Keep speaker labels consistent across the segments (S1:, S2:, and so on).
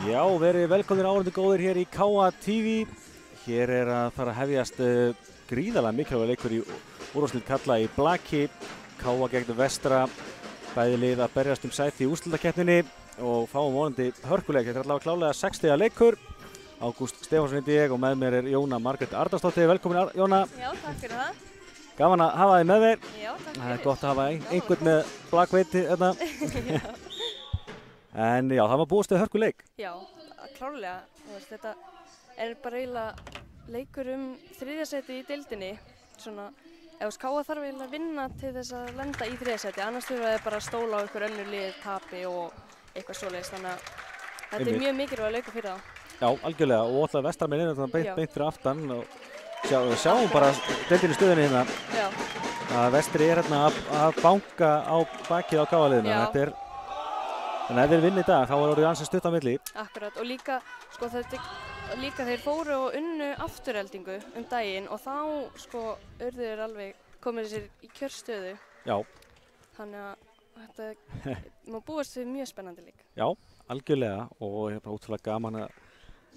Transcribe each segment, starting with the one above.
S1: Já, verið velkomnir áhorfendur góðir hér í KA TV. Hér að fara að hefjast gríðarlega mikilvægur leikur í úrvalsdeild karla í blaki. KA gegn Vestra, bæði lið að berjast sæti í úrslitakeppninni og fáum vonandi hörkuleik. Þetta allavega klálega 6 stiga leikur. Ágúst Stefánsson heiti ég og með mér Jóna Margrét Arnarsdóttir. Velkomin Jóna.
S2: Já, takk fyrir það.
S1: Gaman að hafa þig með mér.
S2: Já, takk fyrir.
S1: Það gott að hafa einhvern með blakveiti hérna. En já, það var búist við hörkuleik.
S2: Já, klárlega. Þetta bara eiginlega leikur þriðja sæti í deildinni. Svona, ef KA þarf eiginlega að vinna til þess að lenda í þriðja sæti, annars þurfa þeir bara að stóla á einhver önnur lið, tapi og eitthvað svoleiðis. Þannig að þetta mjög mikilvæg leikur fyrir það. Já,
S1: algjörlega. Og alltaf Vestramenn beint fyrir aftan. Og sjáum bara deildinni stöðinni hérna.
S2: Já.
S1: Að Vestri hérna að banka á bakið á KA-liðinu. Þannig að ef þeir vinna í dag, þá orðið ansið stutt á milli.
S2: Akkurat, og líka, sko, líka þeir fóru og unnu afturheldingu daginn og þá, sko, urðu þeir alveg komið sér í kjörstöðu. Já. Þannig að þetta má búast við mjög spennandi lík.
S1: Já, algjörlega og bara útrúlega gaman að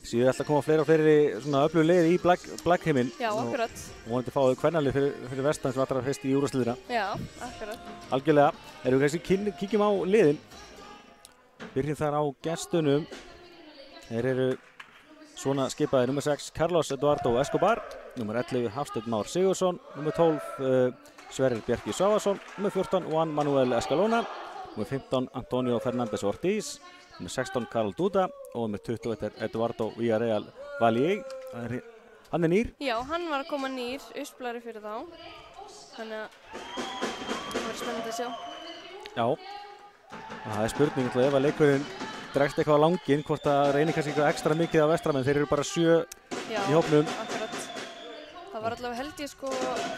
S1: séu alltaf koma fleiri og fleiri svona öflug lið í blackheiminn.
S2: Já, akkurat.
S1: Og vonandi fáðu kvennalið fyrir vestan sem allra fyrst í úrvalsliðina.
S2: Já, akkurat.
S1: Algjörlega. Erum við kannski kíkjum á liðin. Byrjum þar á gestunum. Þeir eru svona skipaði nr. 6 Carlos Eduardo Escobar, nr. 11 Hafsteinn Már Sigurðsson, nr. 12 Sverrir Bjarki Svavarsson, nr. 14 Juan Manuel Escalona, nr. 15 Antonio Fernández Ortiz, nr. 16 Karl Duda og nr. 21 Eduardo Villarreal Valier. Hann nýr?
S2: Já, hann var að koma nýr, usblari fyrir þá. Þannig að það verður spennandi að sjá.
S1: Já. Það spurning ef að leikurinn dregst eitthvað á langinn, hvort það reynir kannski eitthvað ekstra mikið á Vestramenn. Þeir eru bara 7 í hópnum.
S2: Já, akkurat. Það var allavega held ég sko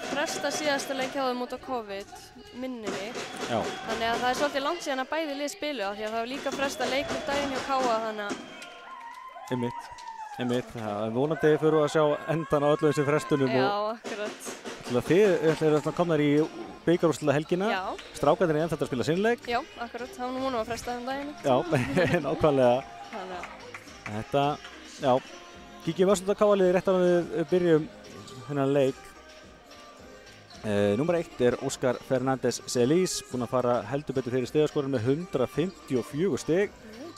S2: fresta síðasta leik hjá þeim út á COVID, minni mig. Já. Þannig að það svolítið langt síðan að bæði lið spilu af því að það var líka fresta leik daginn hjá KA þannig að...
S1: Einmitt. Það er vonandi fyrir að sjá endan á öllu þessum frestunum.
S2: Já, akkurat.
S1: Þið ætlaðu komnar í bikarúrslita helgina. Já. Strákarnir eru ennþá að spila sinnleik.
S2: Já, akkurat. Það var nú vonum að fresta þeim daginn.
S1: Já, nákvæmlega. Þetta, já. Kíkjum öllum á KA-liðið rétt á við byrjum þennan leik. Númer 1 er Óskar Fernández Celis, búinn að fara heldur betur fyrir stigaskorun með 154 stig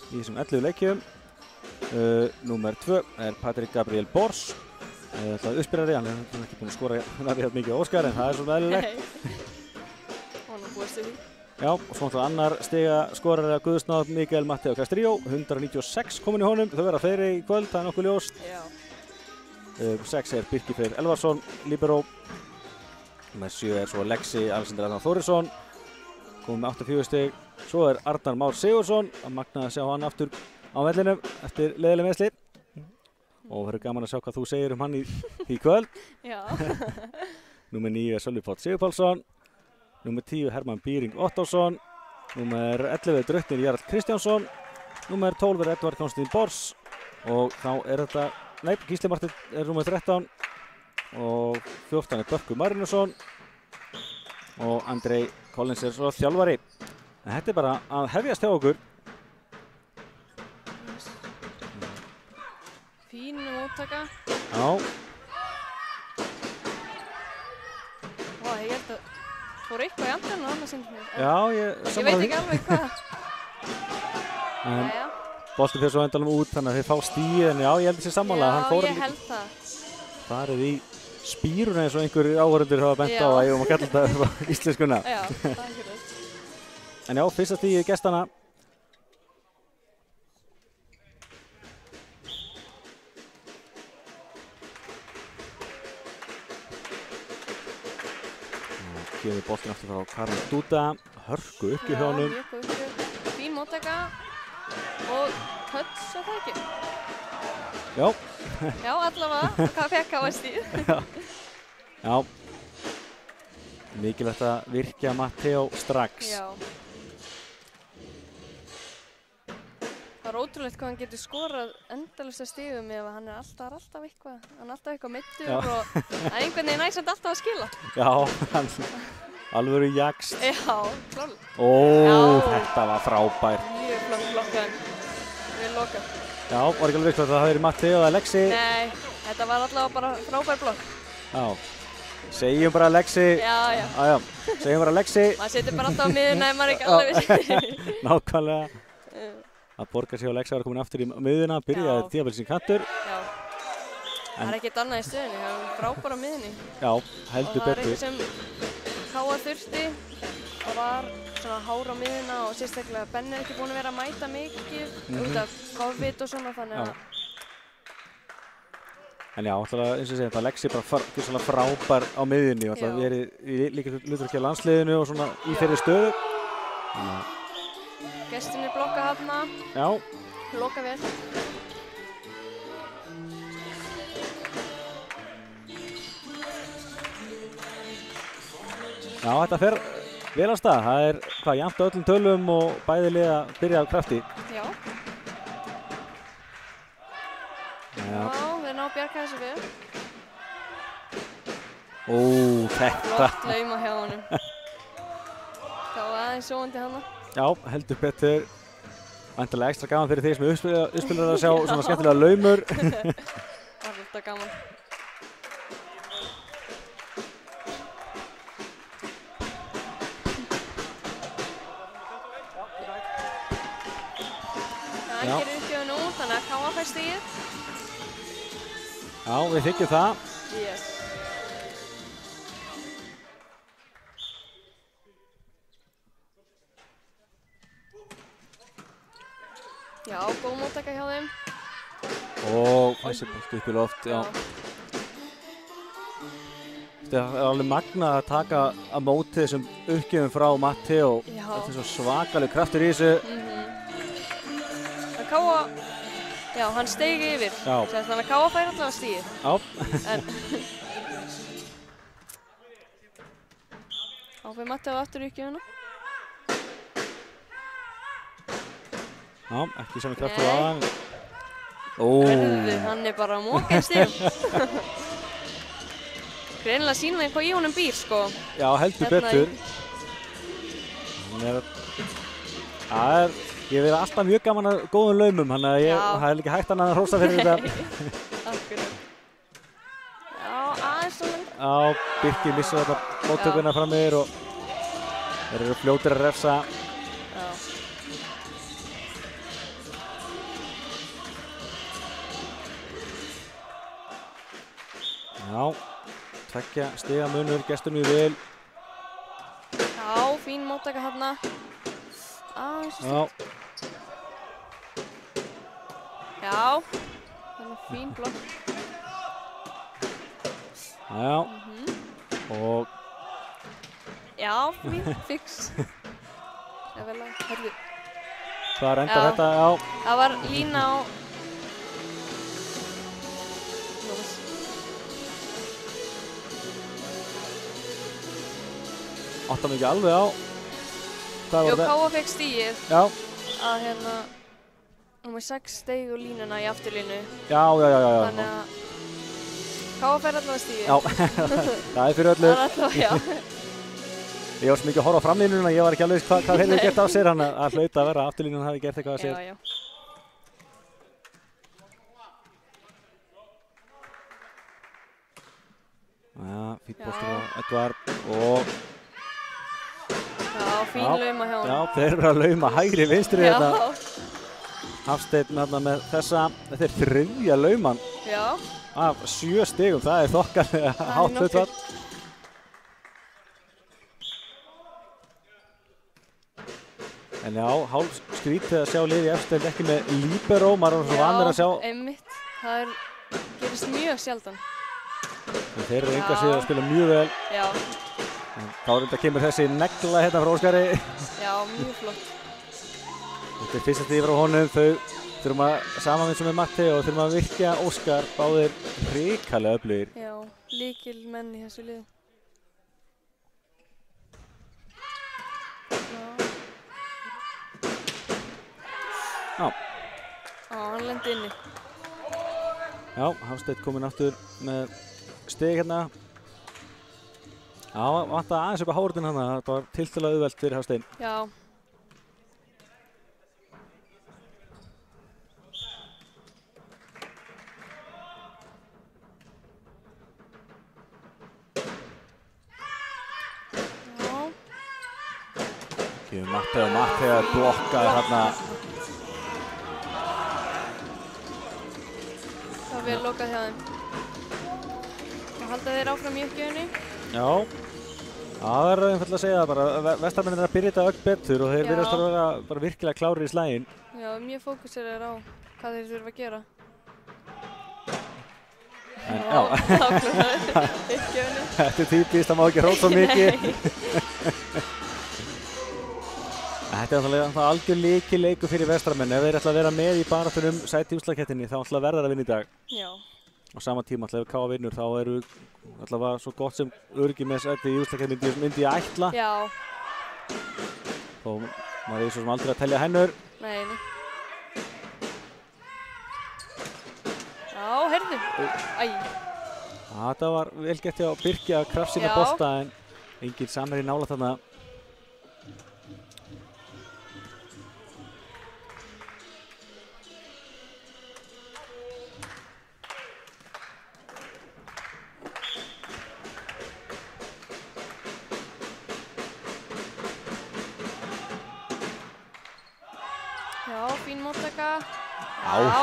S1: í þessum 11 leikjum. Númer 2 er Patrik Gabriel Bors. Það er uppspyrari, hann er ekki búinn að skora nærið mikið á Óskar en það er svona eðlilegt.
S2: Hann búist við því.
S1: Já, og svona annar stiga skorari af Guðsnáð Miguel Mateo Castillo, 196 komin í honum. Þau verða fleiri í kvöld, það er nokkuð ljóst. Já. 6 er Birkir Freyr Elvarsson, libero. Númer 7 er svo Lexi Alexander Arnar Þórisson, komið með 84 stig. Svo er Arnar Már Sigurðsson, að magna að sjá hann aftur á vellinum eftir leiðileg meiðsli. Og það verður gaman að sjá hvað þú segir hann í kvöld. Já. Númer 9 er Sölvi Páll Sigurpálsson. Númer 10 Hermann Bíring Ottosson. Númer 11 Drautnir Jarl Kristjánsson. Númer 12 er Edvard Konstantín Bors. Og þá er þetta, Gísli Martin er númer 13. Og 14 er Börkur Marinusson. Og Andrei Collins er svo þjálfari. En þetta er bara að hefjast hjá okkur.
S2: Fínu móttaka.
S1: Já.
S2: Ég held að fór eitthvað í andan og annað sínum.
S1: Já,
S2: ég veit ekki alveg hvað.
S1: En boltinn fer svo endanum út þannig að þeir fá stíð en já, ég held þessi sammála.
S2: Já, ég held það.
S1: Farið í spíruna eins og einhverjir áhorfendur hafa bent á að ég að kalla þetta á íslenskuna.
S2: Já, það er ekki.
S1: En já, fyrsta stíð gestana. Gefur boltinn aftur frá Karl Duda, hörku uppgjur hjá honum.
S2: Já, mjög uppgjur, fín móttaka og höts að það ekki.
S1: Já.
S2: Já, allavega, hvað fekk á að stíð.
S1: Já. Mikilvægt að virkja Matteo strax.
S2: Já. Það er ótrúlegt hvað hann getur skorað endalaust af stigum ef hann er alltaf eitthvað. Hann er alltaf eitthvað meiddur og það er einhvern veginn næsand alltaf að skila.
S1: Já, alvöru jakst.
S2: Já, klárlega.
S1: Ó, þetta var frábært.
S2: Mjög flott blokkað. Vel lokað.
S1: Já, var ekki alveg vitt að það hefði verið Matti og Alexi.
S2: Nei, þetta var allavega bara frábær blokk.
S1: Já, segjum bara Alexi.
S2: Já.
S1: Segjum bara Alexi.
S2: Maður setur bara alltaf á miðuna ef maður ekki alveg vissi.
S1: Nákvæmlega. Það borgar sig og Alexi var komin aftur í miðuna, byrjaði tímabil sín kantur.
S2: Já. Það er ekkert annað í stöðunni, það er frábær á miðunni.
S1: Já, heldur betur.
S2: Og það er eitthvað sem Káa þurfti og var svona hár á miðuna og sérstaklega Benni er ekki búinn að vera að mæta mikið út af COVID og svona þannig að...
S1: En já, alltaf eins og ég segi, Alexi bara frábær á miðjunni og alltaf verið líka hlutverki á landsliðinu og svona í þeirri stöðu.
S2: Gestinir blokka hafna.
S1: Já.
S2: Loka vel.
S1: Já, þetta fer vel á stað. Það er jafnt á öllum tölum og bæði lið að byrja af krafti.
S2: Já. Já, þeir ná að bjarga þessu vel.
S1: Ó, þetta.
S2: Flott lauma hjá honum. Það var aðeins sjóandi hana.
S1: Já, heldur betur. Væntanlega ekstra gaman fyrir því sem uppspilar að sjá svona skemmtilega laumur.
S2: Það var alltaf gaman. Hann gerir uppgjöfun út, þannig að Káa fær stigið.
S1: Já, við þykjum það.
S2: Yes. Já, góð móttaka hjá þeim.
S1: Og þessi bolti upp í loft, já. Þetta er alveg magnað að taka að móti þessum uppgjöfum frá Matti og þetta er svo svakaleg kraftur í þessu.
S2: Það Káa, já, hann steig yfir. Þannig að Káa fær allavega stigið.
S1: Já.
S2: Áfæði Matti á aftur uppgjöfuna.
S1: Já, ekki sem kraftur á hann.
S2: Hörðu, hann er bara að móka í stigum. Greinilega sýna þeim hvað í honum býr, sko.
S1: Já, heldur betur. Ég verið alltaf mjög gaman að góðum laumum, þannig að það er líka hægt annað að hrósa fyrir þetta.
S2: Akkurat. Já, aðeins svona.
S1: Já, Birkir missar þetta móttökuna fram yfir og þeir eru fljótir að refsa. Já, tveggja stiga munur, gestur mjög vel.
S2: Já, fín móttaka þarna.
S1: Já.
S2: Já, þannig að fín blokk.
S1: Já, og...
S2: Já, fín, fix. Það er vel að, hörðu.
S1: Hvað endar þetta, já.
S2: Það var lína á...
S1: Áttam ekki alveg á.
S2: Jú, Káa fekk stigið.
S1: Já.
S2: Að hérna, hún með 6 stig úr línuna í afturlínu.
S1: Já.
S2: Þannig að Káa fær allavega stigið.
S1: Já, það er fyrir öllu.
S2: Það er allavega, já.
S1: Ég var svo mikið að horfa á framlínuna, ég var ekki alveg hvað þeir hefði gert á sér, hann að hlauta að vera að afturlínunan hafi gert eitthvað á sér.
S2: Já.
S1: Já, fýtt boltur á Edvard og...
S2: Já, fín lauma hjá hann.
S1: Já, þeir eru að lauma hægri vinstri þetta. Hafsteinn með þessa, þetta er þriðja lauman.
S2: Já.
S1: Af 7 stigum, það er þokkalega hátt hlutfall. En já, hálf skrítið að sjá liði eftir ekki með líberó, maður er svo vanur að sjá.
S2: Já, einmitt. Það gerist mjög sjaldan.
S1: En þeir eru enga síðan að spila mjög vel.
S2: Já.
S1: En þá kemur þessi negla hérna frá Óskari.
S2: Já, mjög flott.
S1: Þetta er fyrsta stigið frá honum, þau þurfum að samanvinna með Matti og þurfum að virkja Óskar, báðir hrikalega öflugir.
S2: Já, lykilmenn í þessu liði.
S1: Já.
S2: Já, hann lendi inni.
S1: Já, Hafsteinn kominn aftur með stig hérna. Já, vantaði aðeins upp á hárutinn hann, þetta var tiltölulega auðvelt fyrir Hafsteinn.
S2: Já.
S1: Kemur Matteo blokkaði þarna.
S2: Það var vel lokað hjá þeim. Það halda þeir áfram í uppgjöfunni.
S1: Já. Það er einfallega að segja bara að Vestarmenn er að byrja þetta öll betur og þeir virðast að vera bara virkilega klárir í slaginn.
S2: Já, mjög fókuseraðir á hvað þeir þurfa að gera.
S1: En já.
S2: Uppgjöfunni.
S1: Þetta er típist, það má ekki hrósa mikið. Þetta er náttúrulega algjör lykileikur fyrir Vestarmenn. Ef þeir ætla að vera með í baráttunum sæti í úrslitakeppninni þá ætla verða að vinna í dag.
S2: Já.
S1: Á sama tíma ætla ef KA vinnur þá eru allavega svo gott sem öryggi með sæti í úrslitakeppninni myndi ég ætla.
S2: Já.
S1: Og maður er svo sem aldrei að telja hennur.
S2: Nei. Já, heyrðu. Æ.
S1: Þetta var vel gett hjá Birki að krafsa með bolta en engin samherji nálægt þarna.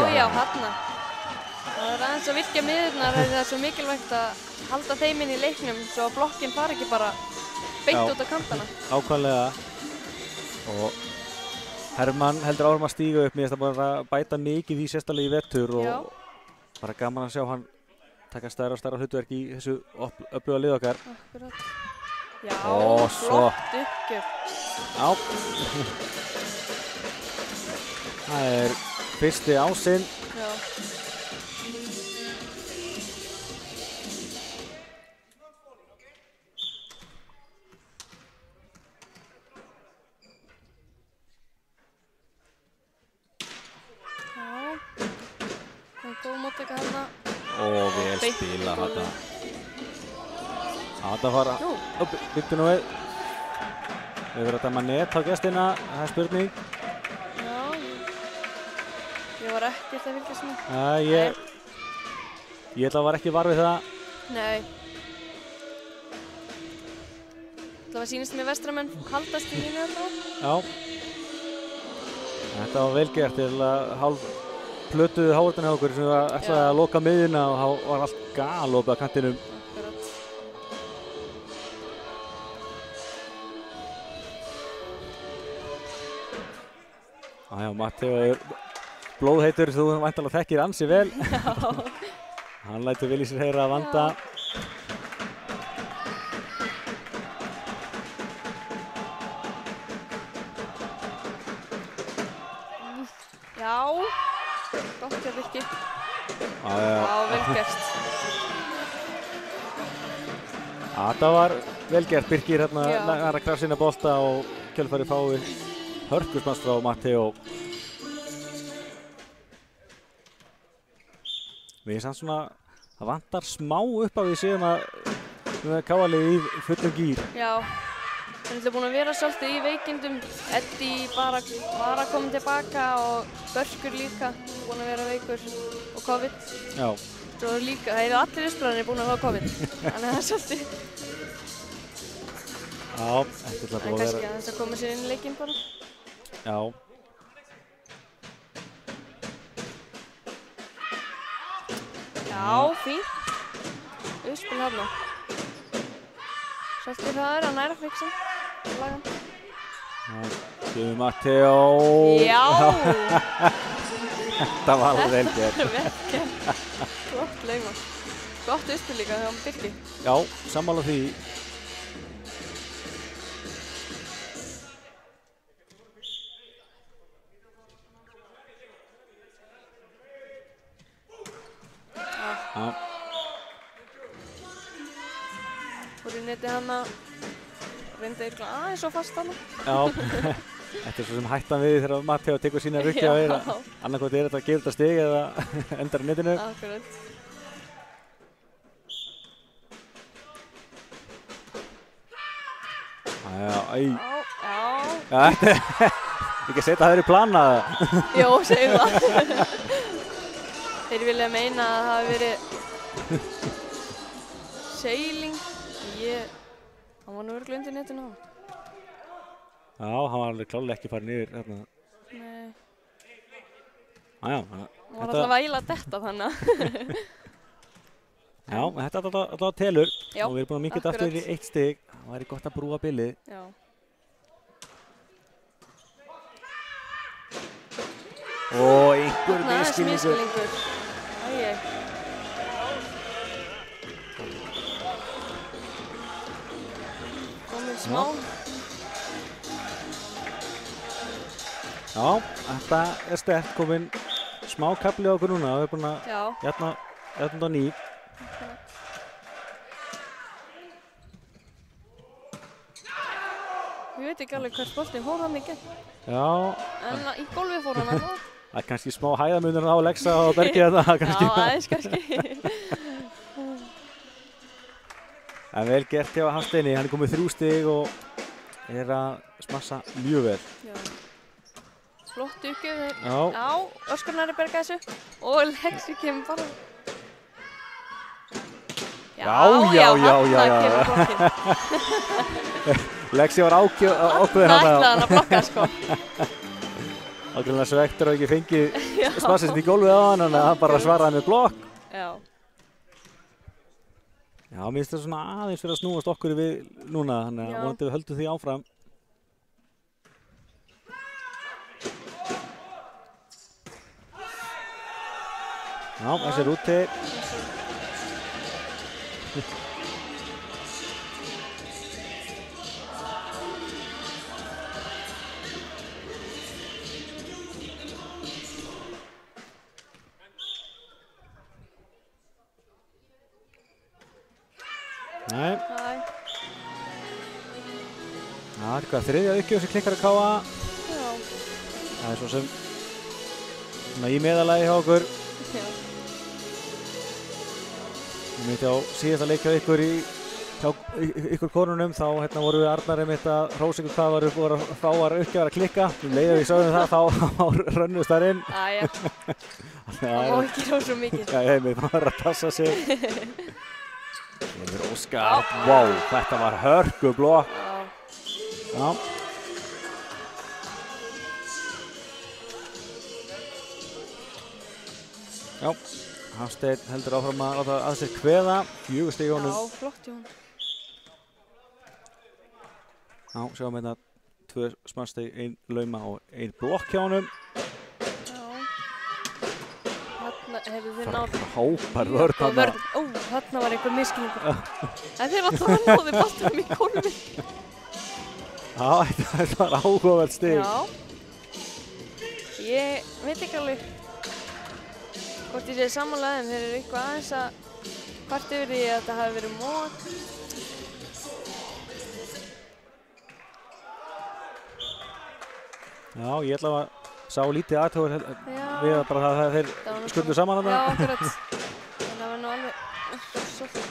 S2: Já, þarna. Það er aðeins að virkja miðurnar þegar það er svo mikilvægt að halda þeim inn í leiknum svo að blokkinn fari ekki bara beint út á kantana.
S1: Ákvæmlega. Og Hermann heldur áfram að stíga upp. Mér finnst það bara að bæta mikið í sérstaklega í vetur og bara gaman að sjá hann taka stærra og stærra hlutverk í þessu öfluga lið okkar.
S2: Akkurat. Já, flott uppgjör.
S1: Já. Það er fyrsti ásinn.
S2: Já. Það er góð móttaka hérna.
S1: Og vel spila þetta. Þetta fara. Byttu nú við. Við verðum að dæma net á gestina. Það er spurning.
S2: Ég var ekkert að fylgjast með.
S1: Ég ætla að var ekki var við það.
S2: Nei. Það var sýnist með Vestramenn haldast í línu alltaf.
S1: Já. Þetta var vel gert. Ég ætla að hálf plötuðu hávartan hjá okkur sem ætlaði að loka miðjuna og þá var allt galopið á kantinum.
S2: Akkurat.
S1: Já, Matteo er blóðheitur, þú væntanlega þekkir ansi vel.
S2: Já.
S1: Hann lætur vel í sér heyra að vanda.
S2: Já. Gott hjá Birki.
S1: Já,
S2: vel gert.
S1: Þetta var vel gert. Birkir hérna að krafsa inn að bolta og kjölfari fái hörkusmanns frá Matteo. Við erum samt svona, það vantar smá upp á því síðan að KA-lið í fullum gír.
S2: Já, við erum búin að vera svolítið í veikindum. Eddie bara var að koma tilbaka og Börkur líka búin að vera veikur og COVID.
S1: Já.
S2: Svo líka, það eru allir Ísbræðinir búin að hafa COVID. Þannig að það er svolítið.
S1: Já, þetta er alltaf búin að vera.
S2: En kannski aðeins að koma sér inn í leikinn bara.
S1: Já.
S2: Já, fínt. Uppspil hérna. Svolítið hraður, hann er að fixa. Lagan.
S1: Kemur Matteo.
S2: Já!
S1: Þetta var alveg vel gert.
S2: Þetta er vel gert. Flott lauma. Gott uppspil líka hjá Birki.
S1: Já, sammála því. Já.
S2: Fór í neti hana, reyndi eitthvað aðeins og fast hana.
S1: Já, þetta er svo sem hættan við þegar Matteo tekur sína rukki á þeirra. Annarkvæmt er þetta að gefa þetta stig eða endar í netinu.
S2: Akkurat. Já.
S1: Þetta er ekki að setja það verið planað.
S2: Jó, segjum það. Þeir vilja meina að það hafi verið seiling. Hann var nú örugglega undir netinu á.
S1: Já, hann var alveg klálega ekki farin yfir hérna.
S2: Nei.
S1: Já,
S2: Hann var alltaf að íla detta þannig.
S1: Já, þetta alltaf telur.
S2: Já,
S1: og við erum búin að minnka þetta aftur í 1 stig. Það væri gott að brúa bilið.
S2: Já.
S1: Og einhver
S2: Þarna aðeins
S1: misskilningur.
S2: misskilningur. Æi. Komið smá.
S1: Já, þetta sterkt komin smá kafli á okkur núna. Við erum búin að
S2: Já.
S1: jafna á ný.
S2: Ég veit ekki alveg hvert boltinn fór hann í gegn.
S1: Já,
S2: En í gólfið fór hann alveg.
S1: það er kannski smá hæðamunur á Lexa og Bergi þetta kannski.
S2: Já, aðeins kannski.
S1: En vel gert hjá Hafsteini, hann er komið 3 stig og er að smassa mjög vel.
S2: Já. Flott uppgjöf.
S1: Já.
S2: Já, Óskar Næri berga þessu. Og Lexi kemur bara.
S1: Já.
S2: Þarna kemur blokkinn.
S1: Lexi var ákveðin
S2: Þarna ætlaði hann að blokka, sko.
S1: Ákveðinlega svektur og ekki fengið smassist í gólfið á hann, þannig að hann bara svaraði með blokk.
S2: Já.
S1: Já, mér finnst þetta svona aðeins fyrir að snúast okkur við núna, þannig að vonandi við höldum því áfram. Já, þessi er úti. Nei. Það er eitthvað þriðja uppgjöf sem klikkar að káa.
S2: Já.
S1: Það er svo sem svona í meðalagi hjá okkur.
S2: Já.
S1: Ég myndi á síðasta leik hjá ykkur hjá ykkur konunum, þá voru við Arnar einmitt að hrósa ykkur hvað voru fáar uppgjafar að klikka. Leiðum við sögðum það, þá rönnust þar inn.
S2: Æja. Það má ekki hrósa mikið.
S1: Já, það var að passa sig. Kemur Óskar, vá, þetta var hörkublokk. Já. Já, Hafsteinn heldur áfram að láta að sér kveða, 4 stig í honum.
S2: Já, flott í honum.
S1: Já, sjáum hérna 2 smarstig, 1 lauma og 1 blokk hjá honum.
S2: Hefur þið nátt
S1: Hópar vörn þarna.
S2: Ó, þarna var einhver misskilningur. En þeir alltaf að náðu boltanum í gólfið.
S1: Já, þetta var áhugavert stig.
S2: Já. Ég veit ekki alveg hvort ég sé sammála þeim. Þeir eru eitthvað aðeins að kvart yfir því að þetta hafi verið mót.
S1: Já, ég ætla að sá lítið aðtöður við að bara það þeir skuldu saman þarna.
S2: Já, akkurat. En það var nú alveg svolítið.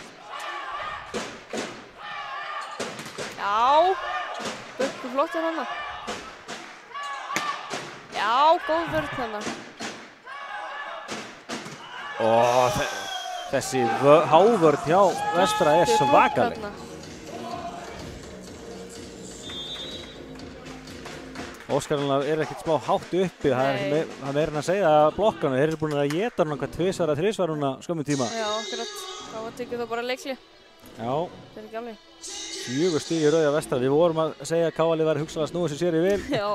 S2: Já, Bökkur flottur hana. Já, góð vörn hana.
S1: Ó, þessi hávörn hjá Vestra er svakaleg. Óskar er ekkert smá hátt uppi, það er meira en að segja að blokkana, þeir eru búin að éta hann eitthvað 2 eða 3 núna skömmum tíma.
S2: Já, akkurat. Þá tekur það bara leikli.
S1: Já.
S2: Það er ekki alveg.
S1: 4 stig í rauða Vestra. Við vorum að segja að Káali væri hugsanlega að snúa sér í vil.
S2: Já.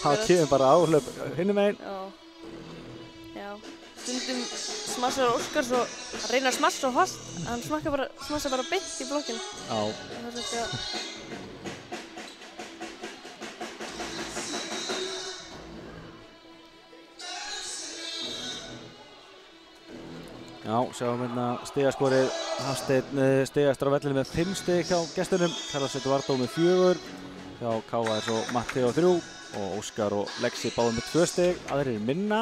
S1: Það kemur bara áhlaup hinum megin.
S2: Já. Stundum smassar Óskar svo, hann reynir að smassa svo fast, hann smassa bara beint í blokkinu.
S1: Já. Já, sjáum hérna stigaskorið, Hafsteinn stigastur á vellinu með 5 stig hjá gestunum, Karlsson Eduardo með 4, hjá Káa er svo Matteo 3 og Óskar og Lexi báðum með 2 stig, aðrir minna.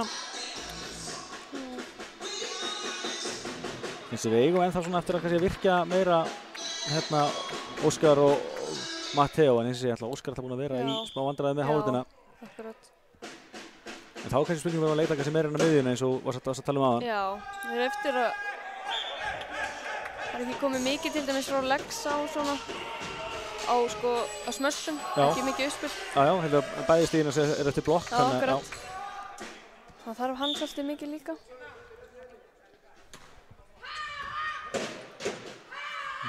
S1: Eins og við eigum ennþá svona eftir að kannski virkja meira hérna Óskar og Matteo, en eins og ég ætla Óskar alltaf búin að vera í smá vandræði með hálftina.
S2: Já, akkurat.
S1: En þá kannski spurningum við að leita kannski meira inn á miðjuna eins og varst að tala um aðan.
S2: Já, við erum eftir að það er ekki komið mikið til dæmis frá Lexa og svona. á sko, á smössum, ekki mikið uppspil.
S1: Já, hérna bæði stíðina eftir blokk.
S2: Já, akkurat. Það þarf hann svolítið mikið líka.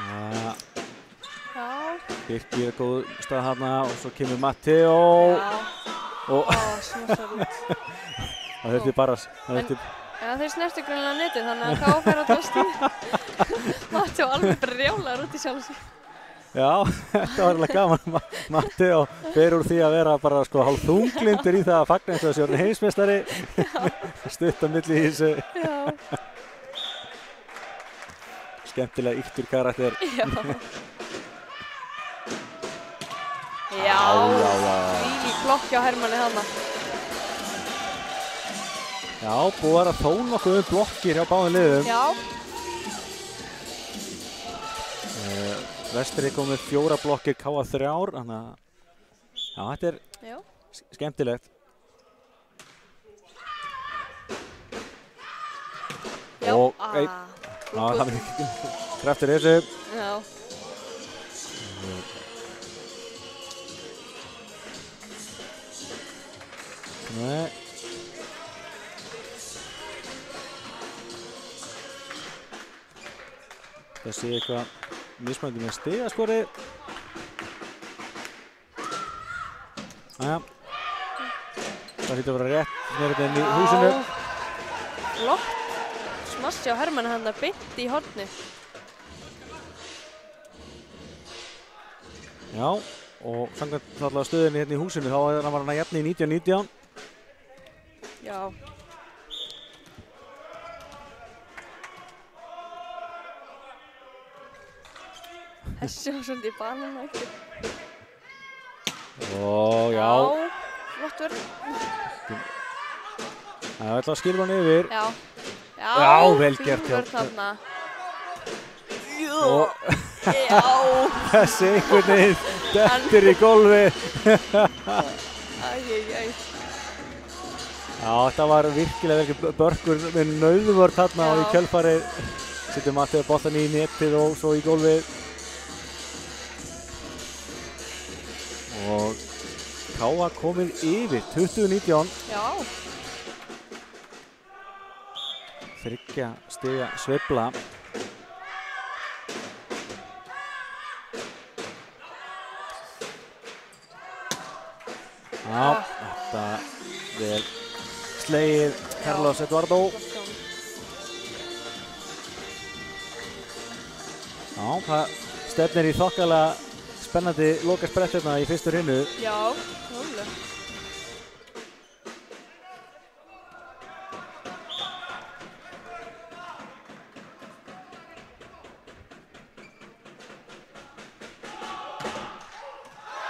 S2: Já.
S1: Birkir er góð stað hana og svo kemur Matteo. Og
S2: smössar út.
S1: Það þurfti bara,
S2: Já, þeir snertu grunlega netið, þannig að K.A. fer á stíð. Matteo alveg bara rjálar út í sjálf sig.
S1: Já, þetta var alveg gaman. Matteo fer úr því að vera bara sko hálf þunglindur í það að fagna eins og þessi orðin heimsmeistari. Stutt á milli í þessu. Skemmtilega yktur karakter.
S2: Já, þvílík blokk hjá Hermanni þarna.
S1: Já, búið að þó nokkuð blokkir hjá báðum liðum.
S2: Já.
S1: Vestri kom með 4 blokkir, K.A. 3, þannig að já, þetta er skemmtilegt.
S2: Já,
S1: og það er ekki kraftur í þessu.
S2: Já.
S1: Nei. Það sé eitthvað mismunandi með stigaskorið. Jæja. Það hlýtur að vera rétt nýrið inn í húsinu.
S2: Flott smass hjá Hermanni hann beint í horni.
S1: Já, og samkvæmt allavega stöðinni hérna í húsinu þá var hann að jafna í 19-19.
S2: Já. Þessi var svolítið í banana eftir.
S1: Já.
S2: Flott vörn.
S1: Það ætla að skilja hann yfir.
S2: Já,
S1: vel gert hjá.
S2: Þarna.
S1: Já. Þessi einhvern veginn dettur í gólfið. Já, þetta var virkilega vel börkur með nauðvörn þarna og í kjölfarið setur Matteo boltan í netið og svo í gólfið. Og K.A. komið yfir 20-19.
S2: Já.
S1: 3 stiga sveifla. Já, þetta vel slegið Carlos Eduardo. Já, það stefnir í þokkalega spennandi lokasprett hérna í fyrstu hrinnu.
S2: Já, rólega.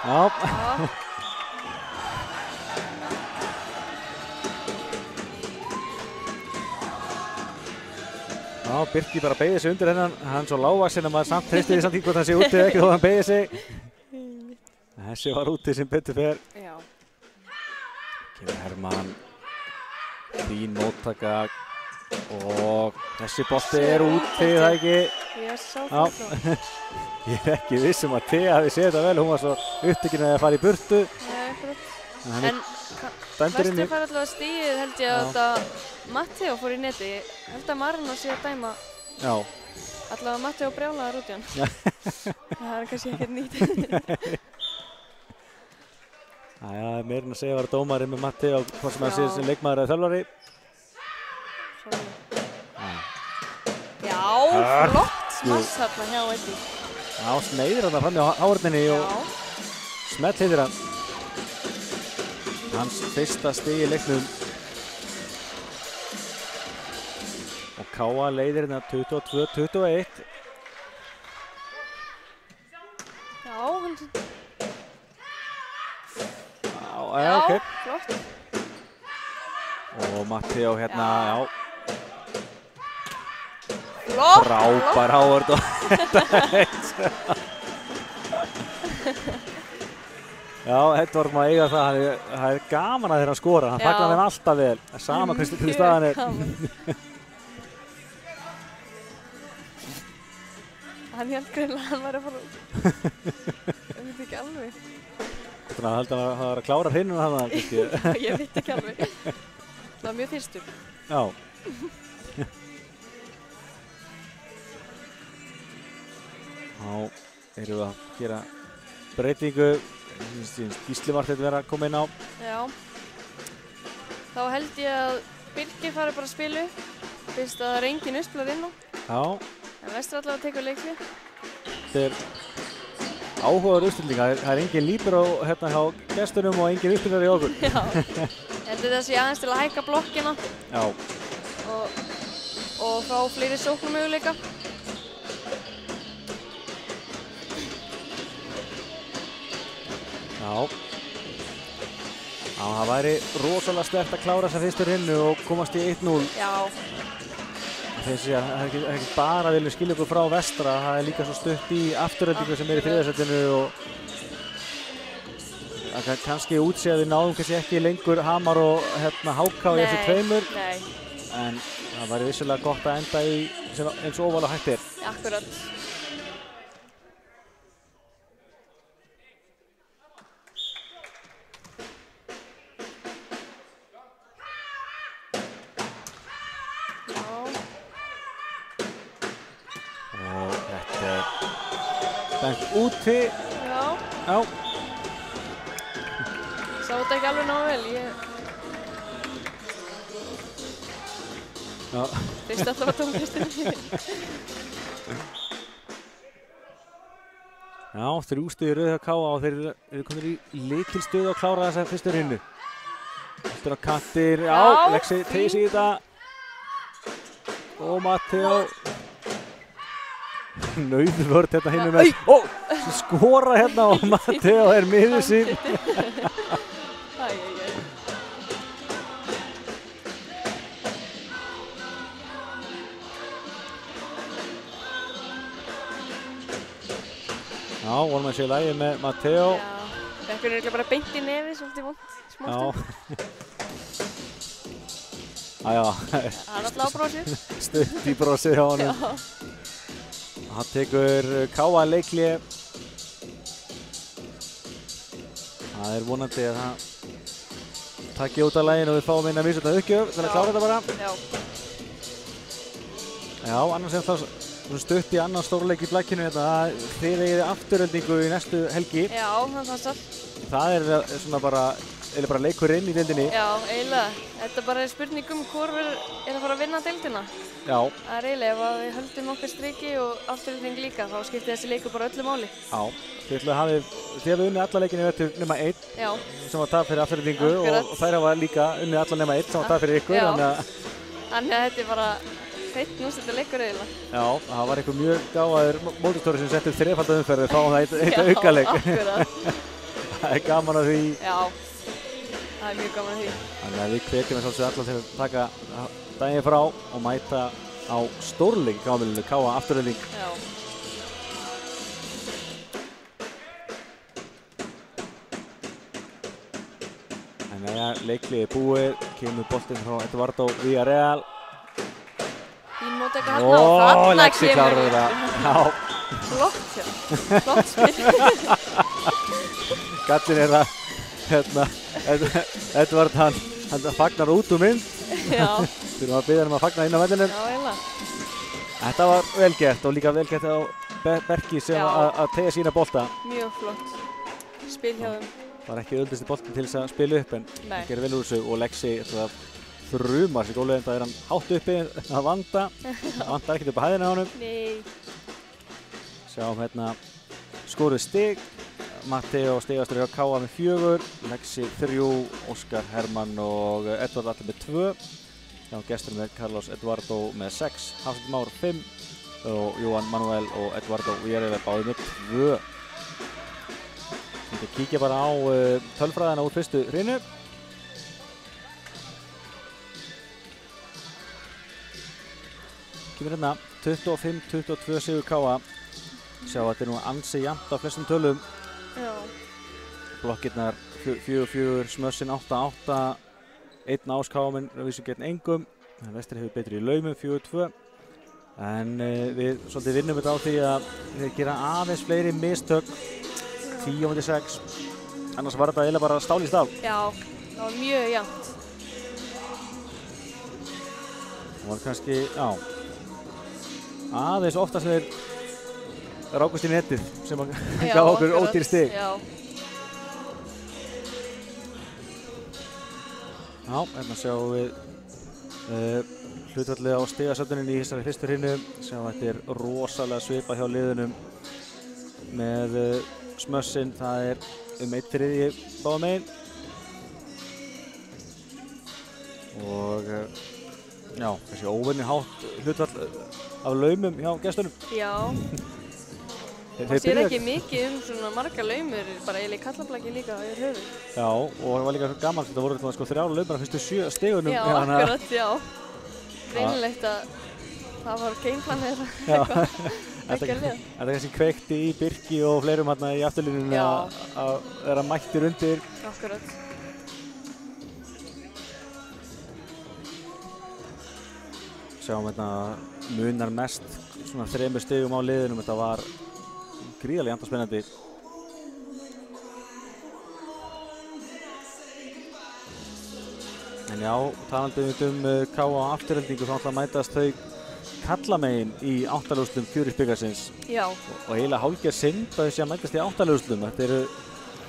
S1: Já. Já, Birkir bara beigði sig undir hennan, hann svo lágvaxinn að maður samt treystir því samt hvort hann sé úti eða ekki þó hann beigði sig. Þessi var úti sem betur fer.
S2: Já.
S1: Kemur Hermann, fín móttaka og þessi bolti er úti, það ekki?
S2: Ég sá það þá.
S1: Ég er ekki viss að Thea hafi séð þetta vel, hún var svo upptekinn að fara í burtu.
S2: En Vestri fær allavega stíðið held ég að þetta Matteo fór í neti. Ég held að Marino sé að dæma allavega Matteo brjálaðar út í hann. Það er kannski ekkert nýtt.
S1: Það er meirinn að segja að vera dómari með Matteo hvort sem hann sé sem leikmaður eða þjálfari.
S2: Já, flott smass þarna hjá Eddi.
S1: Já, sneiðir hann fram í hárninni og smell hittir hann. Hans fyrsta stig í leiknum. Og K.A. leiðir hérna 22-21.
S2: Já, hann...
S1: Já, ok.
S2: Flott.
S1: Og Matteo hérna, já.
S2: Flott!
S1: Frábær Hávard og þetta er eitt. Já, Edvard má eiga það, það er gaman að þeirra skora, hann fagnar þeim alltaf vel, sama hvernig staðan er.
S2: Hann held greinlega að hann væri að fara út. ekki alveg.
S1: Þannig að heldur að það var að klára hrinnuna þarna, kannski.
S2: Ég veit ekki alveg. Það var mjög þyrstur.
S1: Já. Þá erum við að gera breytingu. Gísli var þetta verið að koma inn á.
S2: Já. Þá held ég að Birgir fari bara að spila upp. Fyrst að það er engin uppspilað inn á.
S1: Já.
S2: En Vestur allavega að teka leikli.
S1: Þetta er áhugaður uppstillinga. Það er engin líbero hérna hjá gestunum og engin uppspilari í okkur.
S2: Já. Þetta er þessi aðeins til að hækka blokkina.
S1: Já.
S2: Og fá fleiri sóknarmöguleika.
S1: Já. Já, það væri rosalega sterkt að klára þessa fyrstu hrinnu og komast í 1-0.
S2: Já.
S1: Það er ekki bara að vilja skilja okkur frá Vestra, það er líka svo stutt í afturhendingu sem er í þriðasettinu og kannski útséð við náðum kannski ekki lengur Hamar og HK í þessu tveimur.
S2: Nei.
S1: En það væri vissulega gott að enda í eins óval og hægt er.
S2: Akkurat.
S1: Bent úti.
S2: Já.
S1: Já.
S2: Sá þetta ekki alveg nógu vel.
S1: Já.
S2: Fyrst allavega tónlistinni.
S1: Já, 3 stig í röð hjá KA og þeir eru komnir í lykilstöðu að klára þessa fyrstu hrinnu. Eftir á kantir. Já, Lexi tegir sig í þetta. Og Matteo. Nauður vörð hérna hinum með. Ó! Skora hérna og Matteo er miður sín. Já, vonum að sé lagið með Matteo.
S2: Já, það er bara beint í nefið, svolítið vont.
S1: Já. Æja.
S2: Það er alltaf á brosið.
S1: Stutt í brosið hjá honum.
S2: Já.
S1: Það tekur KA leikli. Það er vonandi að það taki út af laginu og við fáum inn að vísa þetta uppgjöf til að klára þetta bara.
S2: Já.
S1: Já, annars er það stutt í annan stórleik í blækinu þetta. Þið eigið afturöldingu í næstu helgi.
S2: Já, það passar.
S1: Það er svona bara leikur inn í deildinni.
S2: Já, eiginlega. Þetta bara er spurning hvor er að fara að vinna deildina.
S1: Já.
S2: Það er eiginlega, ef við höldum okkar striki og afturölding líka, þá skiptir þessi leikur bara öllu máli.
S1: Já, þið hafið unnið alla leikinu eftir nema 1 sem var tap fyrir afturöldingu og þær hafa líka unnið alla nema 1 sem var tap fyrir ykkur.
S2: Þannig að þetta er bara hreinn úrslita leikur eiginlega.
S1: Já, það var einhver mjög gáður mótortóri sem settur 3-falda umferði þá það eitt aukaleik.
S2: Já, akkurat.
S1: Það er gaman að því.
S2: Já, það er mjög gaman að því.
S1: Þannig að við hvetjum þess að allar til að taka daginn frá og mæta á stórleik í KA-milinu, KA afturölding.
S2: Já.
S1: Þannig að leiklið er búið, kemur boltinn frá Eduardo Villarreal.
S2: Fín móttaka hérna og þarna
S1: Lexi klárar þetta. Já.
S2: Flott hjá, flott spil.
S1: Gallin er að Edvard hann fagnar út úr mynd.
S2: Já.
S1: Þurfum að biðja hann að fagna inn á vellinum.
S2: Já, eiginlega.
S1: Þetta var vel gert og líka vel gert á Berki sem að tegja sína bolta.
S2: Mjög flott spil hjá þeim.
S1: Það var ekki öldist í boltin til þess að spila upp en það gerir vel úr þessu og Lexi þrumar sig gólið en það er hann hátt uppi að vanda. Það vandar ekkert upp á hæðina á honum.
S2: Nei.
S1: Sjáum hérna skoruð stig. Matteo stigastur hjá KA með 4, Lexi 3, Óskar Hermann og Edvard allir með 2. Já, gestur með Carlos Eduardo með 6, Hafsund Már 5 og Johan Manuel og Eduardo Villarreal báðir með 2. Við kíkja bara á tölfræðina úr fyrstu hrinnu. Kemur hérna 25-22 sigur KA. Sjá að þetta er nú ansi jafnt á flestum tölum.
S2: Já.
S1: Blokkirnar 4-4, Smössin 8-8, 1 áskáminn, vísu gegn engum. Vestri hefur betri í laumum, 4-2. En við svolítið vinnum þetta á því að við gera aðeins fleiri mistök 10-6. Annars var þetta eiginlega bara stál í stál.
S2: Já, það var mjög jafnt.
S1: Það var kannski, já, aðeins oftast þeir rákust í netið sem gaf okkur ódýr stig.
S2: Já,
S1: hérna sjáum við hlutfallið á stigasöfnuninni í þessari fyrstu hrinnu. Sjáum þetta er rosalega svipað hjá liðunum með smössin. Það er 1/3 báða megin. Og já, þessi óvenju hátt hlutfall af laumum hjá gestunum.
S2: Já. Það sér ekki mikið svona marga laumur, bara eiginlega í kallablaki líka yfir höfuð.
S1: Já, og það var líka gaman, þetta voru sko 3 laumar á fyrstu 7 stigunum.
S2: Já, akkurat, já. Greinilegt að það var gameplanið þeirra eitthvað. Þetta
S1: er kannski kveikti í Birki og fleirum hérna í afturlínunni að vera mættir undir.
S2: Akkurat.
S1: Sjáum hérna munar mest svona 3 stigum á liðunum. Þetta var gríðarlega jafnt og spennandi. En já, talandi KA afturheldingu, þá ætla að mætast þau kallamegin í 8. úrslitum Kjúrisbikarsins.
S2: Já.
S1: Og eiginlega hálfgerð synd að þau sé að mætast í 8. úrslitum. Þetta eru...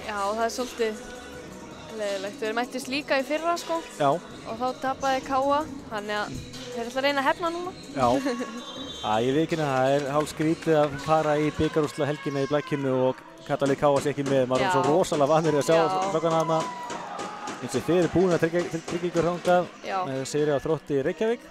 S2: Já, það er svolítið leiðilegt. Við mættist líka í fyrra, sko.
S1: Já.
S2: Og þá tapaði KA, þannig að þeir ætla að reyna að hefna núna.
S1: Já. Ég viðurkenni það er hálf skrítið að fara í bikarúrsla helgina í Blackinu og kallalið KA sé ekki með. Maður er svo rosalega vanur að sjá strákana þarna. Eins og þið eru búin að tryggja ykkur þangað með sigri á Þrótti Reykjavík.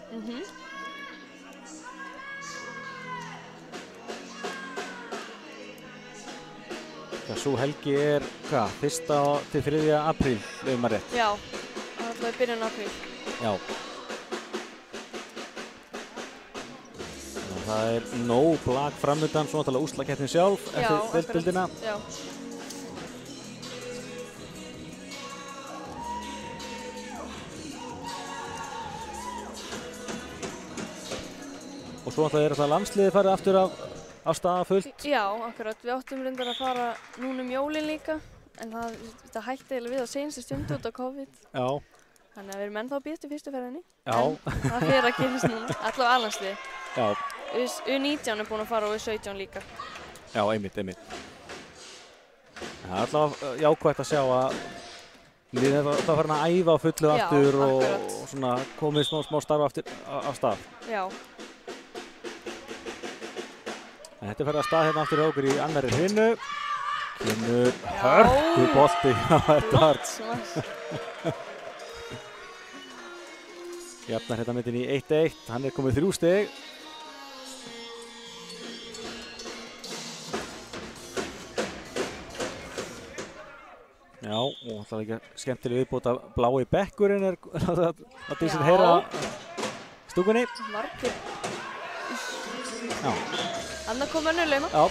S1: Sú helgi er, hvað, 1. til 3. apríl, ef maður rétt.
S2: Já, það er alltaf í byrjun apríl.
S1: Já. Það er nóg blak framöndan, svo náttúrulega úrslitakeppnin sjálf eftir deildina.
S2: Já.
S1: Og svo náttúrulega er þetta landsliðið farið aftur af staða fullt.
S2: Já, akkurat. Við áttum reyndar að fara núna jólin líka, en það hætti eiginlega við á seinustu stundu út af COVID.
S1: Já.
S2: Þannig að við erum ennþá býðst í fyrstu ferðinni.
S1: Já.
S2: En það fer að gerist núna, allavega allandsliðið.
S1: Já.
S2: U19 er búin að fara og U17 líka.
S1: Já, einmitt. Það er allavega jákvætt að sjá að liðið er farin að æfa á fullu aftur og svona komið smá starf aftur af stað.
S2: Já.
S1: En þetta er farið að stað hérna aftur hjá okkur í annarri hrinnu. Kemur hörku bolti á Edvard. Jafnar hérna myndin í 1-1. Hann er komið 3 stig. Já, og alltaf líka skemmtileg viðbót að blái bekkurinn er að dísið heyra stúkunni.
S2: Margir.
S1: Já.
S2: Anna kom önnur lauma.
S1: Já.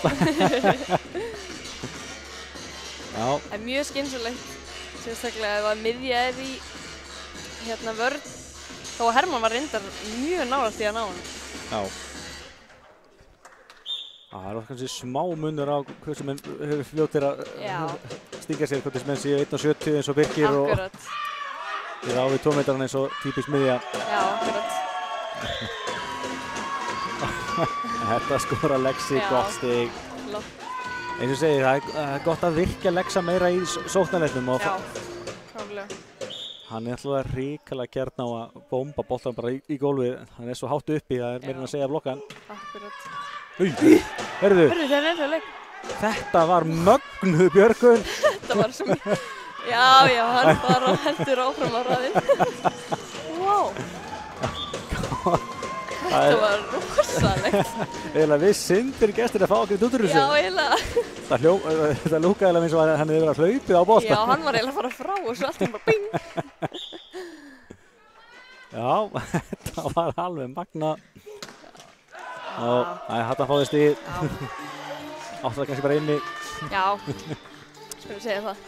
S1: Já.
S2: Það er mjög skynsulegt, sérstaklega ef að miðja er í hérna vörn, þó að Hermann var reyndar mjög nálægt í að ná hann.
S1: Já. Það er kannski smá munur á hversu menn hefur fljótir að stinga sér, hvernig menn séu 1,70 eins og Birkir.
S2: Akkurat.
S1: Og ég á við 2 metrarna eins og típisk miðja.
S2: Já, akkurat.
S1: Þetta skora Lexi, gott stig. Eins og segi, það er gott að virkja Lexa meira í sóknarleiknum.
S2: Já, klálega.
S1: Hann er alltaf ríkalega gjarn á að bomba boltan bara í gólfið. Hann er svo hátt uppi, það er meira en að segja blokkan.
S2: Akkurat.
S1: Hörðu.
S2: Hörðu, það er ennþá leik.
S1: Þetta var mögnuð Björgun.
S2: Þetta var svo mjög. Já, hann bara heldur áfram á raðinn. Vá. Þetta var rosalegt.
S1: Eiginlega við syndir gestir að fá okkur út úr þessu.
S2: Já, eiginlega.
S1: Þetta lúkaði eiginlega eins og hann hefði verið að hlaupið á boltan.
S2: Já, hann var eiginlega að fara frá og svo allt bara bing.
S1: Já, þetta var alveg magna. Og hann fáði stigið. Átti það kannski bara inni.
S2: Já, skulum segja það.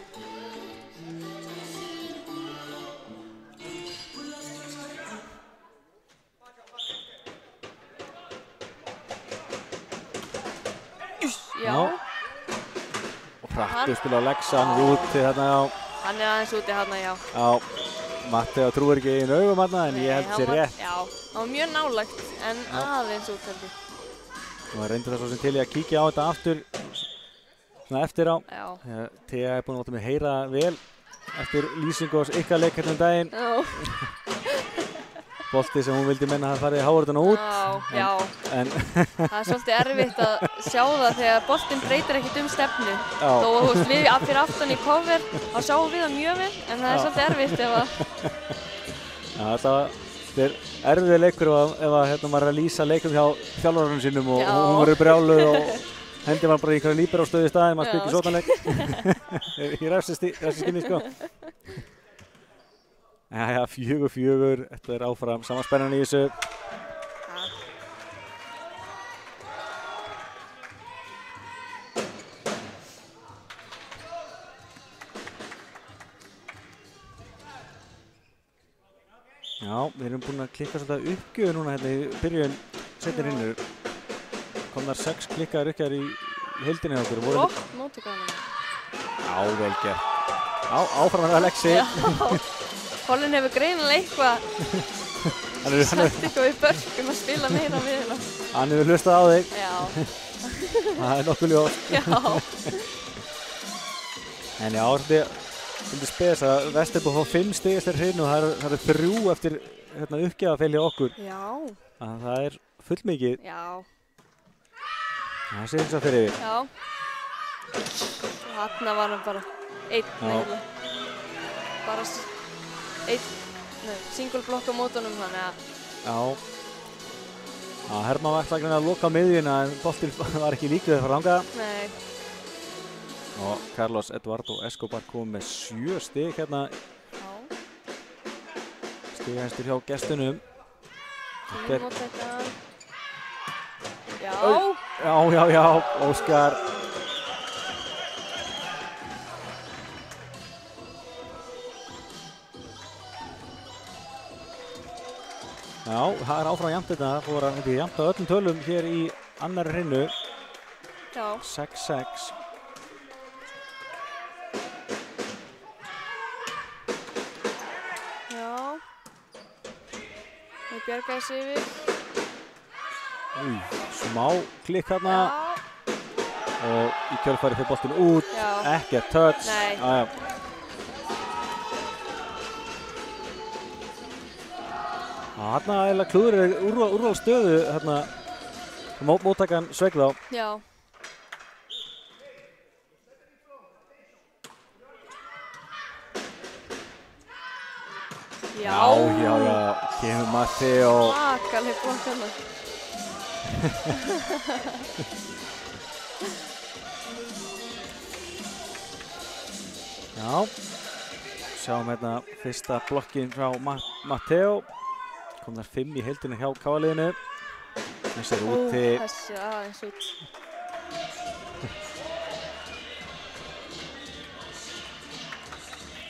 S1: Já. Og Hrattur spila á Lexa, hann er úti þarna, já.
S2: Hann er aðeins úti þarna, já.
S1: Já, Matteo trúir ekki einu augum þarna, en ég held sér rétt.
S2: Já, hann var mjög nálægt, en aðeins út held ég.
S1: Og það reyndir það svo sem til ég að kíkja á þetta aftur, svona eftir á.
S2: Já.
S1: Thea er búin að láta mig heyra vel eftir lýsingu á ykkar leik hérna daginn.
S2: Já.
S1: Bolti sem hún vildi menna að það farið háurðuna út.
S2: Já. En það er svolítið erfitt að sjá það þegar boltinn breytir ekkert stefnu. Þó þú veist við fyrir aftan í cover, þá sjáum við það mjög vel, en það er svolítið erfitt ef að...
S1: Já, þetta er erfiður leikur ef að maður er að lýsa leikum hjá þjálfarunum sínum og hún verður brjáluð og hendi maður bara í einhverja líberástöðu í staðinn, maður spilur sótanleik í refsiskinni, sko. Jæja, 4-4, þetta er áfram sama spennan í þessu. Já, við erum búin að klikka svolítið uppgjöðu núna hérna í byrjun seinni hrinnu. Komnar 6 klikkaðar uppgjöðar í heildinni okkur.
S2: Flott móttökanum.
S1: Já, vel gert. Já, áfram að Alexi.
S2: Já, Colin hefur greinilega eitthvað sagt eitthvað í börkum að spila meira við hérna.
S1: Hann hefur hlustað á þig.
S2: Já.
S1: Það er nokkuð ljóst.
S2: Já.
S1: En já, þetta spes að Vesturbo fá 5 stig eftir hreinu og það eru 3 eftir uppgjafafelli okkur.
S2: Já.
S1: Það er fullmikið.
S2: Já.
S1: Það sé eins og fyrir yfir.
S2: Já. Þarna var hann bara einn neila. Bara single block á mótunum þannig að...
S1: Já. Hermann var ætlaði að loka miðjuna en boltinn var ekki líklega að fara þangað.
S2: Nei.
S1: Og Carlos Eduardo Escobar kom með 7 stig hérna.
S2: Já.
S1: Stighæstur hjá gestunum.
S2: Tímóttekan. Já.
S1: Já, Óskar. Já, það er áfram jafnt þetta. Það voru jafnt á öllum tölum hér í annarri hreinu.
S2: Já.
S1: 6-6.
S2: Það bjargaði sig yfir.
S1: Smá klikk hérna. Og í kjölfari fyrir boltinn út. Ekkert touch.
S2: Nei.
S1: Hérna eiginlega klúður úrvalsstöðu hérna. Móttakan sveik þá.
S2: Já.
S1: Já. Kemur Matteo.
S2: Svakaleg blokk hérna.
S1: Já. Sjáum hérna fyrsta blokkin frá Matteo. Kom þar 5 í heildinu hjá KA-liðinu. Þessi er úti.
S2: Þessi aðeins út.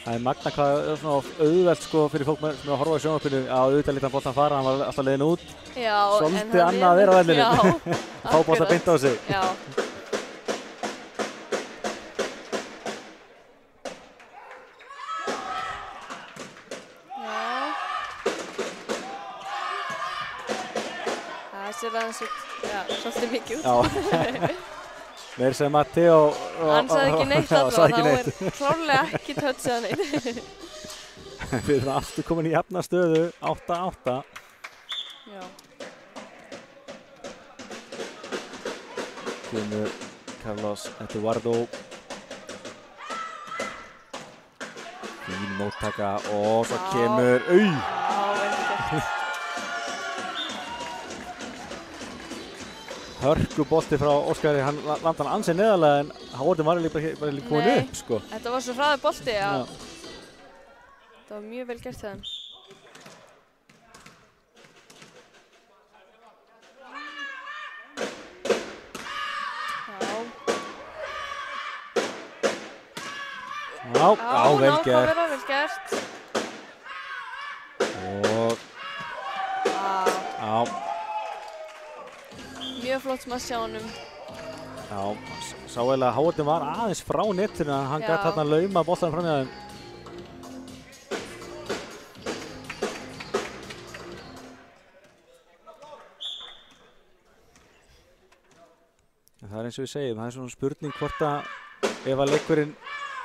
S1: Það er magna hvað svona auðvelt sko fyrir fólk sem er að horfa í sjónvarpinu að auðvitað lítið hann boltan fara, hann var alltaf leiðin út.
S2: Já,
S1: svolítið annað að vera á vellinum.
S2: Já,
S1: fá bolta beint á sig.
S2: Já. Það er aðeins út, svolítið mikið út.
S1: Meir sem Matteo...
S2: Hann sagði ekki neitt alltaf, þá er klárlega ekki touchað neitt.
S1: Við erum aftur komin í jafna stöðu, 8-8.
S2: Já.
S1: Kemur Carlos Eduardo. Fín móttaka og svo kemur... Hörkubolti frá Óskari, hann landa hann ansið neðarlega en hann var líka komin upp sko.
S2: Þetta var svo hraður bolti að það var mjög vel gert þeim.
S1: Já, vel gert.
S2: Vel gert.
S1: Og... Já.
S2: Mjög flott smass hjá honum.
S1: Já, sá eiginlega að Hávardin var aðeins frá netinu en hann gæti þarna lauma boltanum fram í þeim. Það er eins og við segjum, það er svona spurning hvort að ef að leikurinn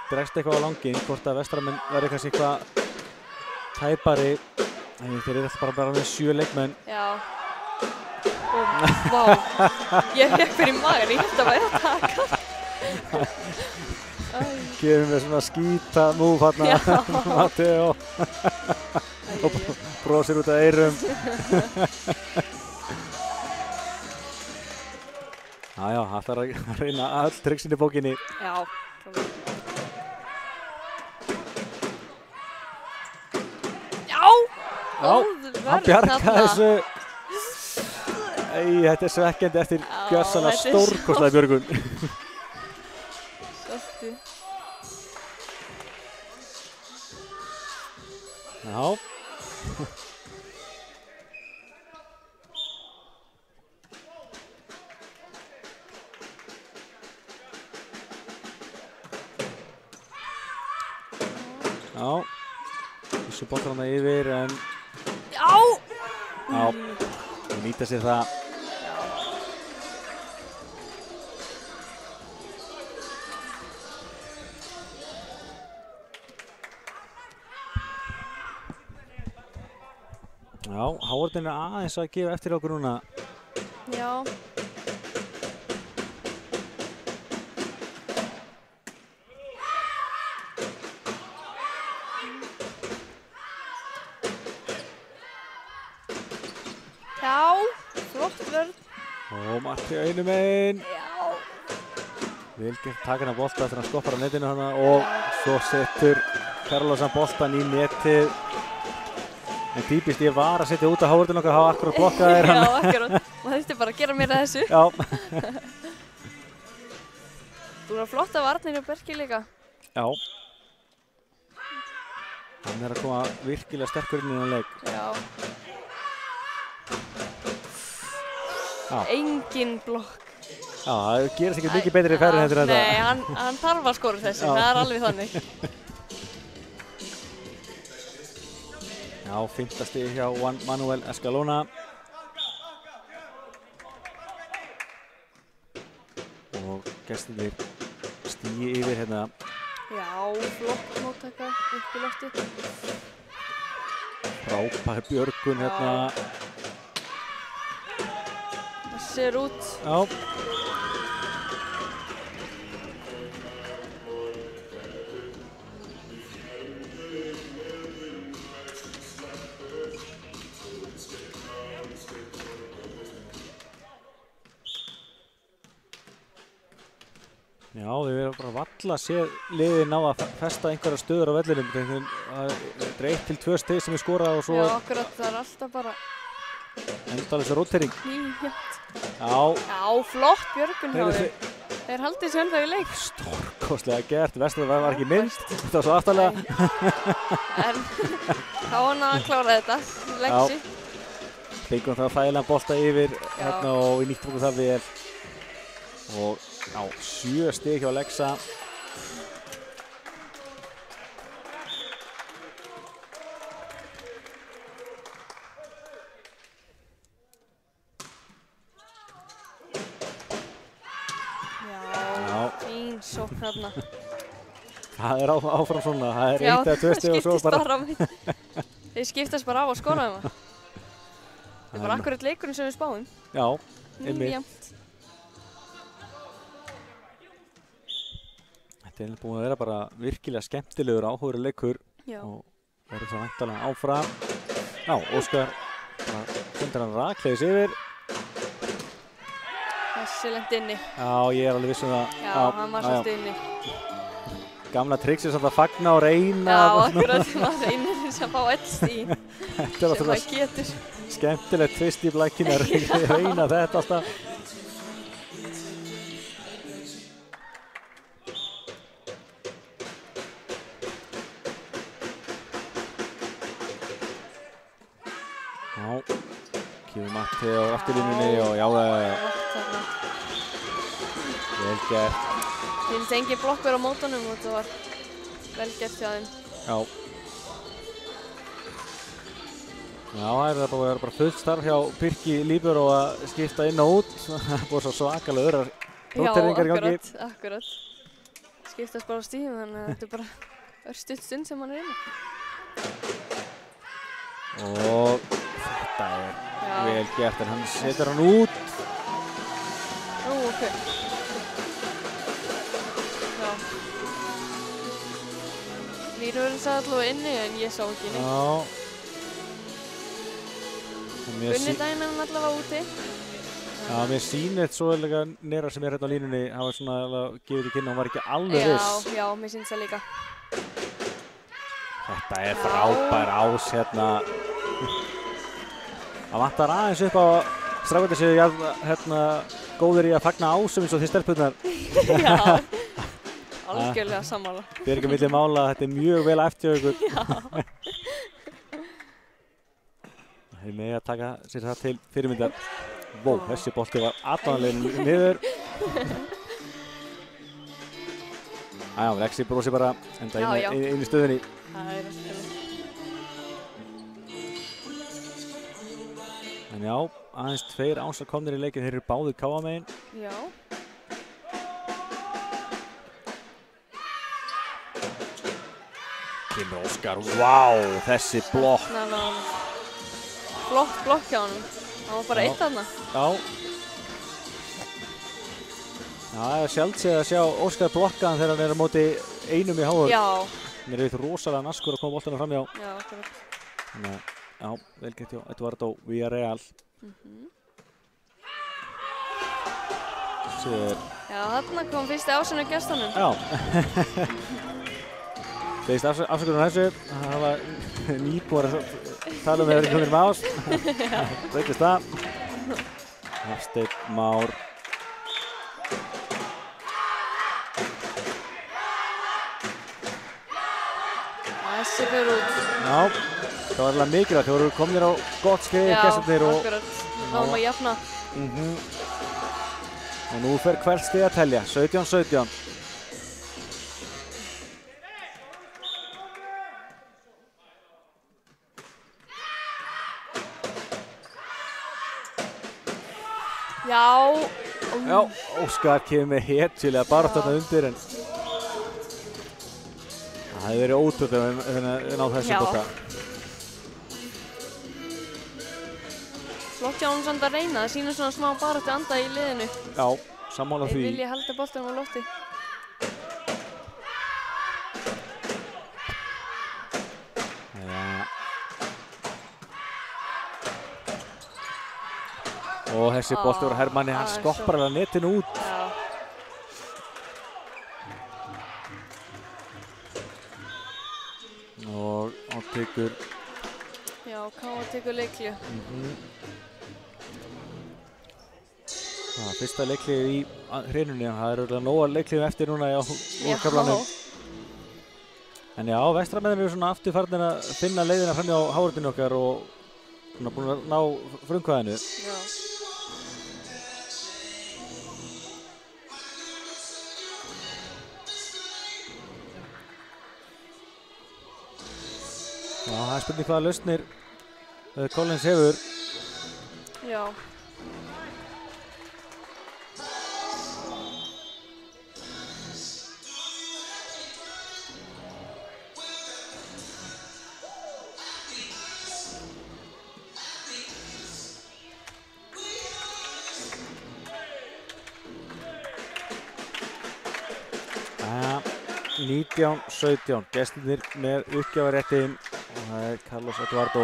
S1: dregst eitthvað á langinn, hvort að Vestramenn verði kannski eitthvað tæpari. Þeir eru alltaf bara með 7 leikmenn.
S2: Já. Og vá, ég fekk fyrir maður, ég held að væri að taka.
S1: Gefum við svona skýta múf hérna, Matteo. Og brosir út af eyrum. Já, hann þarf að reyna öll triksin í bókinni.
S2: Já,
S1: hann bjargaði þessu. Þetta er svekkjandi eftir gjörsamlega stórkostlega björgun.
S2: Svolítið.
S1: Já. Já. Þessu boltar hann yfir en...
S2: Já!
S1: Já. Þeir nýta sér það. Já, Hávardin er aðeins að gefa eftir okkur núna.
S2: Já. Já, flott vörn.
S1: Og Matteo einu megin.
S2: Já.
S1: Vel gert taka hann að bolta eftir hann skoppar á netinu hana og svo setur Carlosan boltan í netið. En típist ég var að setja út að Hávardin okkar hafa akkurat blokkað þér hann.
S2: Já, akkurat. Maður þurfti bara að gera mér að þessu.
S1: Já.
S2: Þú var flott af varnir og Berki líka.
S1: Já. Hann er að koma virkilega sterkur inn í þennan leik.
S2: Já.
S1: Já.
S2: Engin blokk.
S1: Já, það gerist ekki mikið betri ferð en þetta.
S2: Nei, hann þarf að skora þessu. Það er alveg þannig.
S1: Já, 5. stig hjá Juan Manuel Escalona. Og gestirnir stígi yfir hérna.
S2: Já, flott móttaka upp í loftið.
S1: Frábær björgun hérna.
S2: Það ser út.
S1: Já. Já, við verðum bara valla að sé liðið ná að festa einhverja stöður á vellinum. Það er 1-2 stig sem er skorað og svo
S2: Já, akkurat, það er alltaf bara
S1: endalaus rótering.
S2: nýhjönt.
S1: Já.
S2: Já, flott björgun hjá þeim. Þeir haldið sér ennþá í leik.
S1: Stórkostlega gert, Vestramenn var ekki minnst. Þetta var svo aftarlega.
S2: En þá hann að klára þetta, leggsi.
S1: Fengum það þægilegan bolta yfir hérna og við nýttum okkur það vel. Og já, 7 stig hjá Lexa.
S2: Já, fín sókn þarna.
S1: Það er áfram svona, það er 1 eða 2 stig og svo bara...
S2: Þeir skiptast bara á að skora þeim það. Það var akkurat leikurinn sem við spáðum.
S1: Já, einmitt.
S2: Jafnt.
S1: Þetta er búin að vera bara virkilega skemmtilegur áhugaður leikur.
S2: Já.
S1: Og verður það væntanlega áfram. Já, Óskar sendir hann rakleiðis yfir.
S2: Þessi lent inni.
S1: Já, ég er alveg viss um það.
S2: Já, hann var svolítið inni.
S1: Gamla triksið samt að fagna og reyna.
S2: Já, akkurat, maður reynir þess að fá öll stíð
S1: Þetta er
S2: sem maður getur.
S1: skemmtilegt tvist í blækinu að reyna þetta alltaf. Já, kemur Matteo á afturlínunni og já, Vel gert.
S2: Finnst engin blokkur á mótunum og þetta var vel gert hjá þeim.
S1: Já. Já, það er bara fullt starf hjá Birki Líberó að skipta inn og út. Það er búið svo svakalega öðrar róteringar í gangi.
S2: Já, akkurat. Skiptast bara á stíðum, þannig að þetta er bara örstutt stund sem hann er inni.
S1: Og þetta er vel gert, en hann setur hann út.
S2: Ok. Já. Línurinn sagði allavega inni, en ég sá ekki neitt.
S1: Já.
S2: Gunni daginn er hann allavega úti.
S1: Já, mér sýnir svo líka Nera sem er hérna á línunni, hafa svona gefið í kynna, hún var ekki alveg viss.
S2: Já, mér sýnst það líka.
S1: Þetta er frábær ás hérna. Það vantar aðeins upp á strákarnir séu hérna góðir í að fagna ásum eins og þið stelpurnar.
S2: Já, algjörlega sammála.
S1: Þið er ekki milli mála, þetta er mjög vel eftir ykkur.
S2: Já.
S1: Þeir megi að taka sér það til fyrirmyndar. Vó, þessi bolti var aðdáðanlegin niður. Æja, Lexi brosi bara enda inn í stöðunni.
S2: Það er að spila.
S1: En já, aðeins 2 ásar komnir í leikinn, þeir eru báðir KA-megin.
S2: Já.
S1: Kemur Óskar, vá, þessi blokk.
S2: Flott blokk hjá honum. Það var bara eitt þarna.
S1: Já. Já, það er sjaldséð að sjá Óskar blokkaðan þegar hann er á móti einum í háur.
S2: Já.
S1: Hann er auðvitað rosalega naskur að koma boltanum framhjá.
S2: Já, akkurat.
S1: Þannig að, já, vel gert hjá Eduardo Villarreal.
S2: Já, þarna kom fyrsti ásinn á gestunum.
S1: Já. Fyrst afsökunar þessu. Það var nýbúar að tala um að vera komið með ás. Breytist það. Hafsteinn Már.
S2: Þessi fyrir út.
S1: Já, það var alveg mikilvægt. Þeir voru komnir á gott skeið gestirnir.
S2: Já, akkurat. Náðum að jafna.
S1: Og nú fer hvert stig að telja. 17-17. Já, Óskar kemur með hetjulega baráttu þarna undir en það hefði verið ótrúlega að ná þessu bolta.
S2: Flott hjá honum samt að reyna, það sýnir svona smá baráttu anda í liðinu.
S1: Já, sammála því.
S2: Þeir vilja halda boltanum á lofti.
S1: Og þessi bolti voru Hermanni, hann skoppar alveg netinu út. Og hann tekur...
S2: Já, K.A. tekur leiklju.
S1: Fyrsta leiklið í hrinunni, það er auðvitað nóga leiklið eftir núna á úrkaflanum. En já, vestramenn eru svona aftur farin að finna leiðina fram á hávörðinu okkar og svona búin að ná frumkvæðinu. Já, það er spurning hvaða lausnir Collins hefur.
S2: Já.
S1: Jæja, 19-17, gestirnir með uppgjafaréttin og það er Carlos Eduardo.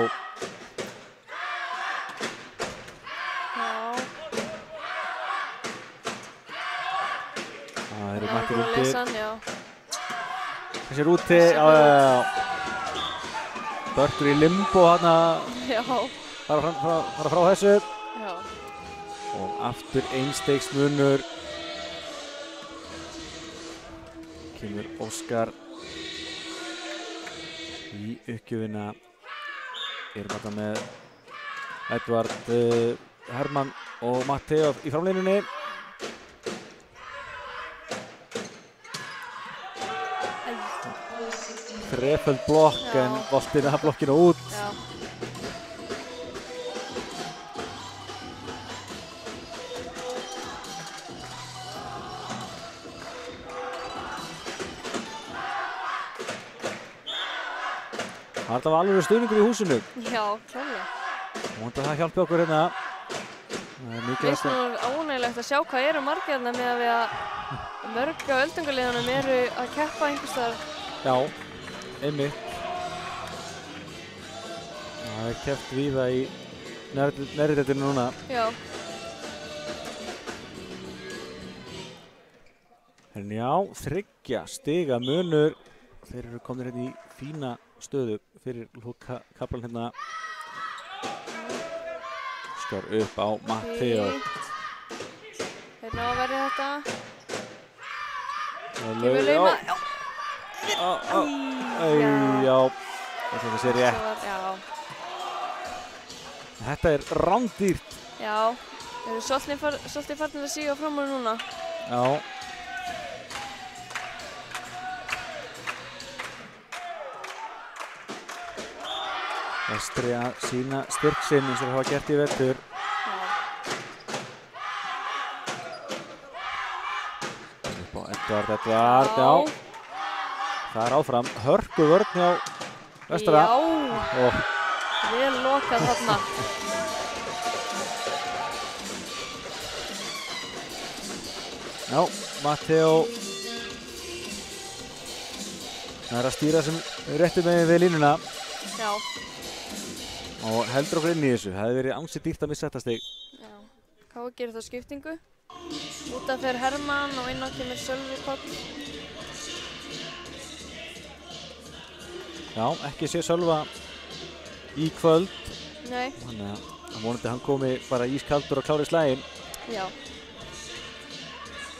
S1: Það eru mættir undir. Þessi er úti, Börtur í limbo hérna. Fara frá þessu. Og aftur einstegsmunur. Kemur Óskar í uppgjöfina. Erum þetta með Edvard Hermann og Matteo í framlínunni. Þreföld blokk en boltinn að blokkinu út.
S2: Já.
S1: Það var alveg stuðningur í húsinu.
S2: Já, klárlega.
S1: Vonandi að það hjálpi okkur hérna. Það er mikið
S2: Finnst nú ánægilegt að sjá hvað eru margir hérna með að við að mörg á öldungaliðunum eru að keppa einhvers staðar.
S1: Já, einmitt. Það er keppt víða í neðri deildinni núna.
S2: Já.
S1: En já, 3 stiga munur. Þeir eru komnir hérna í fína stöðu fyrir kaflan hérna. Skar upp á Matteo.
S2: Hérna á að verja þetta.
S1: Kemur lauma. Já. Þetta sé rétt. Þetta er rándýrt.
S2: Já. Þeir eru svolítið farnir að síga fram úr núna.
S1: Já. Vestri að sína styrk sinn eins og það hafa gert í vetur. Upp á Edvard, já. Það er áfram. Hörku vörn hjá Vestra.
S2: Já, vel lokað þarna.
S1: Já, Matteo. Það er að stýra sem réttu megin við línuna.
S2: Já.
S1: Og heldur okkur inn í þessu. Það hefði verið ansi dýrt að missa þetta stig.
S2: Já. Káa gerir þá skiptingu. Út af fer Hermann og inn á kemur Sölvi Páll.
S1: Já, ekki sé Sölva í kvöld.
S2: Nei.
S1: Þannig að vonandi hann komi bara ískaldur og klári slaginn.
S2: Já.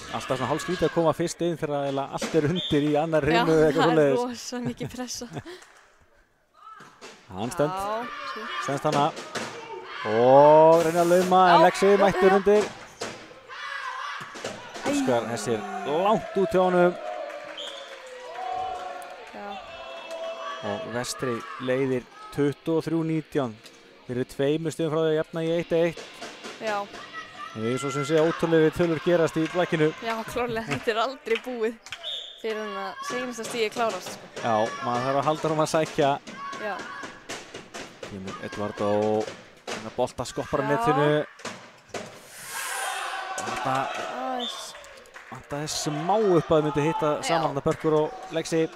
S1: Alltaf svona hálfskrítið að koma fyrst inn þegar allt er undir í annar rinnu eða eitthvað
S2: svoleiðis. Já, það
S1: svoleiðis.
S2: er rosa mikið pressa.
S1: Hann stendst hana og reynir að lauma en Lexi mættur undir. Óskar Hessir langt út hjá honum.
S2: Já.
S1: Og Vestri leiðir 23-19. Þeir eru 2 stigum frá því að jafna í 1-1.
S2: Já.
S1: Það er svo sem sé ótrúlega tölur gerast í blækinu.
S2: Já, klárlega. Þetta er aldrei búið fyrir hann að seinasta stigi klárast. Sko.
S1: Já, maður þarf að halda að sækja.
S2: Já.
S1: Kemur Edvard og bolta skoppar á netinu. Þetta er smá upp að þau myndi hitta saman Börkur og Lexi.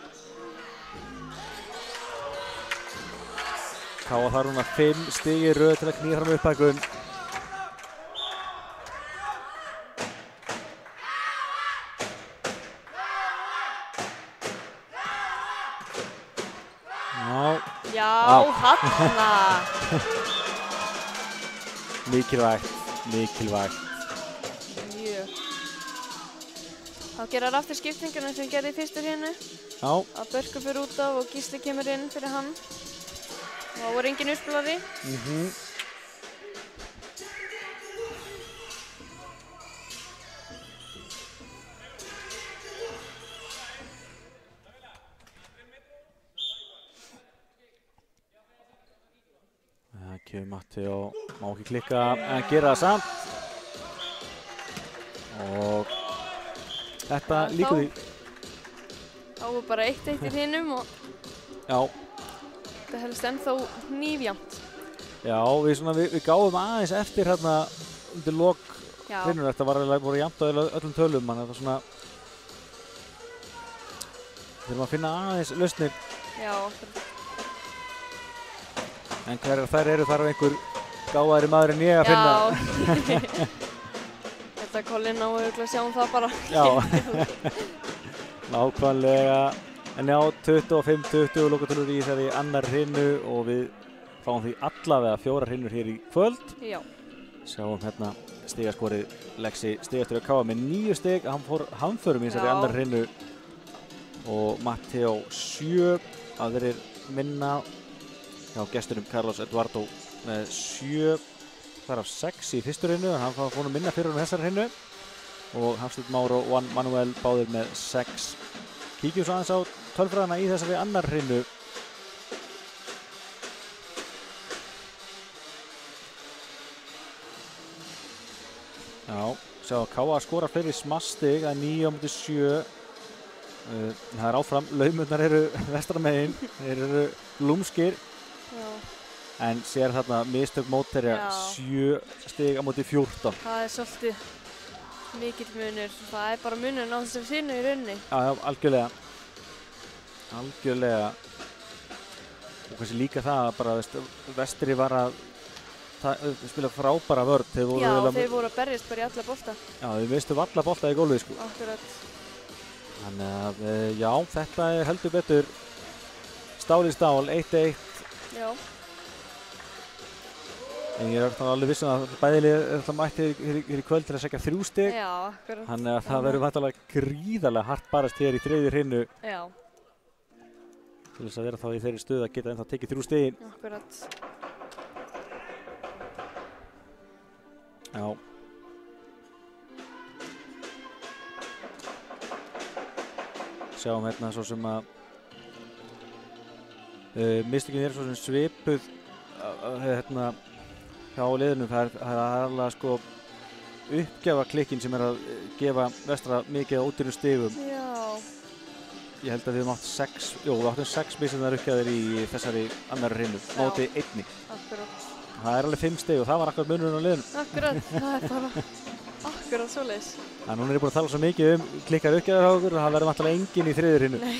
S1: Káa þarf núna 5 stig í röð til að knýja fram upphækkun.
S2: Já, þarna!
S1: Mikilvægt.
S2: Mjög. Þá gerir aftur skiptinguna sem við gerði í fyrstu hreinu.
S1: Já.
S2: Að Börkur fyrir út af og Gísli kemur inn fyrir hann. Og það voru engin uppspilari.
S1: Kemur Matteo, má ekki klikka en gera það samt. Og þetta líkur því.
S2: Þá var bara 1-1 í hinum og þetta helst ennþá hnífjant.
S1: Já, við gáðum aðeins eftir hérna undir lok hrinur. Þetta voru jafnt á öllum tölum, þannig að það svona við þurfum að finna aðeins lausnir.
S2: Já.
S1: En hverjar þær eru þarf einhver gáðari maður en ég að finna.
S2: Já. Þetta Colin á að sjá það bara.
S1: Já. Nákvæmlega. En já, 25-20 lokatölur í þeirri annar hrinu og við fáum því allavega 4 hrinur hér í kvöld.
S2: Já.
S1: Sjáum hérna stigaskorið Lexi stigastur að Káa með 9 stig. Hann fór hamförum í þessari annar hrinu og Matteo 7. Aðrir minna. Já, gestunum Carlos Eduardo með 7, þar af 6 í fyrstu hreinu, en hann var búinn að minna fyrir þessar hreinu. Og Hafsteinn Már og Juan Manuel báðir með 6 Kíkjum svo aðeins á tölfræðina í þessari annar hrinnu. Já, sjá að K.A. skora fleiri smastig að 9-7. Það er áfram, laumurnar eru vestramegin, þeir eru lúmskir.
S2: Já.
S1: En sér þarna mistök mótherja 7 stig á móti 14.
S2: Það er svolítið mikill munur. Það er bara munurinn á þessum þínu í rauninni.
S1: Já, algjörlega. Algjörlega. Og kannski líka það að bara vestri var að spila frábæra vörn.
S2: Þeir voru að berjast bara í alla bolta.
S1: Já, þeir mistu alla bolta í gólfið sko.
S2: Akkurat.
S1: Þannig að já, þetta er heldur betur stál í stál, 1-1.
S2: Já.
S1: En ég er alveg viss að bæðilið mætti hér í kvöld til að segja 3 stig.
S2: Já, akkurat.
S1: Þannig að það verður væntanlega gríðarlega hart barast hér í 3. hrinnu.
S2: Já.
S1: Til þess að vera þá í þeirri stöðu að geta ennþá tekið 3 stigin.
S2: Akkurat.
S1: Já. Sjáum hérna svo sem að mistökin er svo sem svipuð hérna hjá liðunum. Það er alveg sko uppgjafaklikkin sem er að gefa vestra mikið á ódýrum stigum.
S2: Já.
S1: Ég held að við áttum 6 mistöknar uppgjafir í þessari annarri hrinnu, móti 1.
S2: Akkurat.
S1: Það er alveg 5 stig og það var akkurat munurinn á liðunum.
S2: Akkurat, það er bara akkurat svoleiðis.
S1: Núna er ég búin að tala svo mikið klikkar uppgjafir á okkur og það verður náttúrulega enginn í 3. hrinnu.
S2: Nei.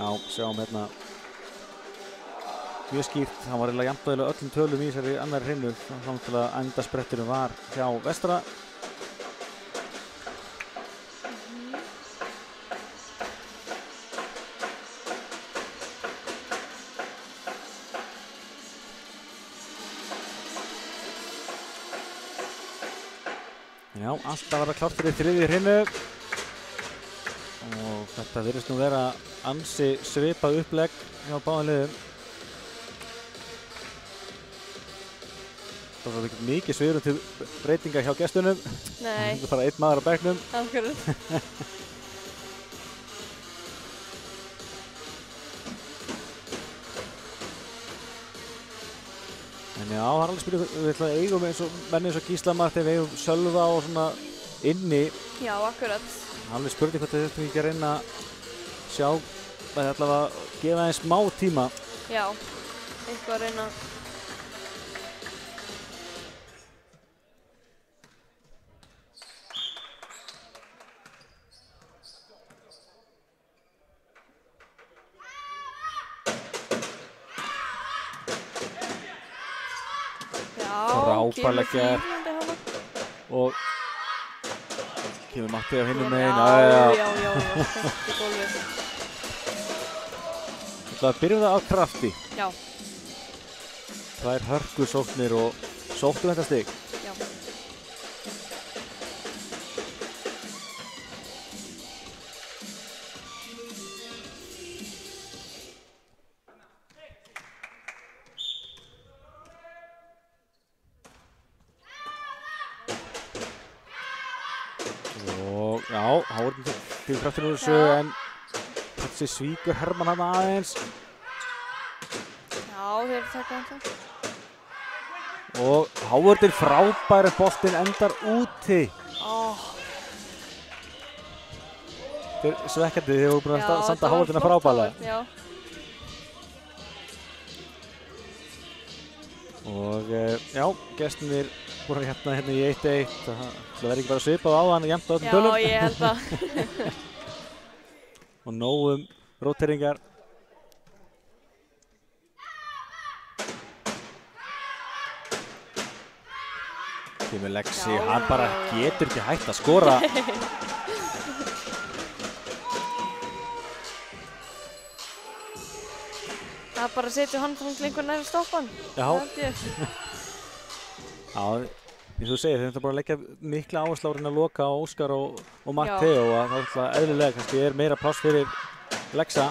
S1: Já, sjáum hérna mjög skýrt, hann var eiginlega jafnt á öllum tölum í þessari annarri hrinnu þannig til að endaspretturinn var hjá vestra. Já, allt að vera klárt fyrir 3. hrinnu og þetta virðist nú vera ansi svipað upplegg hjá báðum liðum. Það var ekki mikið svigrúm til breytinga hjá gestunum.
S2: Nei.
S1: Það er bara 1 maður á bekknum.
S2: Akkurat.
S1: En já, það er alveg spyrjum, við eigum menn eins og Gísla Martin, við eigum Sölva og svona inni.
S2: Já, akkurat.
S1: Alveg spurning hvort við þurfum ekki að reyna að sjá að það allavega gefa þeim smá tíma.
S2: Já, eitthvað að reyna.
S1: Frábærlega gert og kemur Matti á hinum megin.
S2: Já, þetta gólfið.
S1: Það byrjum það á krafti.
S2: Já.
S1: Það er hörkusóknir og sóttum þetta stig.
S2: Já.
S1: Já, Hávarður til kraftinu úr þessu en þessi svíkur Hermann hann aðeins.
S2: Já, þeir taka það.
S1: Og Hávarður frábæri boltinn endar úti. Þetta er svekkjandi, þið voru búin að standa Hávarðurna frábælega.
S2: Já.
S1: Og já, gestinir voru hérna í 1-1. Það verður ekki bara svipað á hann jafnt á öllum tölum.
S2: Já, ég held það.
S1: Og nóg róteringar. Kemur Lexi, hann bara getur ekki hægt að skora.
S2: Það bara setja hann frá lengur nær að stoppa hann.
S1: Já. Já, eins og þú segir, þeir ætla bara að leggja mikla áherslu á að loka á Óskar og Matteo og það er eðlilega kannski er meira pláss fyrir Lexa.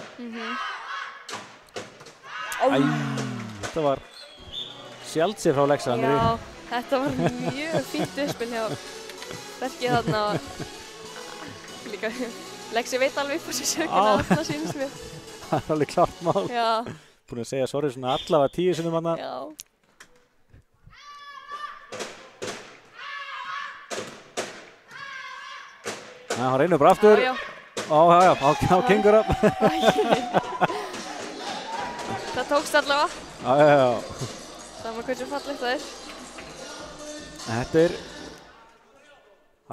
S1: Æ, þetta var sjaldsér frá Lexa.
S2: Já, Þetta var mjög fínt uppspil hjá Berki þarna. Líka, Lexi veit alveg upp á sér sökuna þarna sýnist mér.
S1: Það er alveg klart mál.
S2: Já.
S1: Búin að segja sorry svona allavega 10 sinnum þarna.
S2: Já.
S1: Hann reynir bara aftur.
S2: Já.
S1: Já, á kengur upp.
S2: Það tókst allavega.
S1: Já.
S2: Saman hversu fallegt það er.
S1: Þetta er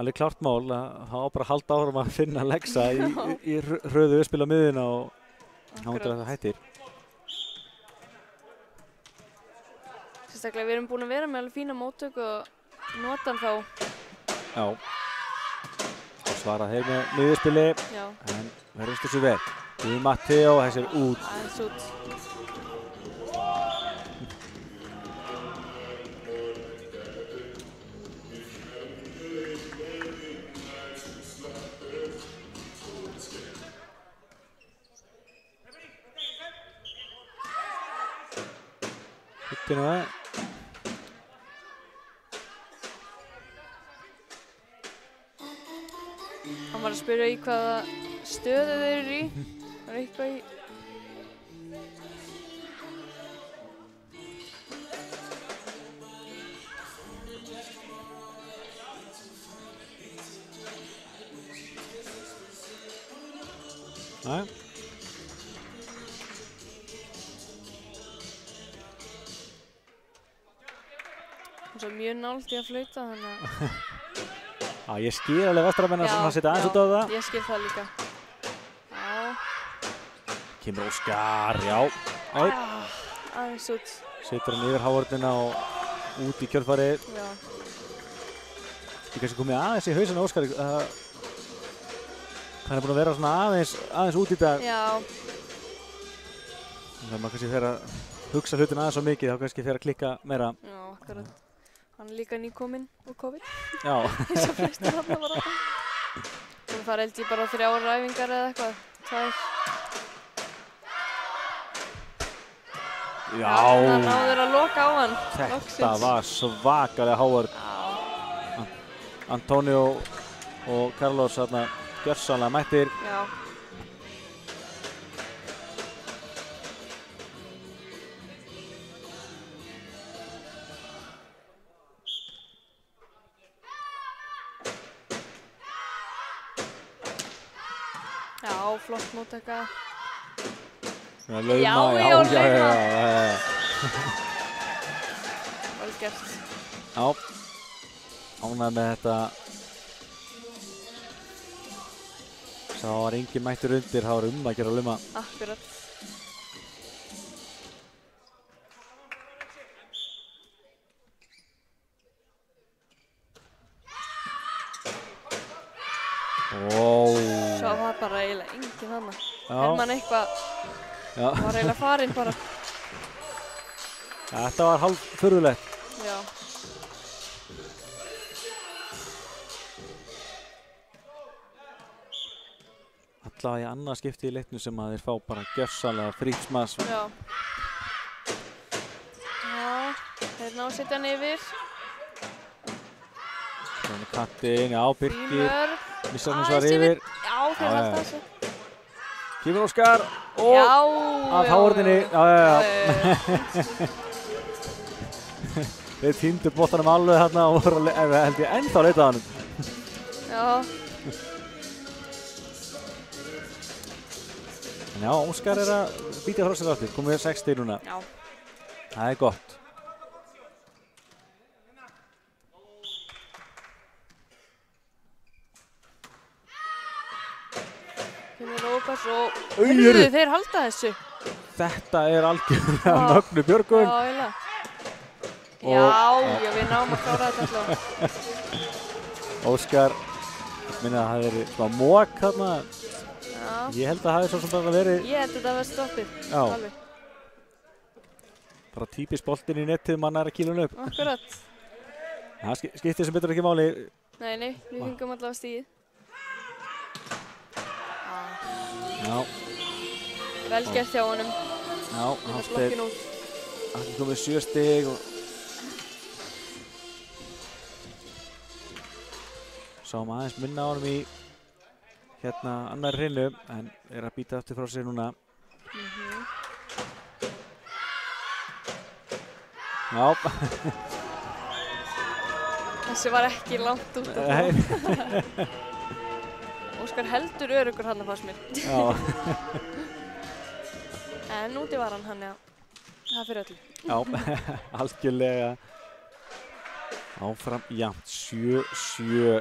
S1: alveg klart mál að hafa bara að halda áfram að finna Lexa í hröðu uppspil á miðjuna og náttúrulega það hættir.
S2: Sérstaklega við erum búin að vera með alveg fína móttök og nota hann þá.
S1: Já. Svarað heim með miðjuspili, en verðist þessu vel. Guð Matteo, þessi er út.
S2: Aðeins út.
S1: Hittir nú það.
S2: Hann var að spyrja í hvaða stöðu þeir eru í. Það er eitthvað í...
S1: Nei.
S2: Hann svo mjög nálægt í að flauta, þannig að...
S1: Já, ég skil alveg vestramenn að setja aðeins út á það.
S2: Ég skil það líka. Já.
S1: Kemur Óskar, já.
S2: Aðeins út.
S1: Setur hann yfir hávörnina og út í kjölfarið.
S2: Já.
S1: Ég kannski komið aðeins í hausinn á Óskari. Hann er búinn að vera svona aðeins út í dag.
S2: Já.
S1: Þegar maður kannski fer að hugsa hlutin aðeins svo mikið, þá kannski fer að klikka meira.
S2: Já, akkurat. Hann er líka nýkominn úr COVID.
S1: Já.
S2: Eins og flestir þarna bara. Hún fara held ég bara 3 æfingar eða eitthvað. 2.
S1: Já.
S2: Það náður að loka á hann.
S1: Þetta var svakalega hávörn.
S2: Já.
S1: Antonio og Carlos þarna gjörsamlega mættir.
S2: Já. Já, flott móttaka.
S1: Lauma,
S2: já, vel gert.
S1: Já, ánægð með þetta. Sá var engin mættur undir, það var að gera lauma.
S2: Akkurat. Svo var bara eiginlega enginn þarna. Hermann eitthvað var eiginlega farinn bara.
S1: Þetta var hálf furðulegt.
S2: Já.
S1: Allavega í annað skipti í leiknum sem að þeir fá bara gjörsamlega frítt smass.
S2: Já. Já, þeir ná að setja hann yfir.
S1: Þannig kattinn, já, Birkir. Missar hans var yfir.
S2: Já, þeir halda þessu.
S1: Kemur Óskar og af hávörninni. Já. Þeir týndu boltanum alveg þarna og voru held ég ennþá að leita að honum.
S2: Já.
S1: En já, Óskar er að býta frá sér aftur. Komið 6 stig núna.
S2: Já.
S1: Það er gott.
S2: Heyrðu, þeir halda þessu.
S1: Þetta er algjörlega mögnu björgun.
S2: Já, eiginlega. Já, við náum að klára þetta allavega.
S1: Óskar, ég minna að það hefði verið smá mók þarna.
S2: Já.
S1: Ég held að það hefði svo sem bara verið.
S2: Ég held að þetta verið stoppið.
S1: Já.
S2: Alveg.
S1: Bara típist boltinn í nettið, mann er að kýla hann upp.
S2: Akkurat.
S1: Það skiptir sem betur ekki máli.
S2: Nei, við fengum allavega stíð.
S1: Já.
S2: Vel gert hjá honum.
S1: Já,
S2: hann er blokkin út.
S1: Hann komið 7 stig og Sáum aðeins minna á honum í hérna annar hreinu en að býta aftur frá sér núna. Já.
S2: Þessi var ekki langt út af það. Óskar heldur öruggur hann að fannst mér.
S1: Já.
S2: En úti var hann já. Það fyrir öllu.
S1: Já, algjörlega. Áfram jafnt, 7-7.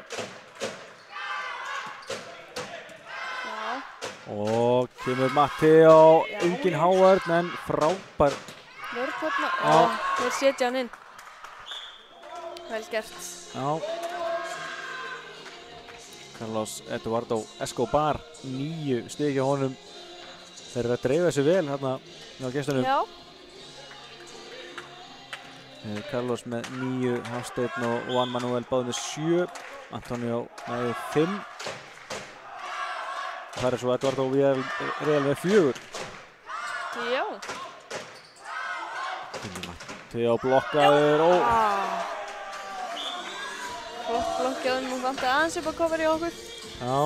S2: Já.
S1: Og kemur Matteo, engin Hávörn en frábær.
S2: Vörð þarna, þeir setja hann inn. Vel gert.
S1: Já. Carlos Eduardo Escobar, 9 stig hjá honum. Þeir eru að dreifa þessu vel hérna á gestunum.
S2: Já.
S1: Carlos með 9, Hafsteinn og Juan Manuel báði með 7, Antonio með 5. Það svo Eduardo Villarreal með 4.
S2: Já.
S1: Matteo blokkaður og...
S2: Flott blokkaður, nú vantaði aðeins upp að cover í okkur.
S1: Já.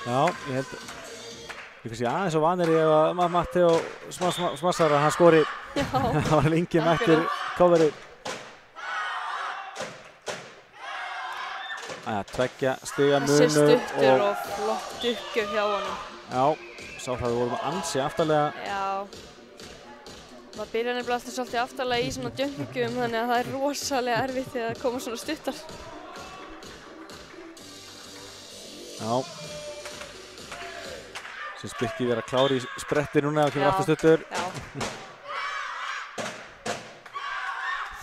S1: Já, ég held... Ég kannski aðeins og vanir ég að Matteo smassar að hann skori.
S2: Já.
S1: Það var lengi mættur coveri. Tveggja stiga munur.
S2: Þessi stuttur og flott uppgjöf hjá honum.
S1: Já, sá það við vorum ansi aftarlega.
S2: Já. Maður byrjar nefnilega alltaf svolítið aftarlega í svona djöngum þannig að það er rosalega erfitt þegar það koma svona stuttar.
S1: Já. Sem Birkir vera klár í spretti núna og kemur aftur stuttur.
S2: Já.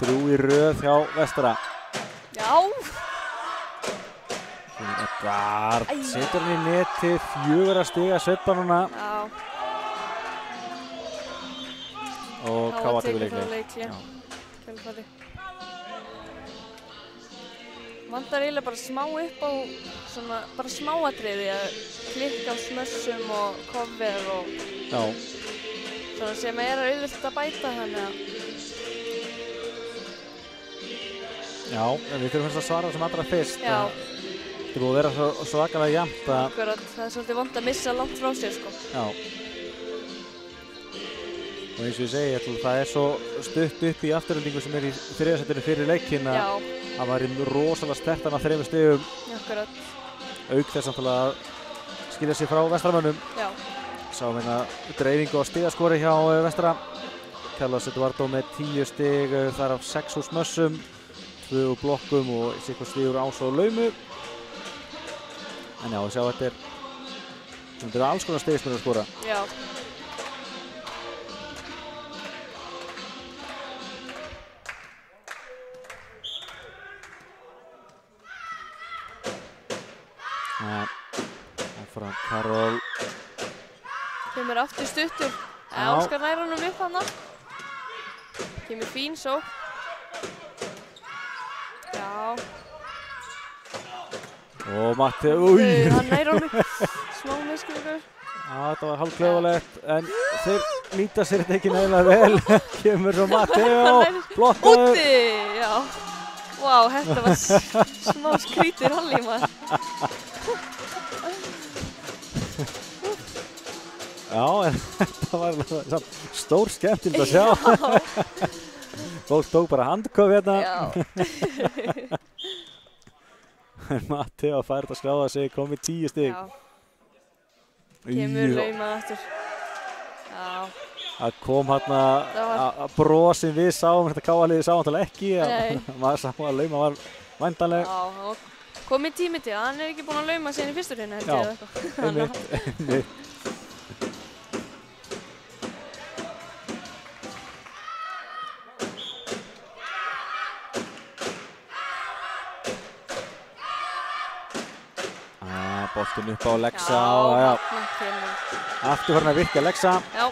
S1: 3 í röð hjá Vestra.
S2: Já.
S1: Edvard setur hann í netið, 4 stiga sveifla núna.
S2: Já.
S1: Og Káa tekur
S2: leikli. Kjölfari. Vantar eiginlega bara smá upp á svona, bara smáatriði að klikka á smössum og cover og svona sem auðvelt að bæta þannig að...
S1: Já, en við þurfum að svara sem allra fyrst.
S2: Já.
S1: Það er búið að vera svo svakalega jafnt að...
S2: Akkurat, það er svolítið vont að missa langt frá sér sko.
S1: Já. Og eins og ég segi, það er svo stutt upp í afturöldingu sem í þriðasettinu fyrir leikinn að það var rosalega sterkt að 3 stigum.
S2: Akkurat.
S1: Auk þess að skilja sig frá Vestramönnum.
S2: Já.
S1: Sáum hérna dreifingu á stigaskori hjá Vestra. Carlos Eduardo með 10 stig, þar af 6 úr smössum, 2 úr blokkum og eitthvað stigur Ás og Laumu. En já, sjá þetta er alls konar stigismunir að skora.
S2: Já.
S1: Áfram Karol.
S2: Kemur aftur stuttur. Óskar nær honum upp hana. Kemur fín svo. Já.
S1: Og Matteo,
S2: hann nær honum. Smá misskilningur.
S1: Já, þetta var hálfklaufalegt, en þeir nýta sér þetta ekki nægilega vel. Kemur svo Matteo, blokkaður.
S2: Úti, já. Vá, þetta var smá skrítið rally maður.
S1: Já, en þetta var stór skemmtilegt að sjá. Fólk tók bara handköf hérna.
S2: Já.
S1: Matteo fær þetta að skráða sig, komið 10 stig.
S2: Já. Kemur Lauma aftur. Já.
S1: Það kom hérna að brosin við sáum, þetta Káa-liðið sáum náttúrulega ekki. Maður sá að Lauma var væntanleg.
S2: Já, og komið tími til, hann er ekki búinn að lauma síðan í fyrstu hreinu held ég eða eitthvað.
S1: Einmitt. Boltinn upp á Lexa og aftur farin að virka Lexa.
S2: Já.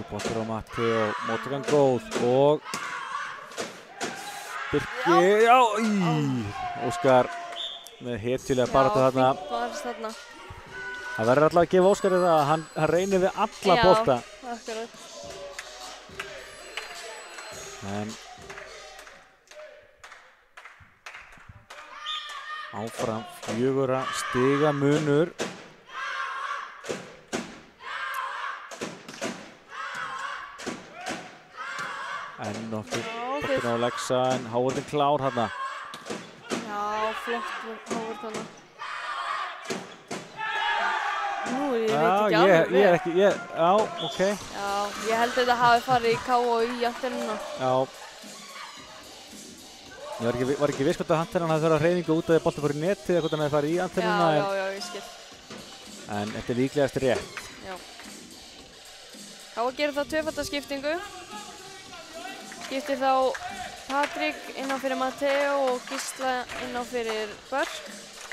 S1: Bóttur á Matti og móttakan góð og Birki, já, Óskar með hetjulega baráttu þarna.
S2: Já, fínt varst þarna.
S1: Það verður alltaf að gefa Óskari það að hann reynir við alla bolta.
S2: Já, akkurat.
S1: En áfram 4 stiga munur. En nokkuð boltinn á Lexa en Hávardinn klár þarna.
S2: Já, flott Hávard þarna. Nú, ég veit ekki alveg.
S1: Já, ok.
S2: Já, ég held að þetta hafi farið í K og í antennuna.
S1: Já. Ég var ekki viss hvort að antennan hafði farið að hreyfingu út af því að boltinn fór í netið eða hvort hann hafði farið í antennuna.
S2: Já, ég skil.
S1: En þetta er líklegast rétt.
S2: Já. K gerir þá tvöfaldaskiptingu. Skiptir þá Patrik inn á fyrir Matteo og Gísla inn á fyrir Börk.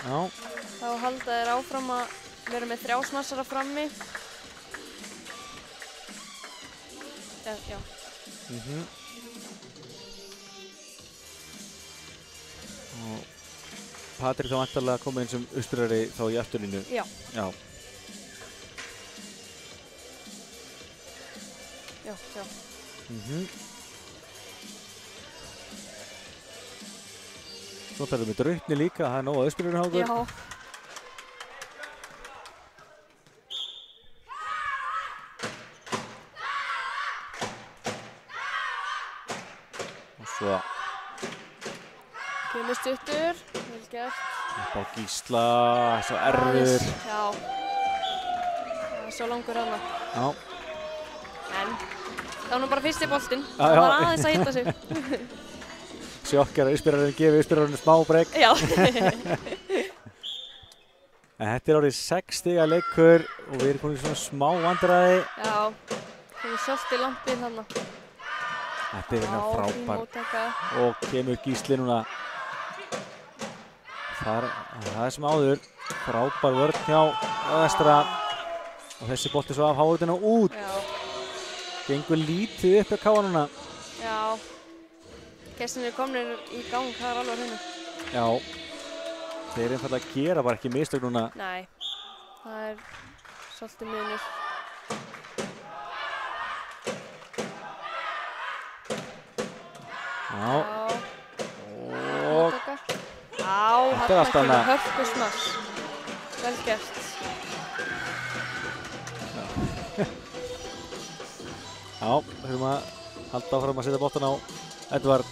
S1: Já.
S2: Þá halda þeir áfram að vera með 3 smassara frammi. Já.
S1: Og Patrik þá væntanlega komið inn sem uppspilari þá í afturlínu.
S2: Já.
S1: Já. Svo tælum við Draupni líka, það er nóg að uppspilari Hákur.
S2: Já.
S1: Og svo
S2: Kemur stuttur, vel gert.
S1: upp á Gísla, svo erfur.
S2: Já. Það er svo langur hana.
S1: Já.
S2: En það var nú bara fyrsti boltinn.
S1: Já,
S2: Það
S1: já.
S2: var aðeins að hitta sig.
S1: Sjokk er að uppspillarinn gefi uppspillarinn smá breyk.
S2: Já.
S1: En þetta er orðið 6 stiga leikur og við erum komin í svona smá vandræði.
S2: Já. Kemur svolítið lampið þarna.
S1: Þetta er hérna
S2: Fín
S1: frábær.
S2: móttaka.
S1: Og kemur Gísli núna. Það er sem áður. Frábær vörn hjá vestra. Og þessi bolti svo af Hávardinn og út.
S2: Já.
S1: Gengur lítið upp hjá Káa núna.
S2: Já. Gestinir komnir í gang, það er alveg á hreinu.
S1: Já. Þeir einfallega gera bara ekki mistök núna.
S2: Nei. Það er svolítið munur.
S1: Já. Og
S2: Já,
S1: þetta er allt
S2: þarna
S1: annað.
S2: kemur hörkusmass. Vel gert.
S1: Já, við þurfum að halda áfram að setja boltan á Edvard.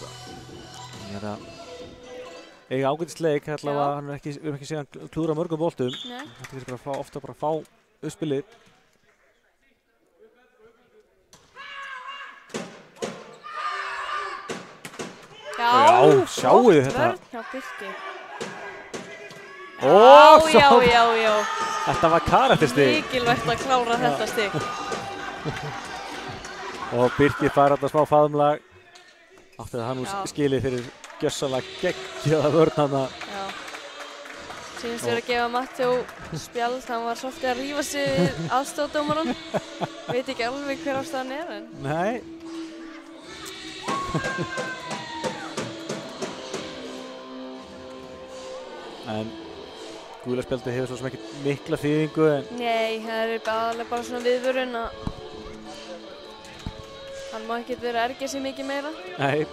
S1: Hann er að eiga ágætisleik, allavega hann er ekki, við erum ekki séð hann klúðra mörgum boltum.
S2: Nei.
S1: Þetta er bara ofta bara að fá uppspilið.
S2: Já,
S1: sjáu þið þetta.
S2: Vörn hjá Birki.
S1: Ó,
S2: Já.
S1: Þetta var karakterstig.
S2: Mikilvægt að klára þetta stig.
S1: Og Birki fær þarna smá faðumlag. Átti það hann nú
S2: Já.
S1: skilið fyrir gjössalega geggjaða vörn hana.
S2: Já. Sýnist verið að gefa Matteo spjald, hann var svolítið að rífa sig aðstoðardómarann. Veit ekki alveg hver ástæðan er en.
S1: Nei. En gula spjaldið hefur svo sem ekki mikla þýðingu en
S2: Nei, það er aðalega bara svona viðvörun að hann má ekkert vera að ergja sig mikið meira.
S1: nei.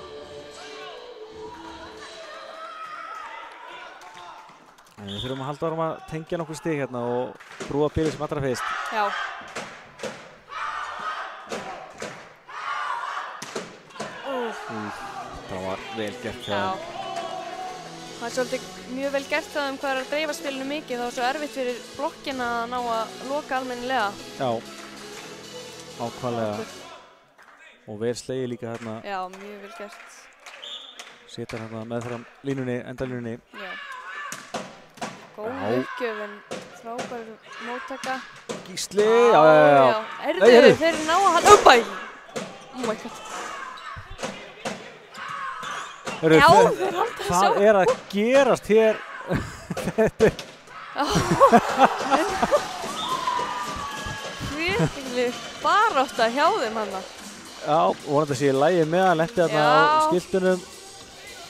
S1: En við þurfum að halda árum að tengja nokkur stig hérna og brúa bilið sem allra fyrst.
S2: Já.
S1: Það var vel gert hjá
S2: Já.
S1: þeim.
S2: Það er svolítið mjög vel gert það hvað er að dreifa spilinu mikið, þá er svo erfitt fyrir blokkina að ná að loka almennilega.
S1: Já, ákvæmlega. Og vel slegið líka hérna,
S2: Já, mjög vel gert.
S1: setur hérna meðfram línunni, endalínunni.
S2: Já. Góð
S1: Já.
S2: uppgjöf en frábær móttaka.
S1: Gísli, já.
S2: Erðu, þeir ná að halda upp bæ! Oh my god.
S1: Heru,
S2: Já, þeir halda þessu.
S1: Hvað er að gerast hér? Þetta er...
S2: Hver miklu barátta hjá þeim hana.
S1: Já, vonandi að sé í lagi með hann, lendi þarna á
S2: Já.
S1: skiltunum.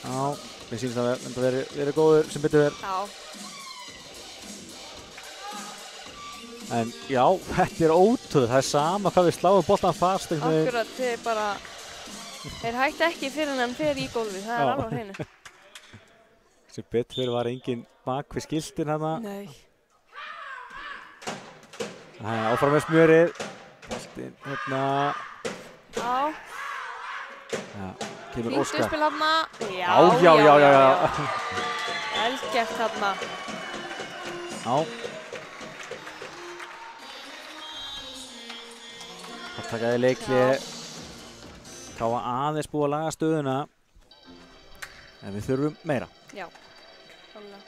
S1: Já, mér sýnist að það verið góður sem betur verið.
S2: Já.
S1: En já, þetta er ótrúð, það er sama hvað við sláum boltan fast.
S2: Akkurat, þeir hætti ekki fyrir hann fer í gólfið, það er alveg á hreinu.
S1: Sem betur verið var engin bak við skiltin hana.
S2: Nei.
S1: Áfram með smjörið. Boltinn hérna.
S2: Já.
S1: Já, kemur
S2: Fínt
S1: Óskar.
S2: uppspil hana.
S1: Já.
S2: Vel gert hana.
S1: Já. Það takaði leikli. Káa aðeins búið að laga stöðuna. En við þurfum meira.
S2: Já, þannig.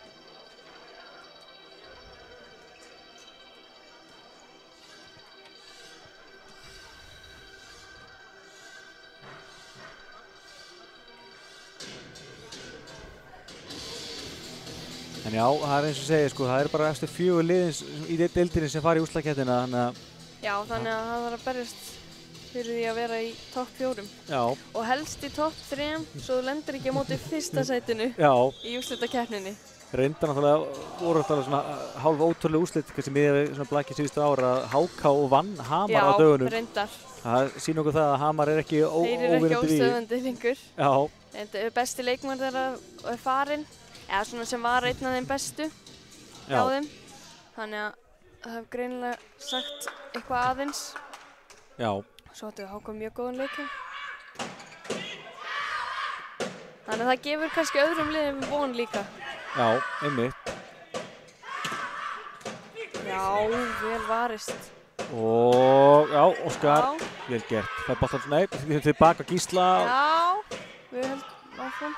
S1: En já, það er eins og segir, sko, það er bara eftir 4 liðin í deildinni sem fara í úrslitakeppnina, þannig að...
S2: Já, þannig að það var að berjast fyrir því að vera í topp 4.
S1: Já.
S2: Og helst í topp 3, svo þú lendir ekki á móti fyrsta sætinu í úrslitakeppninni.
S1: Reyndar náttúrulega voru þetta svona hálf ótrúlega úrslit, kannski miðað við Blakið síðustu ára, að HK vann Hamar á dögunum.
S2: Já, reyndar.
S1: Það sýnir okkur það að Hamar er ekki óvinnandi
S2: Þeir eru ekki óstöðvandi lengur.
S1: Já.
S2: Besti leikmann þeirra er farinn, eða svona sem var einn af þeim bestu hjá þeim. Þannig að það hef greinilega sagt eitthvað aðeins.
S1: Já.
S2: Svo áttu HK mjög góðan leikinn. Þannig að það gefur kannski öðrum liðum von líka.
S1: Já, einmitt.
S2: Já, vel varist.
S1: Og, já, Óskar, vel gert. Það er boltan, nei, við höfum tilbaka Gísla.
S2: Já, við höfum áfram.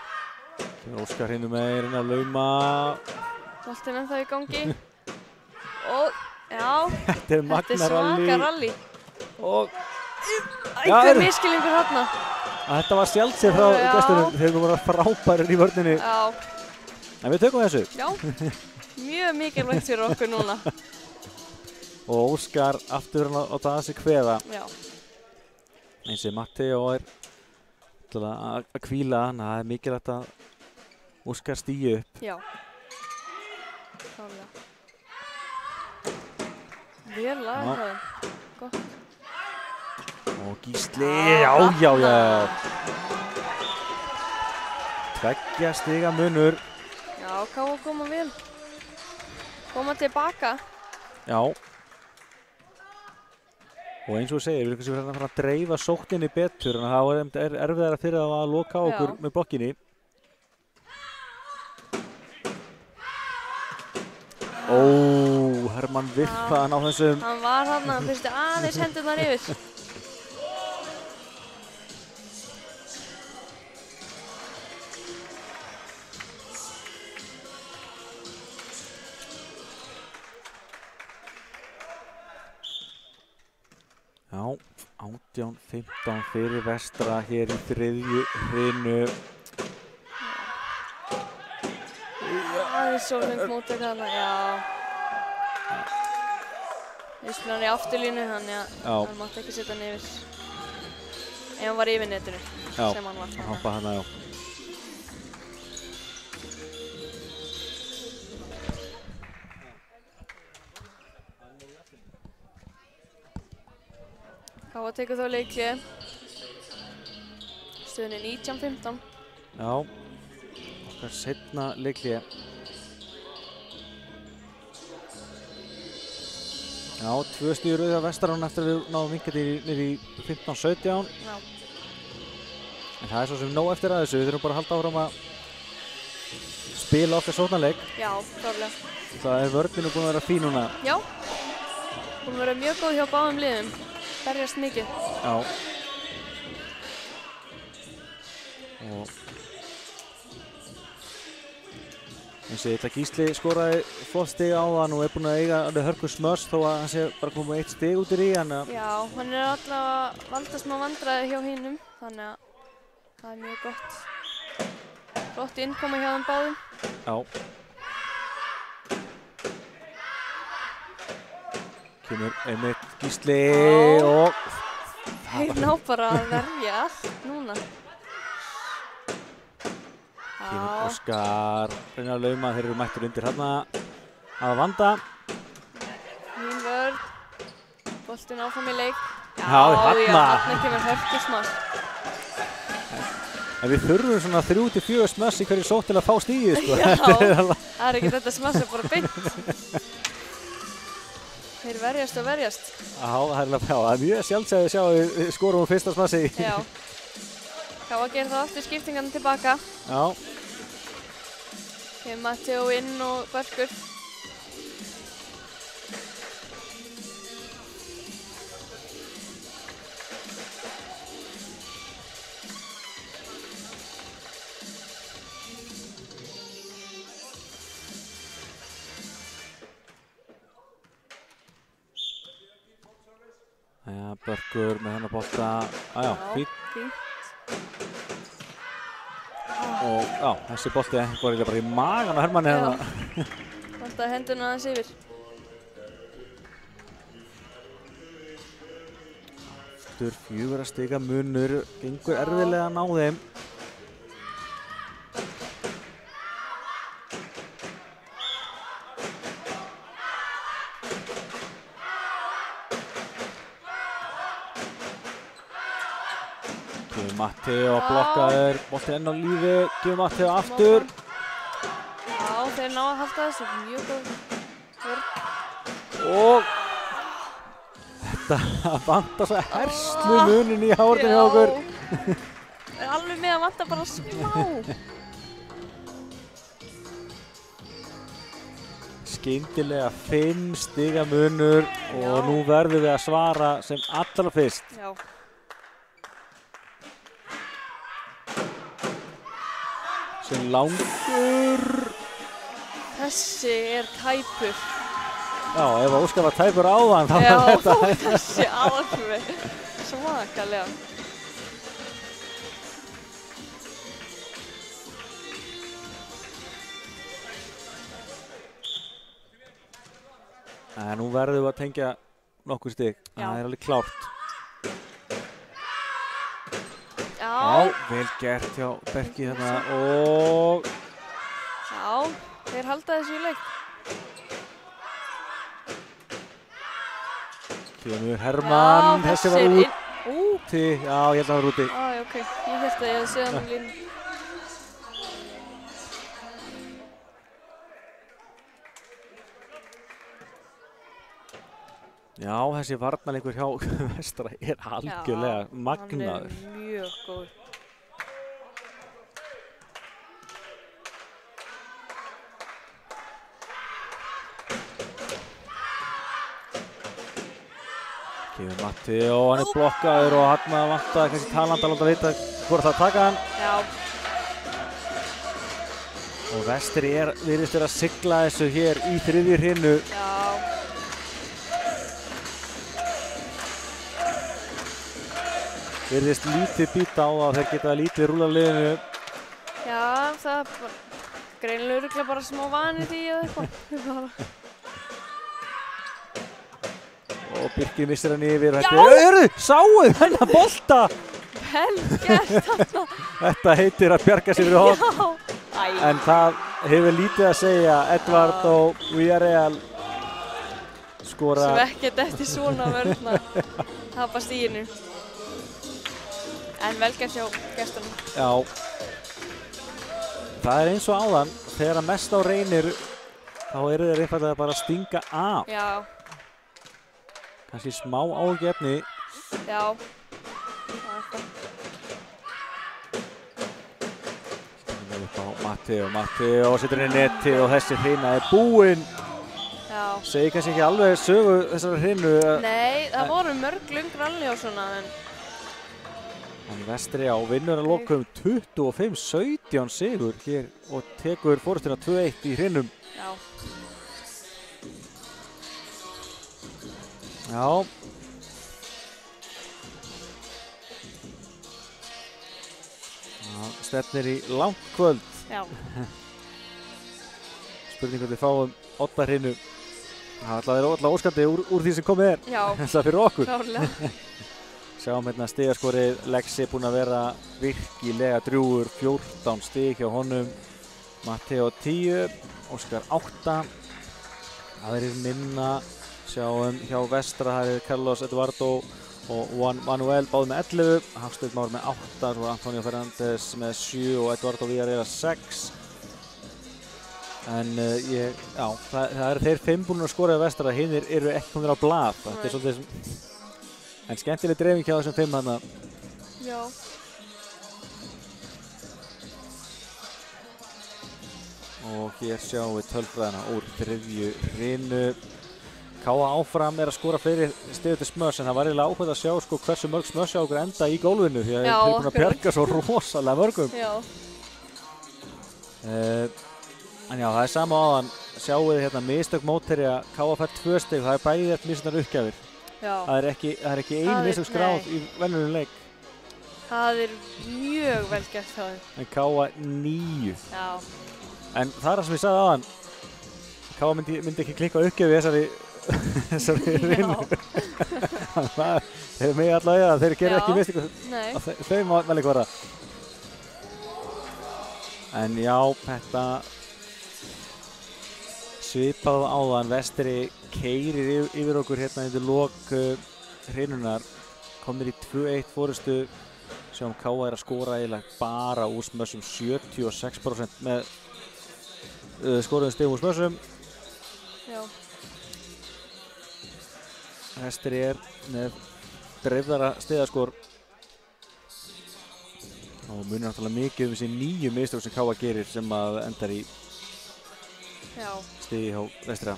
S1: Óskar hinum með reyna að lauma.
S2: Boltinn ennþá í gangi. Og, já,
S1: Þetta er
S2: svaka rally.
S1: Og,
S2: einhver miskilningur þarna.
S1: Þetta var sjálfsög frá gestunum, þeir voru frábærir í vörninni.
S2: Já.
S1: En við tökum þessu.
S2: Já, mjög mikilvægt fyrir okkur núna.
S1: Og Óskar aftur á dasi kveða.
S2: Já.
S1: Eins og Matteo er að hvíla, þannig að það er mikilvægt að Óskar stígi upp.
S2: Já. Klálega. Vel lagað það. Gott.
S1: Og Gísli, já. 2 stiga munur.
S2: Já, Káa koma vel. Koma tilbaka.
S1: Já. Og eins og þú segir, við erum kannski verið að fara að dreifa sókninni betur, en það er erfiðara fyrir að loka á okkur með blokkinni. Ó, Hermann vippaðan á þessum.
S2: Hann var þarna, hann fyrstu aðeins hendurnar yfir.
S1: Já, 18-15 fyrir Vestra hér í 3. hrinu.
S2: Aðeins sólöng mótök þarna, já. Við spilum hann í afturlínu, þannig að hann mátti ekki setja hann yfir. Ef hann var yfir netinu, sem hann var.
S1: Já, hann hoppaði hana, já.
S2: Káa tekur þá leikhlé. Stöðunni 19-15.
S1: Já, okkar seinna leikhlé. Já, 2 stig í röð hjá Vestarán eftir að við náðum vinkandi niður í 15-17.
S2: Já.
S1: En það er svo sem nóg eftir að þessu, við þurfum bara að halda áfram að spila okkar sóknarleik.
S2: Já, klárlega.
S1: Það er vörninu búin að vera fín núna.
S2: Já, búin að vera mjög góð hjá báðum liðum. Berjast mikið.
S1: Já. Og eins og þetta Gísli skoraði flott stig á hann og er búinn að eiga alveg hörku smörs þó að hann sé bara komið 1 stig út í því.
S2: Já, hann er allavega að valda smá vandræði hjá hinum, þannig að það er mjög gott. Flott innkoma hjá þeim báðum.
S1: Já. Kemur einmitt Gísli og
S2: Þeir ná bara að verja allt núna.
S1: Kemur Óskar, reynir að lauma, þeir eru mættur undir hérna að vanda.
S2: Mín vörn, boltinn áfram í leik.
S1: Já, þarna
S2: kemur hörkusmark.
S1: En við þurfum svona 3-4 smöss í hverju sótt til að fá stígið, sko.
S2: Já, það er ekki þetta smassa bara beint. Þeir verjast og verjast.
S1: Já, það er mjög sjálfsagt að sjá að við skorum fyrsta smassi.
S2: Já. Káa gerir þá aftur skiptingarna tilbaka.
S1: Já.
S2: Kemur Matteo inn og Börkur.
S1: Jæja, Börkur með hennar bolta. Já, fínt. Og já, þessi bolti var bara í magan á Hermanni hérna.
S2: Vantaði henduna aðeins yfir.
S1: Aftur 4 stiga munur, gengur erfiðlega að ná þeim. Matteo blokkaður, bolti enn á lífi, gefur Matteo aftur.
S2: Já, þeir ná að halda þessu, mjög góð vörn.
S1: Og þetta vantar svo herslu munin í hárinu hjá okkur.
S2: Það er alveg með að vanta bara smá.
S1: Skyndilega 5 stiga munur og nú verðum við að svara sem allra fyrst.
S2: Já.
S1: Sem langur.
S2: Þessi er tæpur.
S1: Já, ef Óskar var tæpur áðan þá var þetta.
S2: Já, þá er þessi alveg svakalega.
S1: En nú verðum við að tengja nokkur stig.
S2: Já.
S1: Það er alveg klárt.
S2: Já,
S1: vel gert hjá Berki þarna og...
S2: Já, þeir halda þessu í leik.
S1: Kemur Hermann, þessi var úti. Já, ég held að það var úti.
S2: Ok, ég held að ég hefði séð hann í línu.
S1: Já, þessi varnarleikur hjá Vestra er algjörlega magnaður.
S2: Hann er mjög góð.
S1: Kemur Matteo, hann er blokkaður og hann vantaði kannski Taland að láta vita hvort það taka hann.
S2: Já.
S1: Og Vestri virðist vera að sigla þessu hér í þriðju hrinu.
S2: Já.
S1: Virðist lítið býta á að þeir geta lítið rúla liðinu.
S2: Já, það er bara greinilega örugglega bara smá vanið því eða eitthvað.
S1: Og Birkir missir hann yfir. Hörðu, sáuð hennar bolta!
S2: Vel gert þarna.
S1: Þetta heitir að bjarga sér fyrir horn.
S2: Já.
S1: En það hefur lítið að segja. Edvard og Villarreal skora.
S2: Svekkjandi eftir svona vörn að tapa stiginu. En vel gert hjá gestunum.
S1: Já. Það er eins og áðan, þegar að mest á reynir, þá eru þeir einfallega bara að stinga af.
S2: Já.
S1: Kannski smá ágefni.
S2: Já.
S1: Stundum upp á Matteo setur inn í neti og þessi hrina er búinn.
S2: Já.
S1: Segir kannski ekki alveg sögu þessari hrinu.
S2: Nei, það voru mörg löng ralli og svona, en...
S1: En Vestri á vinnur að lokum 25-17 sigur hér og tekur forystina 2-1 í hrinum.
S2: Já.
S1: Já. Stefnir í langt kvöld.
S2: Já.
S1: Spurning hvort við fáum 8 hrinu. Það er alltaf óskandi úr því sem komið er.
S2: Já.
S1: Það fyrir okkur.
S2: Klárlega.
S1: Sjáum hérna stigaskorið, Lexi búinn að vera virkilega drjúgur, 14 stig hjá honum, Matteo 10, Óskar 8, aðrir minna, sjáum hjá Vestra, það Carlos Eduardo og Juan Manuel báði með 11, Hafsteinn Már með 8, svo Antonio Fernández með 7 og Eduardo Villarreal 6. En það eru þeir 5 búin að skora hjá Vestra, hinnir eru ekki komnir á blað. Þetta er svolítið en skemmtileg dreifing hjá þessum 5 þarna.
S2: Já.
S1: Og hér sjáum við tölfræðina úr 3. hrinu. Káa áfram er að skora fleiri stig til Smöss, en það var eiginlega áhuga að sjá sko, hversu mörg Smöss okkur enda í gólfinu því að þeir eru búin að bjarga svo rosalega mörgum.
S2: Já.
S1: En já, það er sama áðan. Sjáum við hérna mistök mótherja, Káa fær 2 stig, það er bæði eftir mismunandi uppgjafir.
S2: Já.
S1: Það er ekki ein mistök skráð í venjulegum leik. Það
S2: er mjög vel gert hjá þeim.
S1: En Káa 9.
S2: Já.
S1: En það er það sem ég sagði áðan. Káa myndi ekki klikka á uppgjöf þessari rinu. Það hefur mig allavega að þeir gera ekki mistök. Þau má vel ekki vera. En já, þetta svipað áðan. Vestri keyrir yfir okkur hérna undir lok hrinunar. Komnir í 2-1 forystu. Sjáum Káa er að skora eiginlega bara úr Smössum, 76% með skoruðum stigum úr Smössum.
S2: Já.
S1: Vestri er með dreifðara stigaskor. Og munir náttúrulega mikið þessi 9 mistök sem Káa gerir sem að endar í stigi hjá Vestra.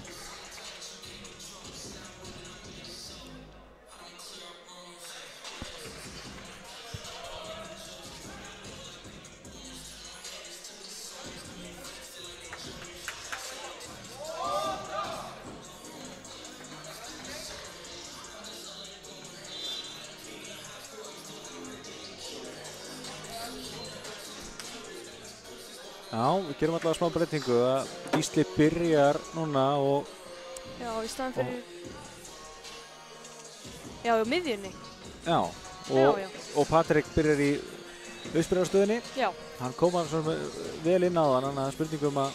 S1: Já, við gerum allavega smá breytingu að Gísli byrjar núna og...
S2: Já, í staðan fyrir... Já, á miðjunni.
S1: Já, og Patrik byrjar í uppspyrjarstöðinni.
S2: Já.
S1: Hann kom hann svona vel inn á hann, þannig að spurningum að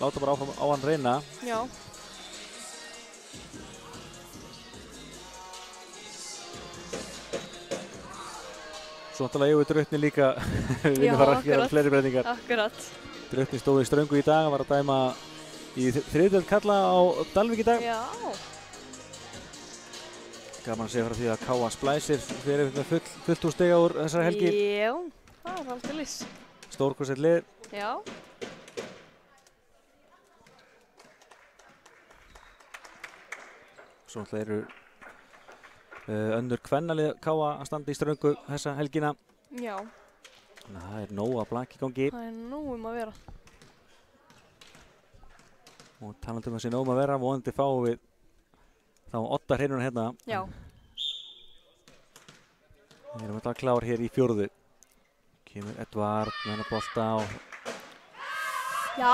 S1: láta bara áfram á hann reyna.
S2: Já.
S1: Svo náttúrulega ég og Draupni líka viljum fara að gera fleiri breytingar.
S2: Akkurat.
S1: Draupni stóð í ströngu í dag, hann var að dæma í þriðdeild karla á Dalvík í dag.
S2: Já.
S1: Gaman að segja frá því að Káa Splæsir fyrir með fullt úr stiga úr þessari helgi.
S2: Já, það er alltaf lýs.
S1: Stórkostlegt lið.
S2: Já.
S1: Svo náttúrulega eru önnur kvennalið Káa að standa í ströngu þessa helgina.
S2: Já.
S1: Þannig að það er nóg að blaki í gangi.
S2: Það er nóg að vera.
S1: Og talandi að sé nóg að vera, vonandi fáum við þá 8 hreinunar hérna.
S2: Já.
S1: Við erum alltaf klár hér í 4. Kemur Edvard með hennar bolta á...
S2: Já,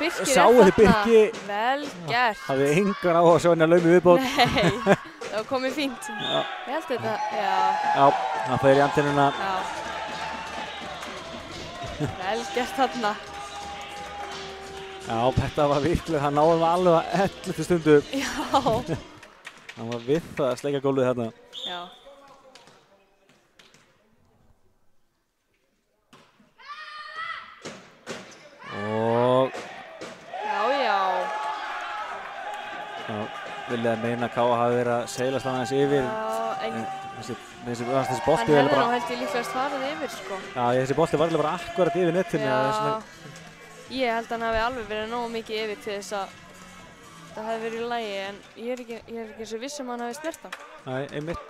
S2: Birkir er
S1: þarna. Birki.
S2: Vel gert.
S1: Hafði engan á að sjá henni að laumi viðbót.
S2: Nei, það var komið fínt.
S1: Já.
S2: Ég held þetta, já.
S1: Já, hann fer í antennuna.
S2: Já. Vel gert þarna.
S1: Já, þetta var virkilega, hann náði með alveg að 11 stundu.
S2: Já.
S1: Hann var við það að sleika gólfið þarna.
S2: Já.
S1: Og...
S2: Já,
S1: vilja meina að Káa hafi verið að seilast hann aðeins yfir.
S2: Já, en...
S1: Þessi bolti...
S2: Hann hefði nú held ég líklegast farið yfir, sko.
S1: Já, þessi bolti var alveg bara akkurat yfir nettinu.
S2: Já, ég held að hann hafi alveg verið nógu mikið yfir til þess að það hefði verið í lagi, en ég er ekki svo viss hann hafi snert hann.
S1: Nei, einmitt.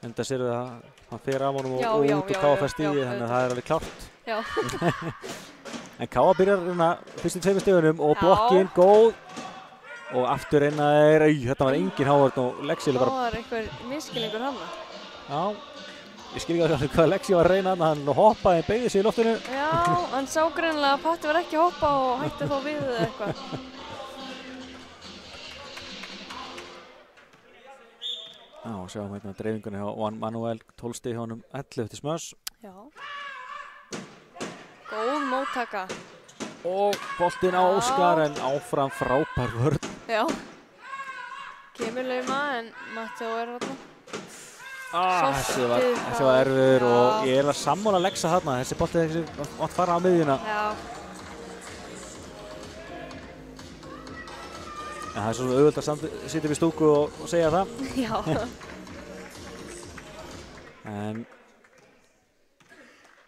S1: Enda sér við að hann fer af honum og út og Káa fær stíði, þannig að það er alveg klárt.
S2: Já.
S1: En Káa byrjar fyrstu 2 stigunum og blokkin góð. Og aftur reyna þetta var engin Hávörn og Lexi bara...
S2: Það var einhver misskilningur hann.
S1: Já, ég skil ekki alveg hvað Lexi var að reyna, hann hoppaði, beygði sig í loftinu.
S2: Já, hann sá greinilega að Patti var ekki að hoppa og hætti þá við eða eitthvað.
S1: Já, sjáum hérna dreifingunni hjá Juan Manuel, 12 stig hjá honum, 11 til Smöss.
S2: Já. Góð móttaka.
S1: Og boltinn á Óskar en áfram frábær vörn.
S2: Já. Kemur lauma en Matteo þarna.
S1: Þessi var erfiður og ég sammála að leggsa þarna. Þessi bolti mátt fara á miðjuna.
S2: Já.
S1: En það svo auðvitað að sitja við stúku og segja það.
S2: Já.
S1: En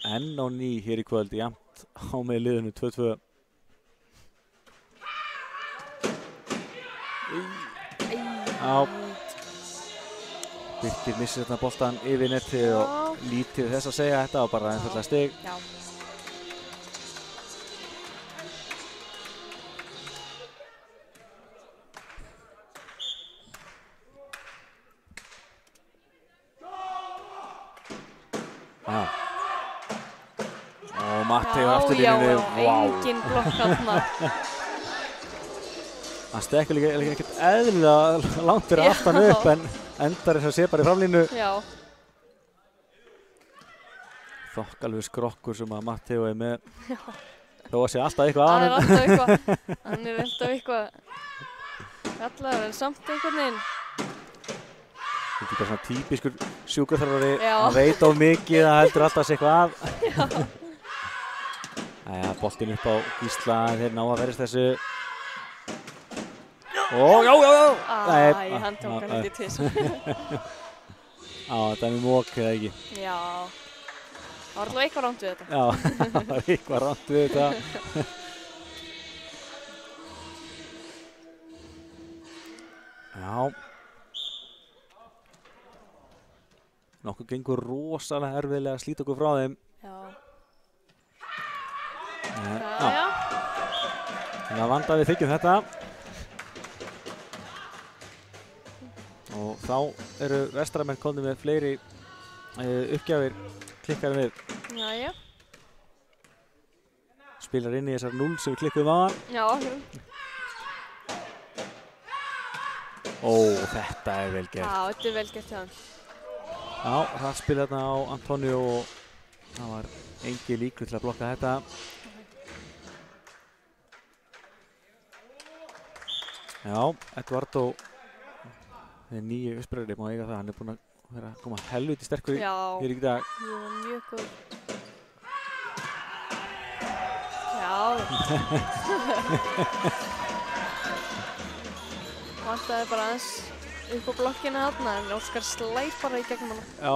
S1: enn á ný hér í kvöld, jafnt á með liðinu 2-2. Já. Birkir missir þarna boltan yfir netið og lítið þess að segja þetta og bara einfaldlega stig.
S2: Já.
S1: Og Matteo aftur línunni,
S2: engin blokk þarna.
S1: Hann stekkur líka ekkert eðlilega langt fyrir aftan upp en endar þess að sé bara í framlínu.
S2: Já.
S1: Þokkalegu skrokkur sem að Matteo er með.
S2: Já.
S1: Þó að sé alltaf eitthvað
S2: Hann er alltaf eitthvað kallaður en samt einhvern veginn.
S1: Þetta er bara svona típiskur sjúkraþjálfari,
S2: Já.
S1: hann veit of mikið, það heldur alltaf að sé eitthvað að.
S2: Já.
S1: Æja, boltinn upp á Gísla, þeir ná að verðist þessu. Og já!
S2: Hann tók hann ekki tvisvar.
S1: Það er mjög mók eða ekki.
S2: Já. Það var alltaf eitthvað rangt við þetta.
S1: Já, það var eitthvað rangt við þetta. Já. Nokkuð gengur rosalega erfiðlega að slíta okkur frá þeim.
S2: Já.
S1: Já. Það vandar við þykjum þetta. Og þá eru vestramenn komnir með fleiri uppgjafir klikkar við.
S2: Jæja.
S1: Spilar inn í þessar 0 sem við klikkuðum á hann.
S2: Já.
S1: Ó, þetta er vel gert.
S2: Já, þetta er vel gert hjá hann.
S1: Já, hann spilaði þarna á Antonio og það var engin líkur til að blokka þetta. Já, Eduardo er nýju uppspreyri, má eiga það, hann er búinn að vera að koma helviti sterkur hér í dag.
S2: Já, það var mjög góð. Já. Vantaði bara aðeins upp á blokkina þarna, en Óskar slær bara í gegnum hana.
S1: Já.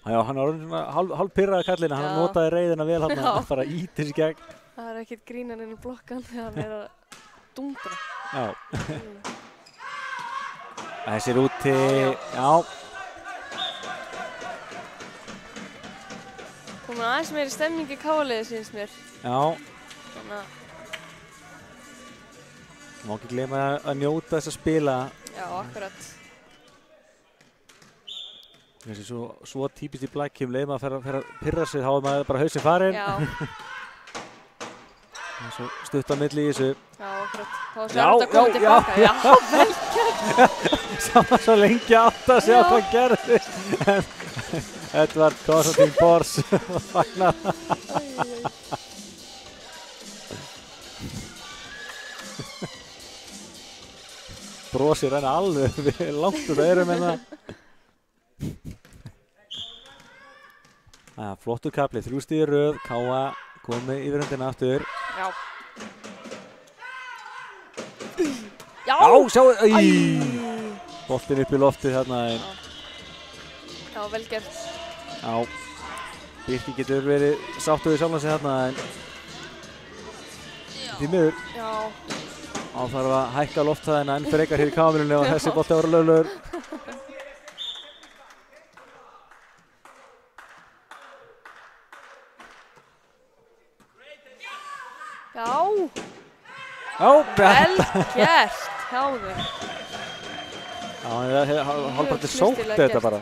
S1: Já, hann var svona hálf pirraði kallina, hann notaði reiðina vel hann að bara íti þessi gegn.
S2: Það er ekkert grínan inn í blokkan þegar hann er að dundra.
S1: Já. Þessir úti, já.
S2: Komin aðeins meiri stemming í káliði, syns mér.
S1: Já.
S2: Þannig að...
S1: Má ekki gleyma að njóta þess að spila.
S2: Já, akkurat.
S1: Þessi svo típist í Blackjum, leið maður að pirra sig, þá er maður bara hausinn farinn.
S2: Já.
S1: Það er svo stutt á milli í þessu.
S2: Já, akkurat. Þá er þetta að koma tilbaka. Já, vel gert.
S1: Saman svo lengi átt að sjá hvað gerðist. En Edvard Konstantín Bors fagnar. Brosir henni alveg langt út af eyrum hérna. Flottur kapli, 3 stig í röð, Káa komið yfir höndina aftur.
S2: Já. Já!
S1: Sjáu! Boltinn upp í loftið þarna.
S2: Já, vel gert.
S1: Já. Birkir getur verið sáttur við sjálfan sig þarna en því miður.
S2: Já.
S1: Á þarf að hækka lofthæðina enn frekar hér í kamerunni og þessi bolti ára löglegur.
S2: Já.
S1: Já,
S2: vel gert hjá þeim.
S1: Já, það er hálfpartið sótt þetta bara.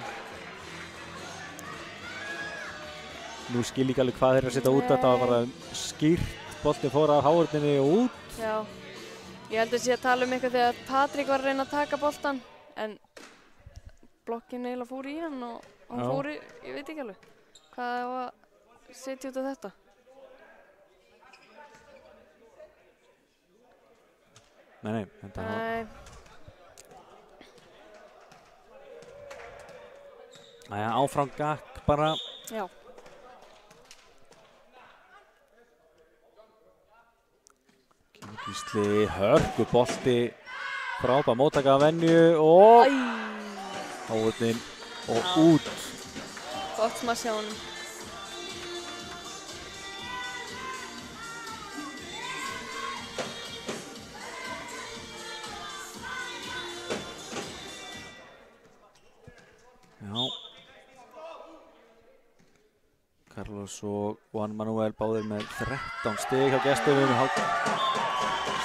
S1: Nú skil ég ekki alveg hvað þeir eru að setja út, þetta var bara skýrt, boltinn fór af hávörninni og út.
S2: Já, ég held að sé að tala um eitthvað þegar Patrik var að reyna að taka boltan, en blokkin eiginlega fór í hann og hann fór í, ég veit ekki alveg hvað það var að setja út af þetta.
S1: Nei, þetta var... Næja, áfram gakk bara.
S2: Já.
S1: Gísli, hörkubolti, frábær móttaka af venju og Háurnin og út.
S2: Gott maður sjá honum.
S1: Já. Carlos og Juan Manuel báðir með 13 stig á gestunum.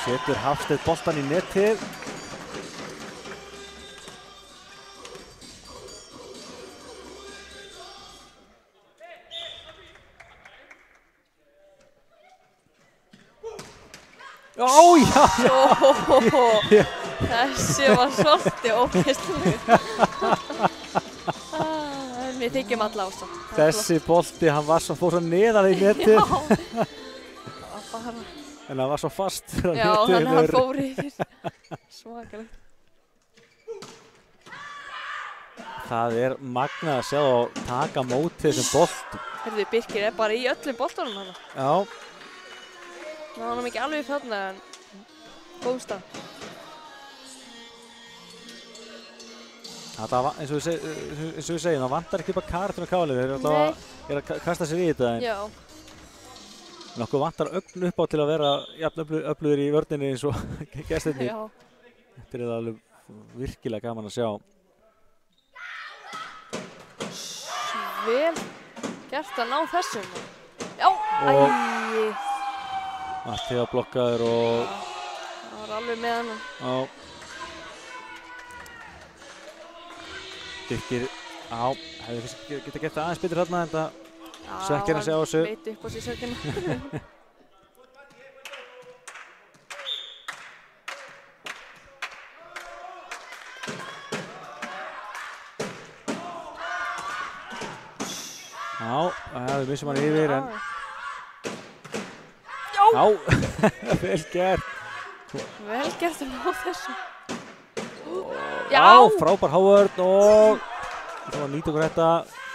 S1: Setur Hafsteinn boltan í netið. Ó, já!
S2: Þessi var svolítið ógeðslegur. Við þykjum alla ástæð.
S1: Þessi bolti, hann var svo fór svo neðan í netið.
S2: Já.
S1: En hann var svo fast.
S2: Já, þannig að hann fór yfir. Svakalegt.
S1: Það magnað að sjá og taka mótið þessum boltum.
S2: Heyrðu, Birkir bara í öllum boltunum hana.
S1: Já.
S2: Það var hann ekki alveg þarna en góðstað.
S1: Það eins og við segjum, það vantar ekki bara karatinn og kálið. Þeir eru að kasta sér í þetta.
S2: Já.
S1: En okkur vantar ögn upp á til að vera jafn öflugir í vörninni eins og gestirnir.
S2: Já.
S1: Þetta alveg virkilega gaman að sjá.
S2: Vel gert að ná þessum. Já, æi.
S1: Matthea blokkaður og...
S2: Það var alveg með hann.
S1: Já. Birkir, hefði geta gert það aðeins betur hérna en það svekkir hann sig á þessu.
S2: Já, hann veit upp á sig svekkina.
S1: Já, við missum hann yfir en...
S2: Já!
S1: Vel gert.
S2: Vel gert að ná þessu.
S1: Já, frábær Hávörn og það var nýtt okkur þetta.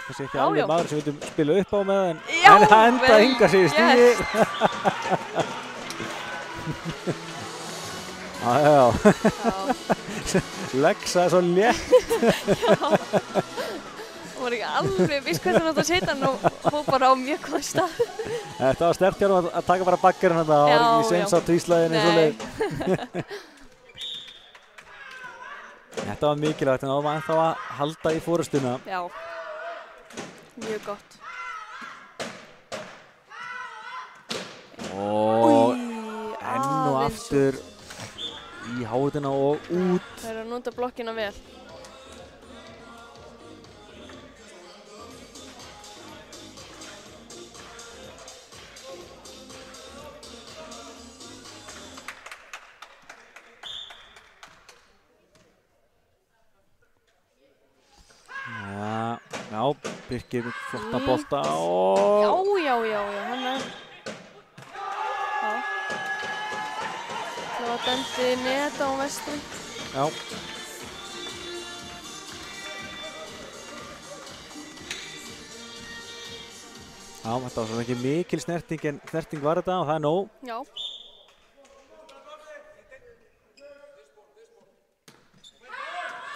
S1: Þessi ekki alveg maður sem við viljum spila upp á með en það enda hinga sig í stíði. Já. Leggsaði svo létt.
S2: Já. Það var ekki alveg viss hvernig hann átt að setja hann og fór bara á mjög góð stað.
S1: Þetta var sterkt hjá hann að taka bara bakkarinn þetta. Það var ekki sens á tvíslæðinni svo leið. Þetta var mikilvægt en það var ennþá að halda í fórustuna.
S2: Já, mjög gott.
S1: Og enn og aftur í háðina og út.
S2: Það að nota blokkina vel.
S1: Já, Birkir flotta bolta og...
S2: Já, hann Já. Það var dæmdi neta á vestri.
S1: Já. Já, þetta var svona ekki mikil snerting en snerting var þetta og það nóg.
S2: Já.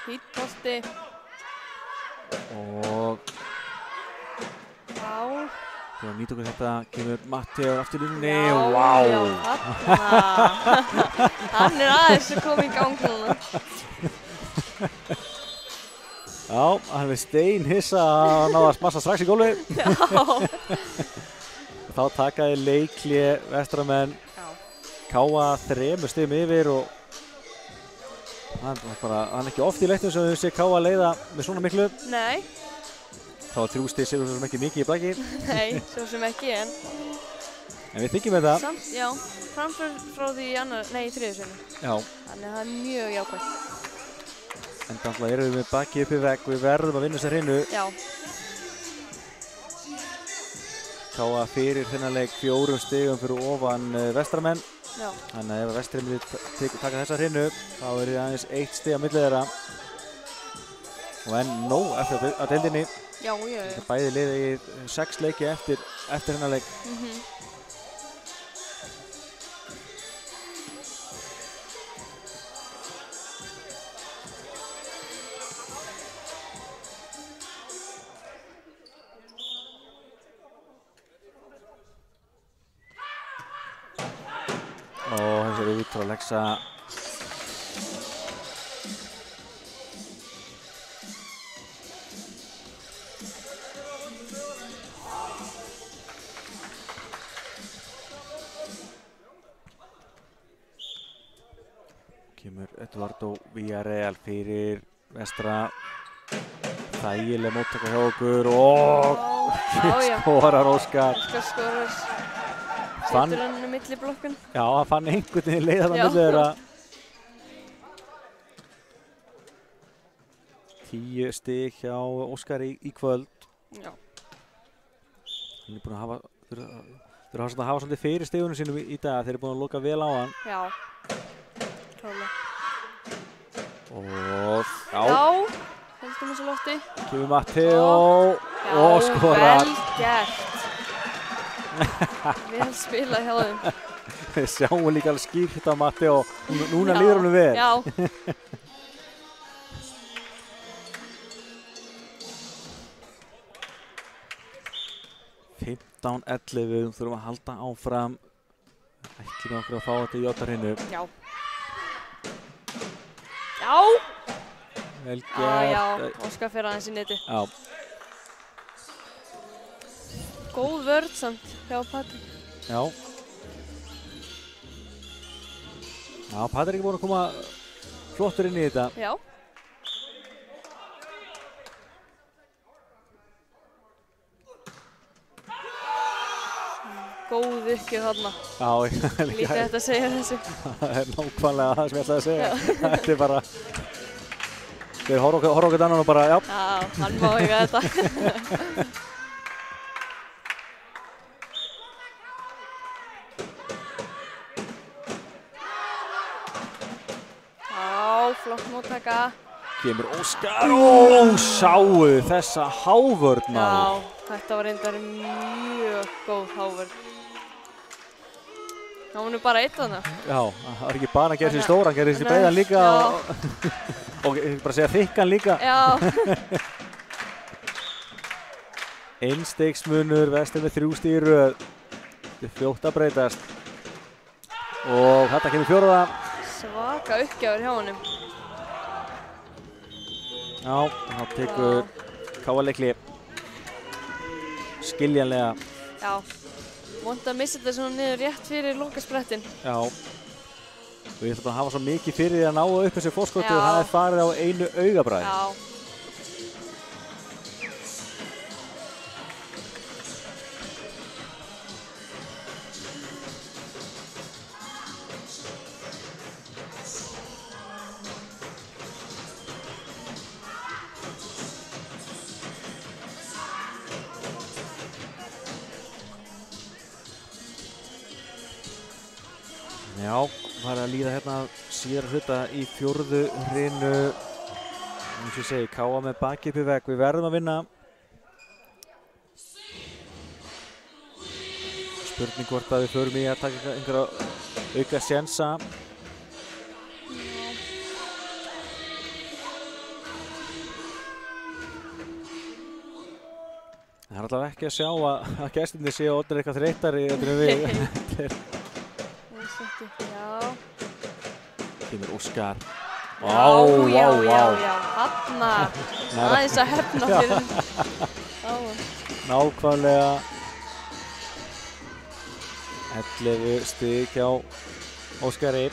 S2: Fínn bolti.
S1: Og þegar nýtt okkur þetta kemur Matthea aftur línunni.
S2: Já, hann aðeins að koma í gang núna.
S1: Já, hann steinhissa að ná að smassa strax í gólfið.
S2: Já.
S1: Þá takaði leikli vestramenn Káa 3 stigum yfir og hann ekki oft í leiknum sem við séum Káa leiða með svona miklu.
S2: Nei.
S1: Það var 3 stig sem ekki mikið í baki.
S2: Nei, svo sem ekki en
S1: við þykjum með það.
S2: Samt, já, framför frá því í þriðju senu.
S1: Já.
S2: Þannig að það mjög jákvæmt.
S1: En þannig erum við með bakið upp í vegg, við verðum að vinna þessa hreinu.
S2: Já.
S1: Káa fyrir þennan leik 4 stigum fyrir ofan vestramenn.
S2: Já.
S1: Þannig að ef vestri myndi taka þessa hreinu, þá er það aðeins 1 stig á milli þeirra. Og enn nóg eftir að deildinni.
S2: Já.
S1: Bæði liði í 6 leiki eftir þennan leik. Og þessi er út frá Lexa. Kemur Eduardo Villarreal fyrir vestra. Þægileg móttaka hjá okkur og skorar Óskar.
S2: Óskar skorar. Setur hann milli blokkun.
S1: Já, hann fann einhvern veginn leið þarna milli þeirra. 10 stig hjá Óskar í kvöld.
S2: Já.
S1: Hann er búinn að hafa svolítið fyrir stigunum sínum í dag. Þeir eru búin að loka vel á hann.
S2: Já. Klálega.
S1: Og
S2: já. Heldum þessu lofti.
S1: Kemur Matteo og skorar.
S2: Vel gert. Vel spilað hjá þeim.
S1: Við sjáum líka alveg skýrt á Matteo. Núna líður honum vel.
S2: Já.
S1: Án 11, við þurfum að halda áfram. Ætlum okkur að fá þetta í Jota-hreinu.
S2: Já. Já!
S1: Vel gert.
S2: Já, Óskar fer aðeins í neti.
S1: Já.
S2: Góð vörð samt hjá Patrik.
S1: Já. Já, Patrik er búinn að koma flottur inn í þetta.
S2: Já. Góð uppgjöf þarna.
S1: Já,
S2: lítið þetta að segja þessu.
S1: Það er nákvæmlega það sem ég ætlaði að segja. Þetta er bara... Þeir horfa okkur annan og bara, já.
S2: Já, hann má eiga þetta. Já, flott móttaka.
S1: Kemur Óskar. Ó, sáu þessa hávörð, maður.
S2: Já, þetta var reyndar mjög góð hávörð. Það var nú bara eitt þarna. Já,
S1: það var ekki bara að gera sér stóran, gera sér breiðan líka og bara segja þykkan líka.
S2: Já.
S1: Einstigsmunur, Vestur með 3 stig í röð. Þetta er fljótt að breytast. Og þetta kemur 4.
S2: Svaka uppgjafur hjá honum.
S1: Já, þá tekur Káa leikli. Skiljanlega.
S2: Já. Vont að missa þetta svona niður rétt fyrir lokasprettin.
S1: Já. Og ég ætla bara að hafa svo mikið fyrir því að ná upp þessu forskoti og það er farið á einu augabragði.
S2: Já.
S1: Já, það er að líða hérna síðara hluta í 4. hreinu. Eins og ég segi, Káa með bakið upp í vegg. Við verðum að vinna. Spurning hvort að við förum í að taka einhverja auka sénsa. Það er allavega ekki að sjá að gestirnir séu orðnir eitthvað þreyttari en við.
S2: Já.
S1: Kemur Óskar.
S2: Já. Hanna. Aðeins að hefna fyrir.
S1: Nákvæmlega. 11 stig hjá Óskari.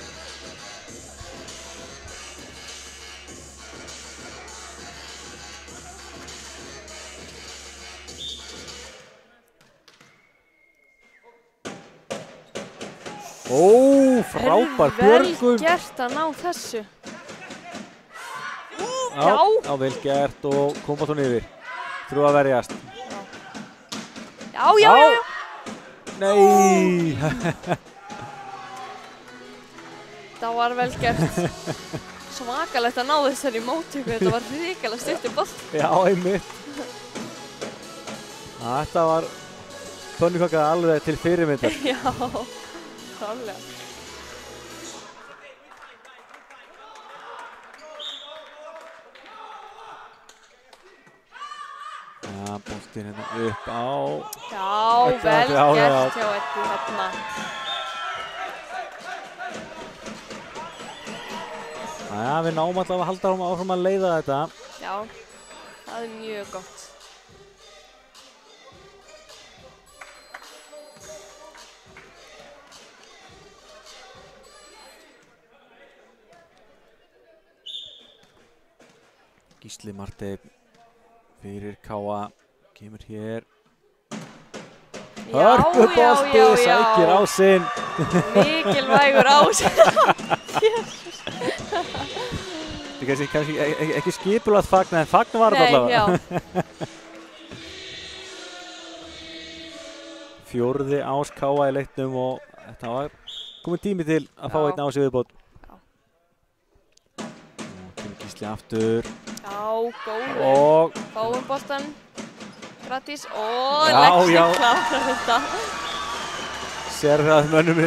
S1: Ó, frábær björgun.
S2: Vel gert að ná þessu.
S1: Já, vel gert og Kumbatún yfir. Þrjú að verjast.
S2: Já.
S1: Nei!
S2: Það var vel gert. Svakalegt að ná þessari móttöku, þetta var hrikalega stuttur boll.
S1: Já, einmitt. Þetta var pönnukaka alveg til fyrirmyndar.
S2: Já, klálega.
S1: Já, boltinn hérna upp á...
S2: Já, vel gert hjá Eddi hérna.
S1: Já, við náum alltaf að halda áfram að leiða þetta.
S2: Já, það er mjög gott.
S1: Gísli Marteinn fyrir Káa, kemur hér. Hörkubolti, sækir ásinn.
S2: Mikilvægur ásinn.
S1: Kannski ekki skipulagt fagna, en fagna var þetta allavega. Fjórði ás Káa í leiknum og þetta var komið tími til að fá einn ás í viðbót. Og kemur Gísli aftur.
S2: Já, góður.
S1: Og
S2: fáum boltan. Grattis. Og Lexi klárar þetta.
S1: Sérðu að mönnum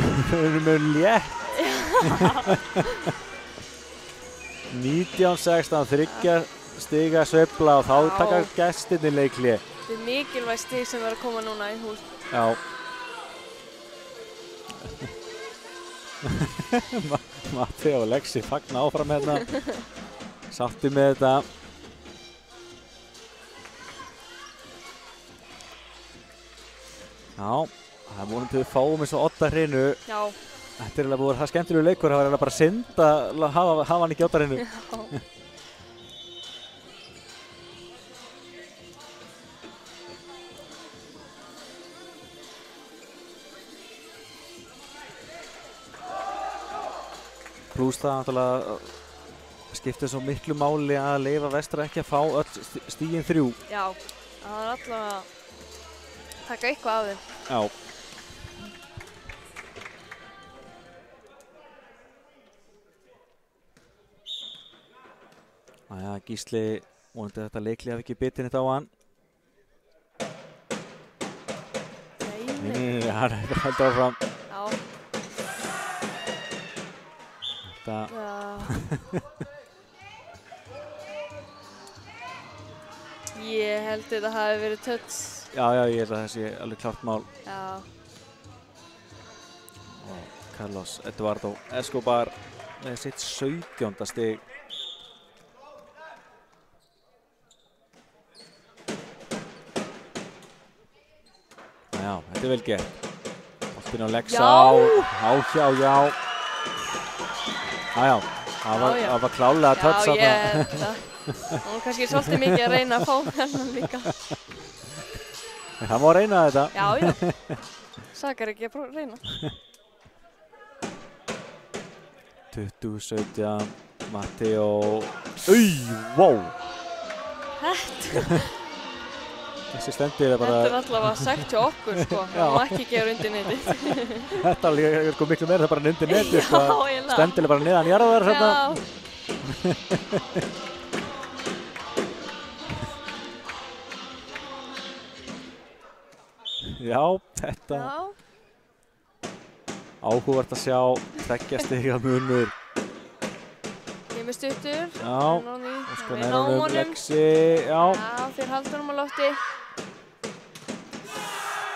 S1: er létt. 19-16, 3 stiga sveifla og þá taka gestirnir leikli.
S2: Þetta er mikilvæg stig sem verður að koma núna í hús.
S1: Já. Matti og Lexi fagna áfram hérna. Sátti með þetta. Já, það er vonandi við fáum eins og Odda Hrinu.
S2: Já.
S1: Þetta er alveg búið að það skemmtilegu leikur, það var bara synd að hafa hann ekki Odda Hrinu.
S2: Já.
S1: Plús það náttúrulega skiptir svo miklu máli að leyfa Vestra ekki að fá öll stigin 3.
S2: Já, það er alltaf að taka eitthvað af þeim.
S1: Já. Næja, Gísli, vonandi þetta leikli hafi ekki bitið neitt á hann. Nei, hann heldur áfram.
S2: Já.
S1: Þetta...
S2: Ég held þetta hafi verið touch.
S1: Já, ég held að það sé alveg klárt mál.
S2: Já.
S1: Og Carlos Eduardo Escobar með sitt 17. stig. Já, þetta er vel gert. Boltinn á Lexa. Já, það var klálega touch.
S2: Já, ég held það. Hún er kannski svolítið mikið að reyna að fá hennan líka.
S1: Það má reyna þetta.
S2: Já. Sakar ekki að reyna.
S1: 20-17, Matteo. Wow! Þessi stendir er bara...
S2: Þetta er allavega sagt hjá okkur, sko. Það má ekki gefa undir netið.
S1: Þetta er sko miklu meira það bara undir netið, sko.
S2: Já, eiginlega.
S1: Stendir er bara neðan jarðar, hérna. Já, þetta... Áhugavert að sjá, 2 stiga munur.
S2: Kemur stuttur.
S1: Já, og sko nærðum Lexi, já.
S2: Já, þeir halda honum á lofti.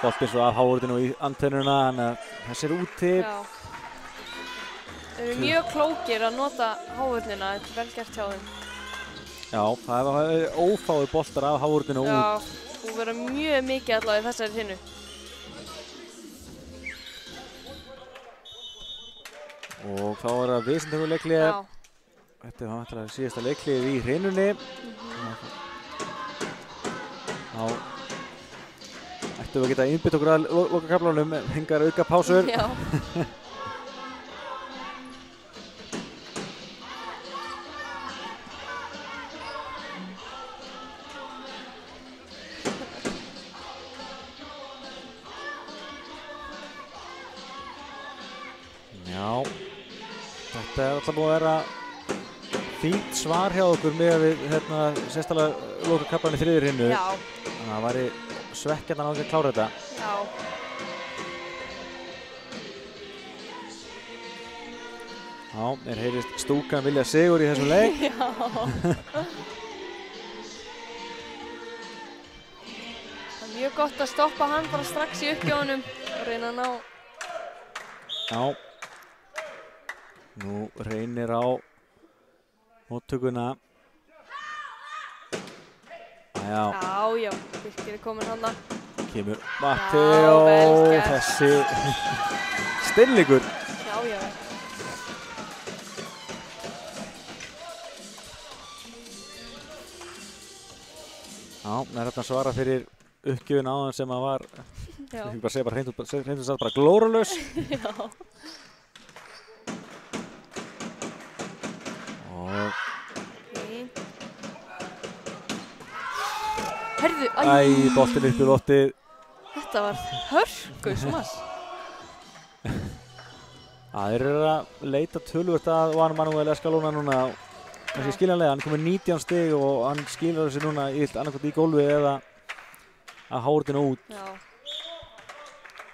S1: Boltinn svo af hávörðinu í antennuna, þannig að þessi er úti.
S2: Já. Þeir eru mjög klókir að nota hávörðina, þetta er vel gert hjá þeim.
S1: Já, það er ófáið boltar af hávörðinu út.
S2: Já, þú verður mjög mikið allavega í þessari hinu.
S1: Og þá er það vesentlegur leiklið. Þetta er vantilega síðasta leiklið í hrinunni. Þá ættum við að geta innbytt okkur að lokakaflanum, hengar auka pásur.
S2: Já.
S1: Já, þetta er alltaf búið að vera fínt svar hjá okkur með við sérstaklega lokakaflann í þriðju hrinnu.
S2: Já.
S1: Þannig að það væri svekkjandi að náttúrulega klára þetta.
S2: Já.
S1: Já, mér heyrist stúkan vilja sigur í þessum leik.
S2: Já. Það er mjög gott að stoppa hann bara strax í uppgjóðunum og reyna að ná.
S1: Já. Nú reynir á móttökuna. Já.
S2: Já, Birkir er komin hann að.
S1: Kemur Matteo, þessi styrlingur.
S2: Já.
S1: Já, það er að svara fyrir uppgjöfun áðan sem að var,
S2: Já.
S1: ég bara segja bara hreint og satt bara glórulaus.
S2: Já.
S1: Og
S2: Herðu,
S1: boltinn upp í loftið.
S2: Þetta var hörku smass.
S1: Það eru að leita töluvert að Juan Manuel Escalona núna. Kannski skiljanlega, hann er komið 19 stig og hann skilar þessi núna annarkvæmt í gólfið eða að hárutinu út.
S2: Já.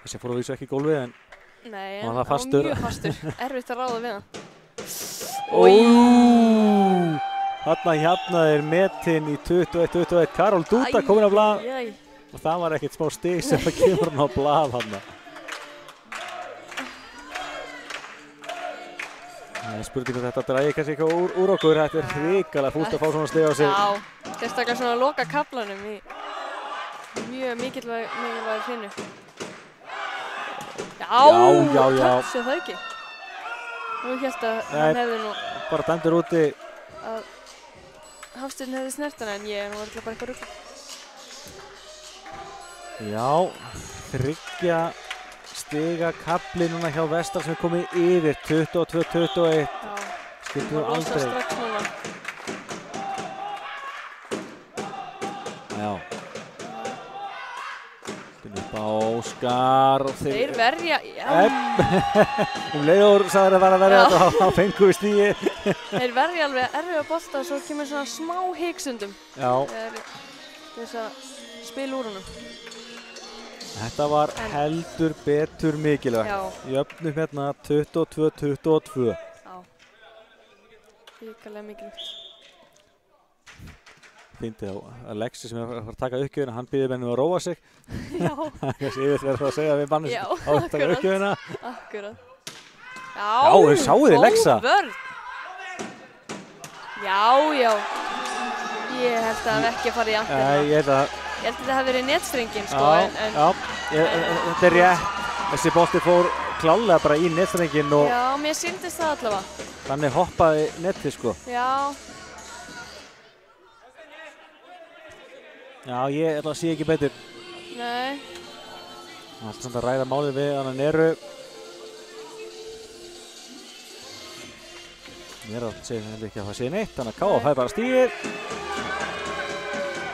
S1: Þessi fór að vísu ekki í gólfið en
S2: Nei,
S1: hann
S2: en
S1: var fastur.
S2: mjög fastur. Erfitt að ráða við hann.
S1: Þarna er metinn í 21-21. Karol Duda komin á blað. Og það var ekkert smá stig sem að kemur hann á blað hann. Það er spurning um þetta dragi kannski eitthvað úr okkur. Þetta er hrikalega fúlt að fá svona stig á sig.
S2: Já, sérstaklega svona að loka kaflanum í mjög mikilvæg hrinnu. Já, touch það ekki. Nú hélt að hann hefði nú
S1: bara dæmdur úti
S2: að Hafsteinn hefði snert hana en ég er nú örugglega bara eitthvað rugl.
S1: Já, 3 stiga kafli núna hjá Vestar sem er komið yfir 22-21. Skildum við aldrei.
S2: Strax núna.
S1: Já. Upp á Óskar og
S2: þeir verja,
S1: leiður sagður að vera að verja þetta á fengu við stíi.
S2: Þeir verja alveg erfiða bolta og svo kemur svona smá hiksundum.
S1: Já.
S2: Þess að spila úr honum.
S1: Þetta var heldur betur mikilvægt. Jöfnum hérna 22-22.
S2: Já. Ríkalega mikilvægt. Fyndið
S1: á Alexi sem er að fara að taka uppgjöfuna, hann býður mennum að róa sig.
S2: Já.
S1: Ég verður það að segja að við bannum á að taka uppgjöfuna.
S2: Akkurat.
S1: Já, þau sáuði Lexa.
S2: Góð vörn. Já. Ég held að það hef ekki farið í antina.
S1: Nei, ég held að
S2: þetta hafi verið netstrengin, sko.
S1: Þetta er rétt. Þessi bolti fór klálega bara í netstrengin og...
S2: Já, mér sýndist það allavega.
S1: Þannig hoppaði nettið, sko. Já, ég ætla að sé ekki betur.
S2: Nei.
S1: Það er alltaf samt að ræða málið við hann Neru. Neru segir henni ekki að það sé neitt, þannig að Káa fær bara stígir.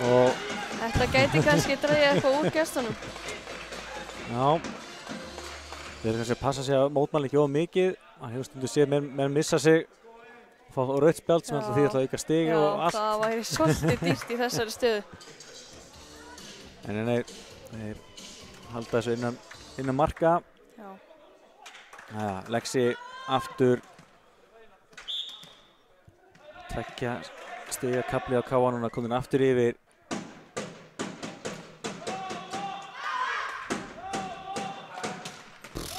S1: Og...
S2: Þetta gæti kannski dregið eitthvað úr gestunum.
S1: Já. Þeir eru kannski að passa sig að mótmæla ekki of mikið. Það hefur stundu séð menn missa sig. Fá rautt spjald sem alltaf því ætla að auka stig og allt.
S2: Já, það væri svolítið dýrt í þessari stöðu.
S1: Nei, þeir halda þessu innan marka.
S2: Já.
S1: Lexi aftur. 2 stiga kafli á Káa núna, komin aftur yfir.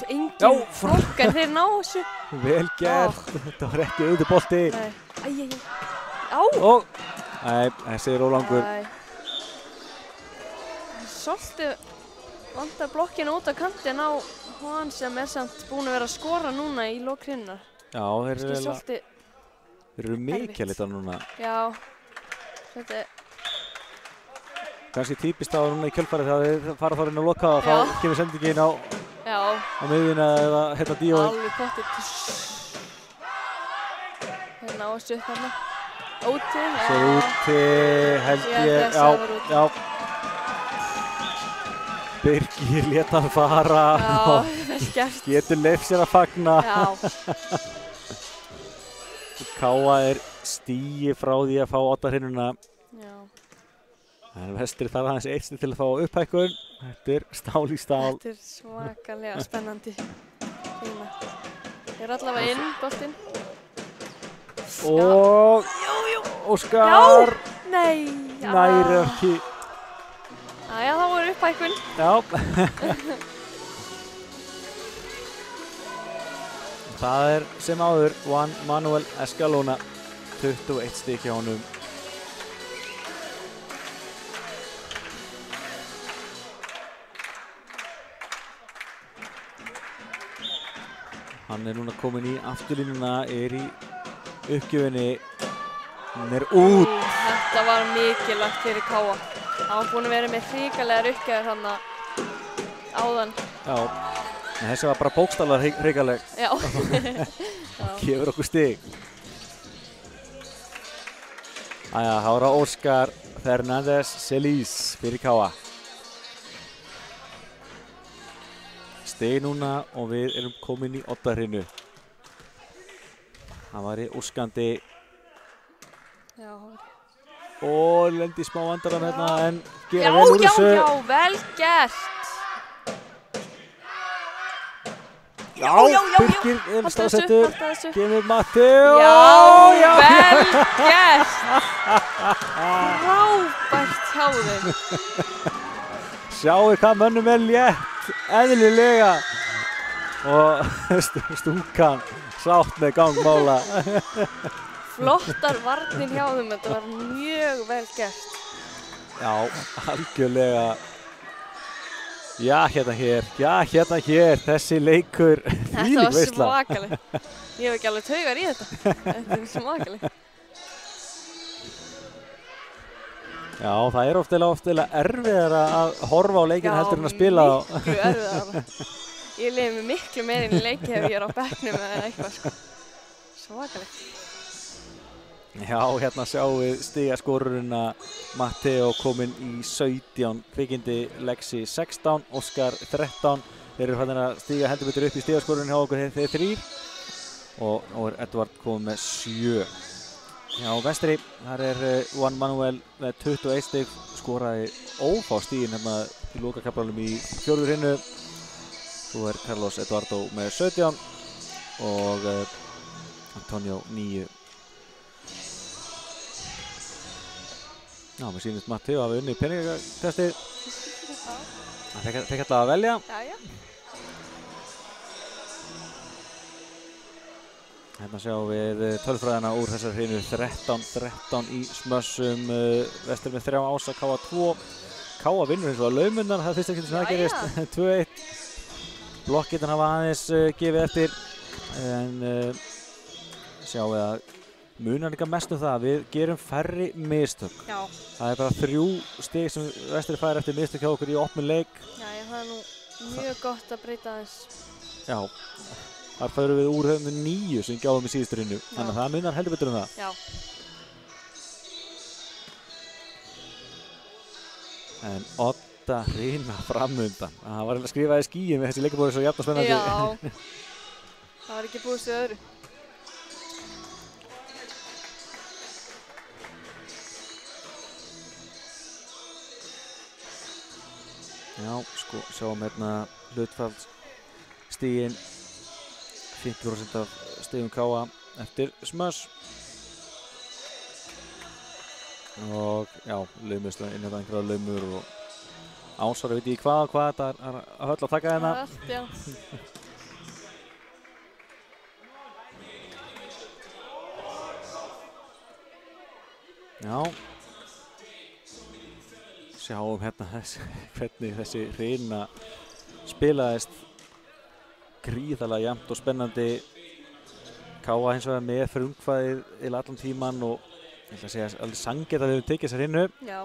S2: Engin flokk en þeir ná þessu.
S1: Vel gert, þetta var ekki auðvitað bolti. Nei, þessi er ólangur.
S2: Svolítið vantar blokkina út á kantin á hann sem er samt búin að vera að skora núna í lok hrinnar.
S1: Já, þeir eru mikið að lita núna.
S2: Já, þetta er...
S1: Kannski típist á núna í kjölfarið þegar þeir fara þá inn að loka og þá kemur sendingin á miðjuna eða hérna díóin.
S2: Alveg pottitt. Þeir ná þessu upp þarna. Úti.
S1: Svo úti held ég, já. Birgir lét hann fara
S2: Já, vel gert.
S1: getur leyft sér að fagna.
S2: Já.
S1: Káa stigi frá því að fá oddahrinuna.
S2: Já.
S1: En Vestri þarf aðeins eitt stig til að fá upphækkun. Þetta stál í stál.
S2: Þetta svakalega spennandi. Fína. Þeir allavega inn, boltinn.
S1: Og Óskar
S2: Já, nei.
S1: nær ekki.
S2: Jæja, þá voru upphækkun.
S1: Já. Það sem áður Juan Manuel Escalona, 21 stig hjá honum. Hann núna kominn í afturlínuna, í uppgjöfinni, hann út.
S2: Þetta var mikilvægt fyrir Káa. Hann var búinn að vera með hrikalegar uppgjafir þarna áðan.
S1: Já, en þessi var bara bókstaflega hrikaleg.
S2: Já.
S1: Gefur okkur stig. Æja, þá er það Óskar Fernández Celis fyrir Káa. Stig núna og við erum komin í oddahrinu. Það var óskandi.
S2: Já.
S1: Og lendi smá vandarann hérna en gera vel úr þessu.
S2: Já, vel gert.
S1: Já, Birgir staðsettur. Gefur Matti.
S2: Já, vel gert. Frábært hjá þeim.
S1: Sjáu hvað mönnum létt, eðlilega. Og stúkan sátt með gangmála.
S2: Flottar varnir hjá þeim, þetta var mjög vel gert.
S1: Já, algjörlega. Já, hérna hér, þessi leikur.
S2: Þetta var svakalegt. Ég hef ekki alveg taugar í þetta. Þetta er svakalegt.
S1: Já, það oftilega erfiðar að horfa á leikinn heldur en að spila á.
S2: Já, miklu erfiðara. Ég lifi mig miklu meir í leiki ef ég er á bekknum eða eitthvað, sko. Svakalegt.
S1: Já, hérna sjáum við stigaskorurina. Matteo kominn í 17, Kvikindi Lexi 16, Óskar 13. Þeir eru farin að stiga heldur betur upp í stigaskorurinn hjá okkur þeir þrír. Og nú er Edvard kominn með 7. Já, Vestri, þar Juan Manuel með 21 stig, skoraði ófá stigin hérna í lokakaflanum í fjórðu hrinnu. Svo Carlos Eduardo með 17 og Antonio 9. Já, mér sýnist Matteo hafi unnið peningatestið. Hann fekk alltaf að velja.
S2: Já.
S1: Hérna sjáum við tölfræðina úr þessar hreinu 13 í smössum. Vestri með 3 ása, Káa 2. Káa vinnur eins og að laumunar, það er fyrsta skipti sem það gerist. 2-1. Blokkirnar hafa aðeins gefið eftir. En sjáum við að munar líka mest það, við gerum færri mistök.
S2: Já.
S1: Það er bara 3 stig sem Vestri fær eftir mistök hjá okkur í opnum leik.
S2: Já, það er nú mjög gott að breyta þess.
S1: Já. Þar förum við úr 9 sem gáðum í síðustu hrinnu. Þannig að það munar heldur betur það.
S2: Já.
S1: En oddahrina framundan. Það var að skrifa í skýin með þessi leikabóri svo jafn og spennandi.
S2: Já. Það var ekki búist við öðru.
S1: Já, sko, sjáum hérna hlutfallsstigin. 50% af stigum Káa eftir smöss. Og já, laumuðslega inn hérna einhverja laumur og ásvara veit ég hvað þetta er að höll að taka hérna.
S2: Allt, já.
S1: Já. Sjáum hérna hvernig þessi hrina spilaðist. Gríðarlega jafnt og spennandi. Káa hins vegar með frumkvæðið í allan tíman og ég ætla að segja alveg sangið að við höfum tekið þessa hrinnu.
S2: Já.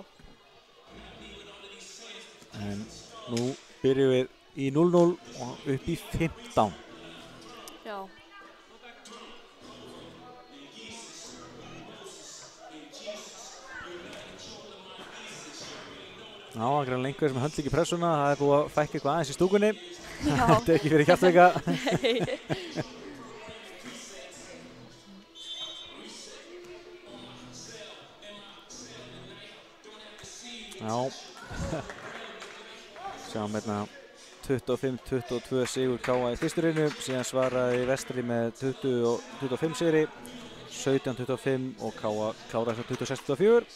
S1: En nú byrjum við í 0-0 og upp í 15.
S2: Já.
S1: Já, það er greinlega einhver sem höndla ekki pressuna, það er búið að fækka eitthvað aðeins í stúkunni.
S2: Já.
S1: Þetta er ekki fyrir Kjaftavíka.
S2: Nei.
S1: Já. Sjáum hérna 25-22 sigur KA í fyrstu riðlinu, síðan svaraði Vestri með 20-25 sigri, 17-25 og KA kláraði svo 26-24.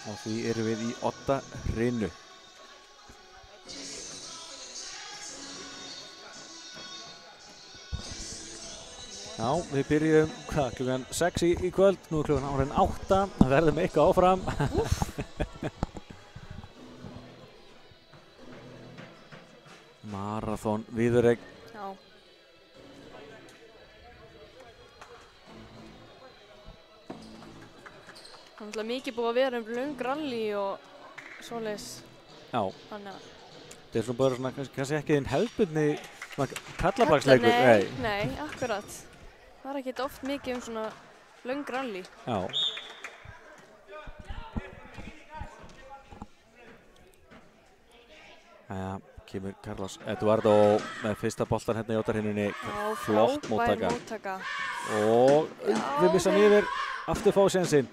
S1: Og því erum við í 8 riðlinu. Já, við byrjum klukkan 6 í kvöld, nú er klukkan árin 8, það verðum eitthvað áfram. Marathon viðureign.
S2: Já. Það er náttúrulega mikið búið að vera löng rally og svoleiðis.
S1: Já.
S2: Þannig að...
S1: Þetta er svona bara svona kannski ekki þinn hefðbundni kallabaksleikur.
S2: Nei, akkurat. Það er ekkert oft mikið svona löng rally.
S1: Já. Jæja, kemur Carlos Eduardo með fyrsta boltan hérna í ótarhinnunni. Flott móttaka. Og við missa yfir, aftur fá sénsinn.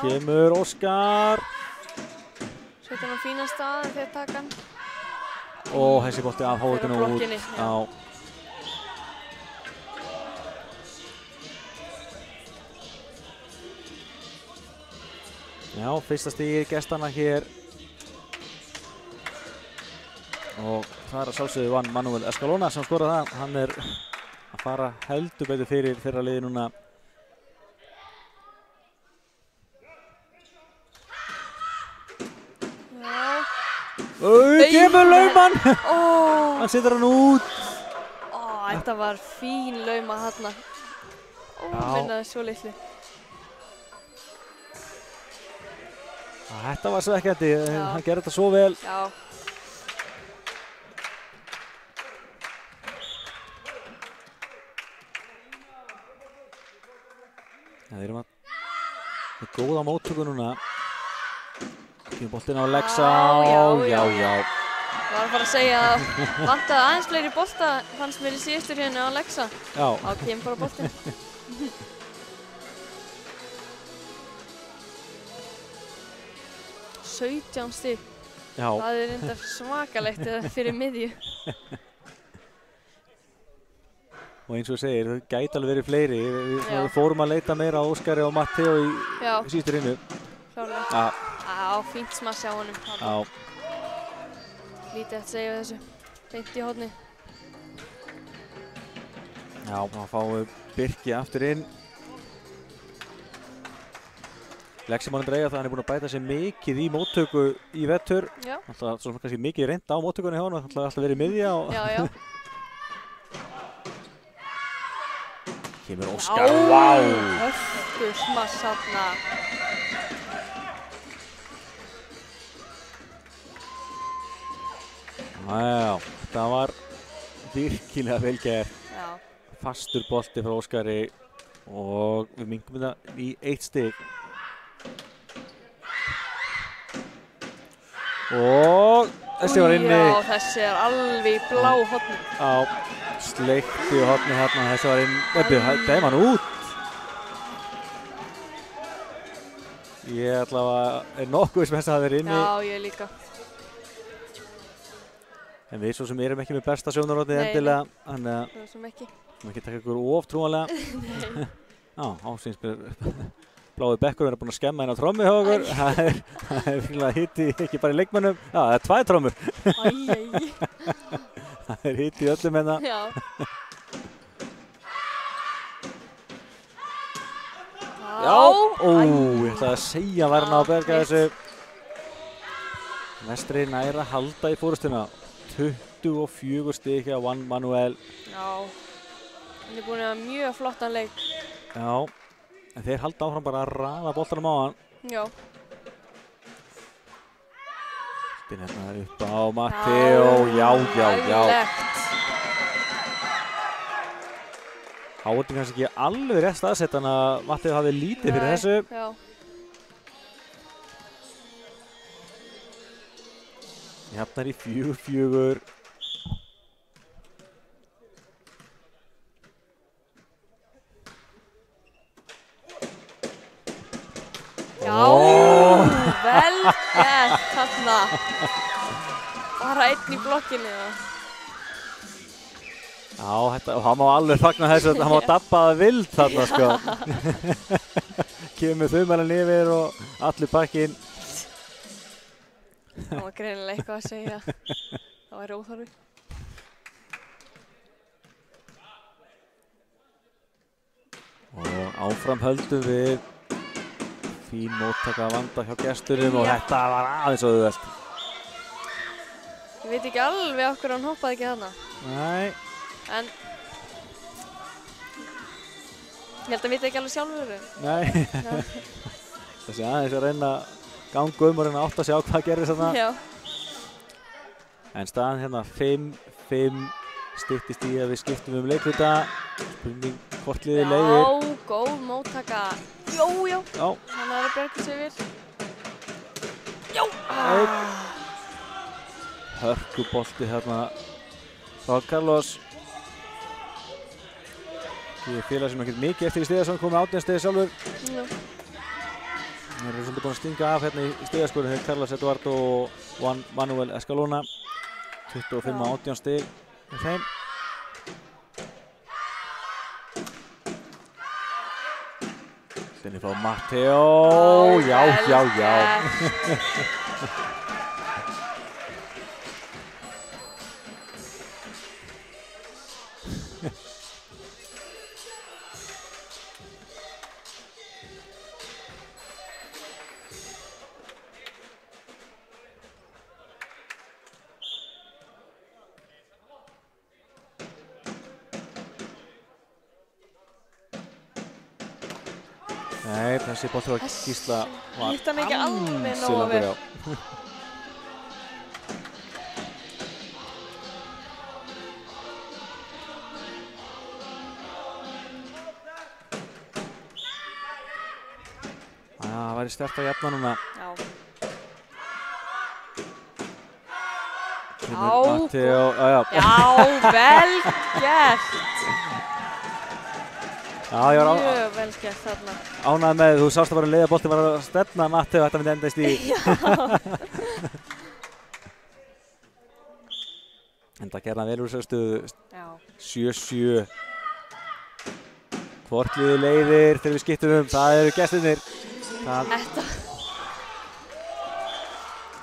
S1: Kemur Óskar.
S2: Setur hann á fína stað þegar taka hann.
S1: Og þessi bolti af hóðinu út. Já. Já, fyrsta stigi gestana hér. Og það er að sjálfsögðu vann Manuel Escalona sem skoraði það. Hann er að fara heldur betur fyrir fyrra liði núna. Kemur lauman! Hann setur hann út.
S2: Þetta var fín lauma þarna. Minnaði svo litlu.
S1: Þetta var svekkjandi, hann gerði þetta svo vel.
S2: Já.
S1: Það erum að góða móttöku núna. Kemur boltinn á Lexa. Já.
S2: Ég var að fara að segja að vantaði aðeins fleiri bolta fannst mér í síðustur hérna á Lexa.
S1: Já.
S2: Þá kemur bara boltinn. 17 stig.
S1: Já.
S2: Það er reyndar svakalegt fyrir miðju.
S1: Og eins og þú segir, það gæti alveg verið fleiri. Við fórum að leita meira á Óskari og Matteo í síðustu rinnu.
S2: Klárlega. Já, fínt smassi á honum.
S1: Já.
S2: Lítið að segja þessu. Beint í horni.
S1: Já, þá fáum við Birki aftur inn. Lexi má reyna að hann er búinn að bæta sér mikið í móttöku í vetur.
S2: Já.
S1: Alltaf svona kannski mikið reynt á móttökunni hjá hann, alltaf verið í miðja.
S2: Já.
S1: Kemur Óskar, vá!
S2: Hörku smass þarna.
S1: Já, þetta var virkilega vel gert.
S2: Já. Fastur
S1: bolti frá Óskari og við minnkum þetta í 1 stig. Og þessi var inni.
S2: Já, þessi er alveg í blá horni.
S1: Já, sleikti í horni hérna, þessi var inn. Það er mann út. Ég allavega er nokkuð sem þess að það er inni.
S2: Já, ég líka.
S1: En við svo sem erum ekki með besta sjónarhornið endilega. Þannig að
S2: það sem ekki.
S1: Við ekki taka ykkur of trúanlega.
S2: Nei.
S1: Já, ásýnsbyrður. Blái bekkur er búinn að skemma inn á trommu hjá okkur. Það er virkilega hitti ekki bara í leikmönnum. Já, það er 2 trommur. Það er hitti í öllum hérna.
S2: Já.
S1: Já. Ég ætlaði að segja verðna að berga þessu. Vestri næra halda í fórustuna. 24 stig hjá Juan Manuel.
S2: Já. Hann er búinn að hafa mjög flottan leik.
S1: Já. En þeir halda áfram bara að raða boltanum á hann.
S2: Já.
S1: Þetta er hérna upp á Matteo. Já. Þá er þetta kannski ekki alveg rétt staðsett, þannig að Matteo hafði lítið fyrir þessu.
S2: Já.
S1: Jafnar í 4-4.
S2: Já, vel gert þarna. Bara einn í blokkinu.
S1: Já, þetta, og hann má alveg fagna þessu, hann má dabbaða vild þarna, sko. Kemur þumalinn yfir og allir pakkinn.
S2: Það var greinilega eitthvað að segja. Það væri óþarfi.
S1: Og áfram höldum við. Fín móttaka að vanda hjá gestunum og þetta var aðeins auðvelt.
S2: Ég veit ekki alveg okkur hann hoppaði ekki þarna.
S1: Nei.
S2: En ég held að vita ekki alveg sjálfur.
S1: Nei. Þessi aðeins að reyna að ganga og reyna að átta sig á hvað gerðist þarna.
S2: Já. En
S1: staðan hérna 5-5 styttist í að við skiptum leikluta. Spurning hvort liðið leiðir.
S2: Já, góð móttaka. Já. Hann er að berga sig yfir. Já.
S1: Hörkubolti hérna frá Carlos. Ég félag sem ekkert mikið eftir í stigaskorun, komið 18 stigi sjálfur.
S2: Já.
S1: Þeir eru svolítið búin að stinga af hérna í stigaskorun þegar Carlos Eduardo og Juan Manuel Escalona. 25-18 stig með þeim. Þenni frá Matteo. Já. Nei, þessi bolti var Gísla var
S2: hitt hann ekki alveg nógu vel.
S1: Það væri sterkt að jafna núna.
S2: Já.
S1: Matteo,
S2: já, vel gert.
S1: Já, ég var
S2: mjög vel gert þarna.
S1: Ánægð með, þú sást að bara leiðaboltinn var að stefna Matteo, þetta myndi enda í stíg.
S2: Já.
S1: Enda gerði hann vel úr þessu stöðu.
S2: Já.
S1: 7-7. Hvort liðið leiðir þegar við skiptum það eru gestirnir.
S2: Þetta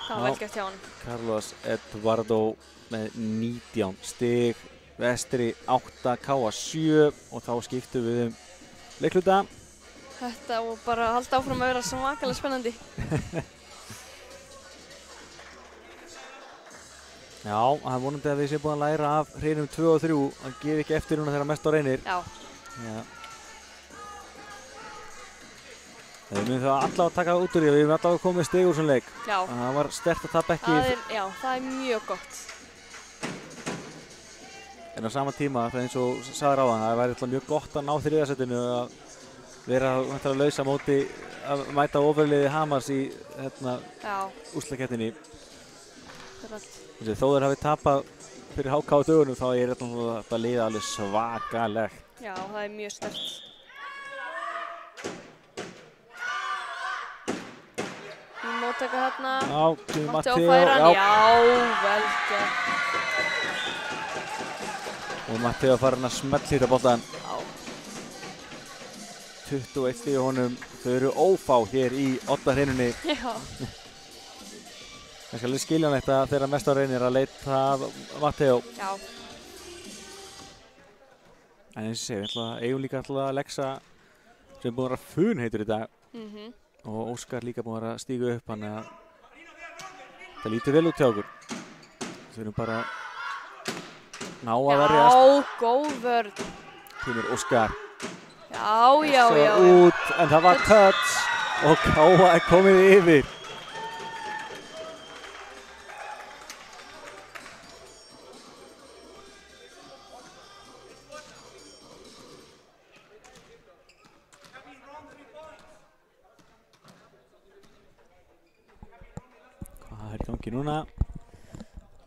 S2: var vel gert hjá hann.
S1: Carlos Eduardo með 19 stig. Vestri 8, Káa 7 og þá skiptum við leikluta.
S2: Þetta var bara að halda áfram að vera svakalega spennandi.
S1: Já, það er vonandi að við séum búin að læra af hreinum 2 og 3 að gefa ekki eftir núna þegar mest á reynir.
S2: Já.
S1: Við munum þá allavega að taka út úr því að við munum allavega að koma með stig úr svona leik.
S2: Já.
S1: Það var sterkt að tapa ekki.
S2: Það er mjög gott.
S1: En á sama tíma, það eins og sagði ráðan, það væri mjög gott að ná þriðasettinu að vera að lausa móti að mæta ofurliði Hamars í úrslitakeppninni. Þó þeir hafi tapað fyrir HK á dögunum þá er þetta lið alveg svakalegt.
S2: Já, það er mjög sterkt. Móttaka hérna.
S1: Já, Matteo.
S2: Já, vel gert.
S1: Og Matteo farin að smellhýta boltan.
S2: Já.
S1: 21 stig í honum. Þau eru ófá hér í oddahreininni.
S2: Já.
S1: Það skal alveg skiljanlegt að þeirra mest á reynir að leita að Matteo.
S2: Já.
S1: En eins og ég segi, eigum líka alltaf að Alexa sem búin að vera funheitur í dag. Og Óskar líka búin að vera að stíga upp, þannig að það lítur vel út hjá okkur. Við erum bara ná að verjast.
S2: Já, góð vörn.
S1: Kemur Óskar.
S2: Já.
S1: Út, en það var touch og Káa er komið yfir. Hvað er í gangi núna?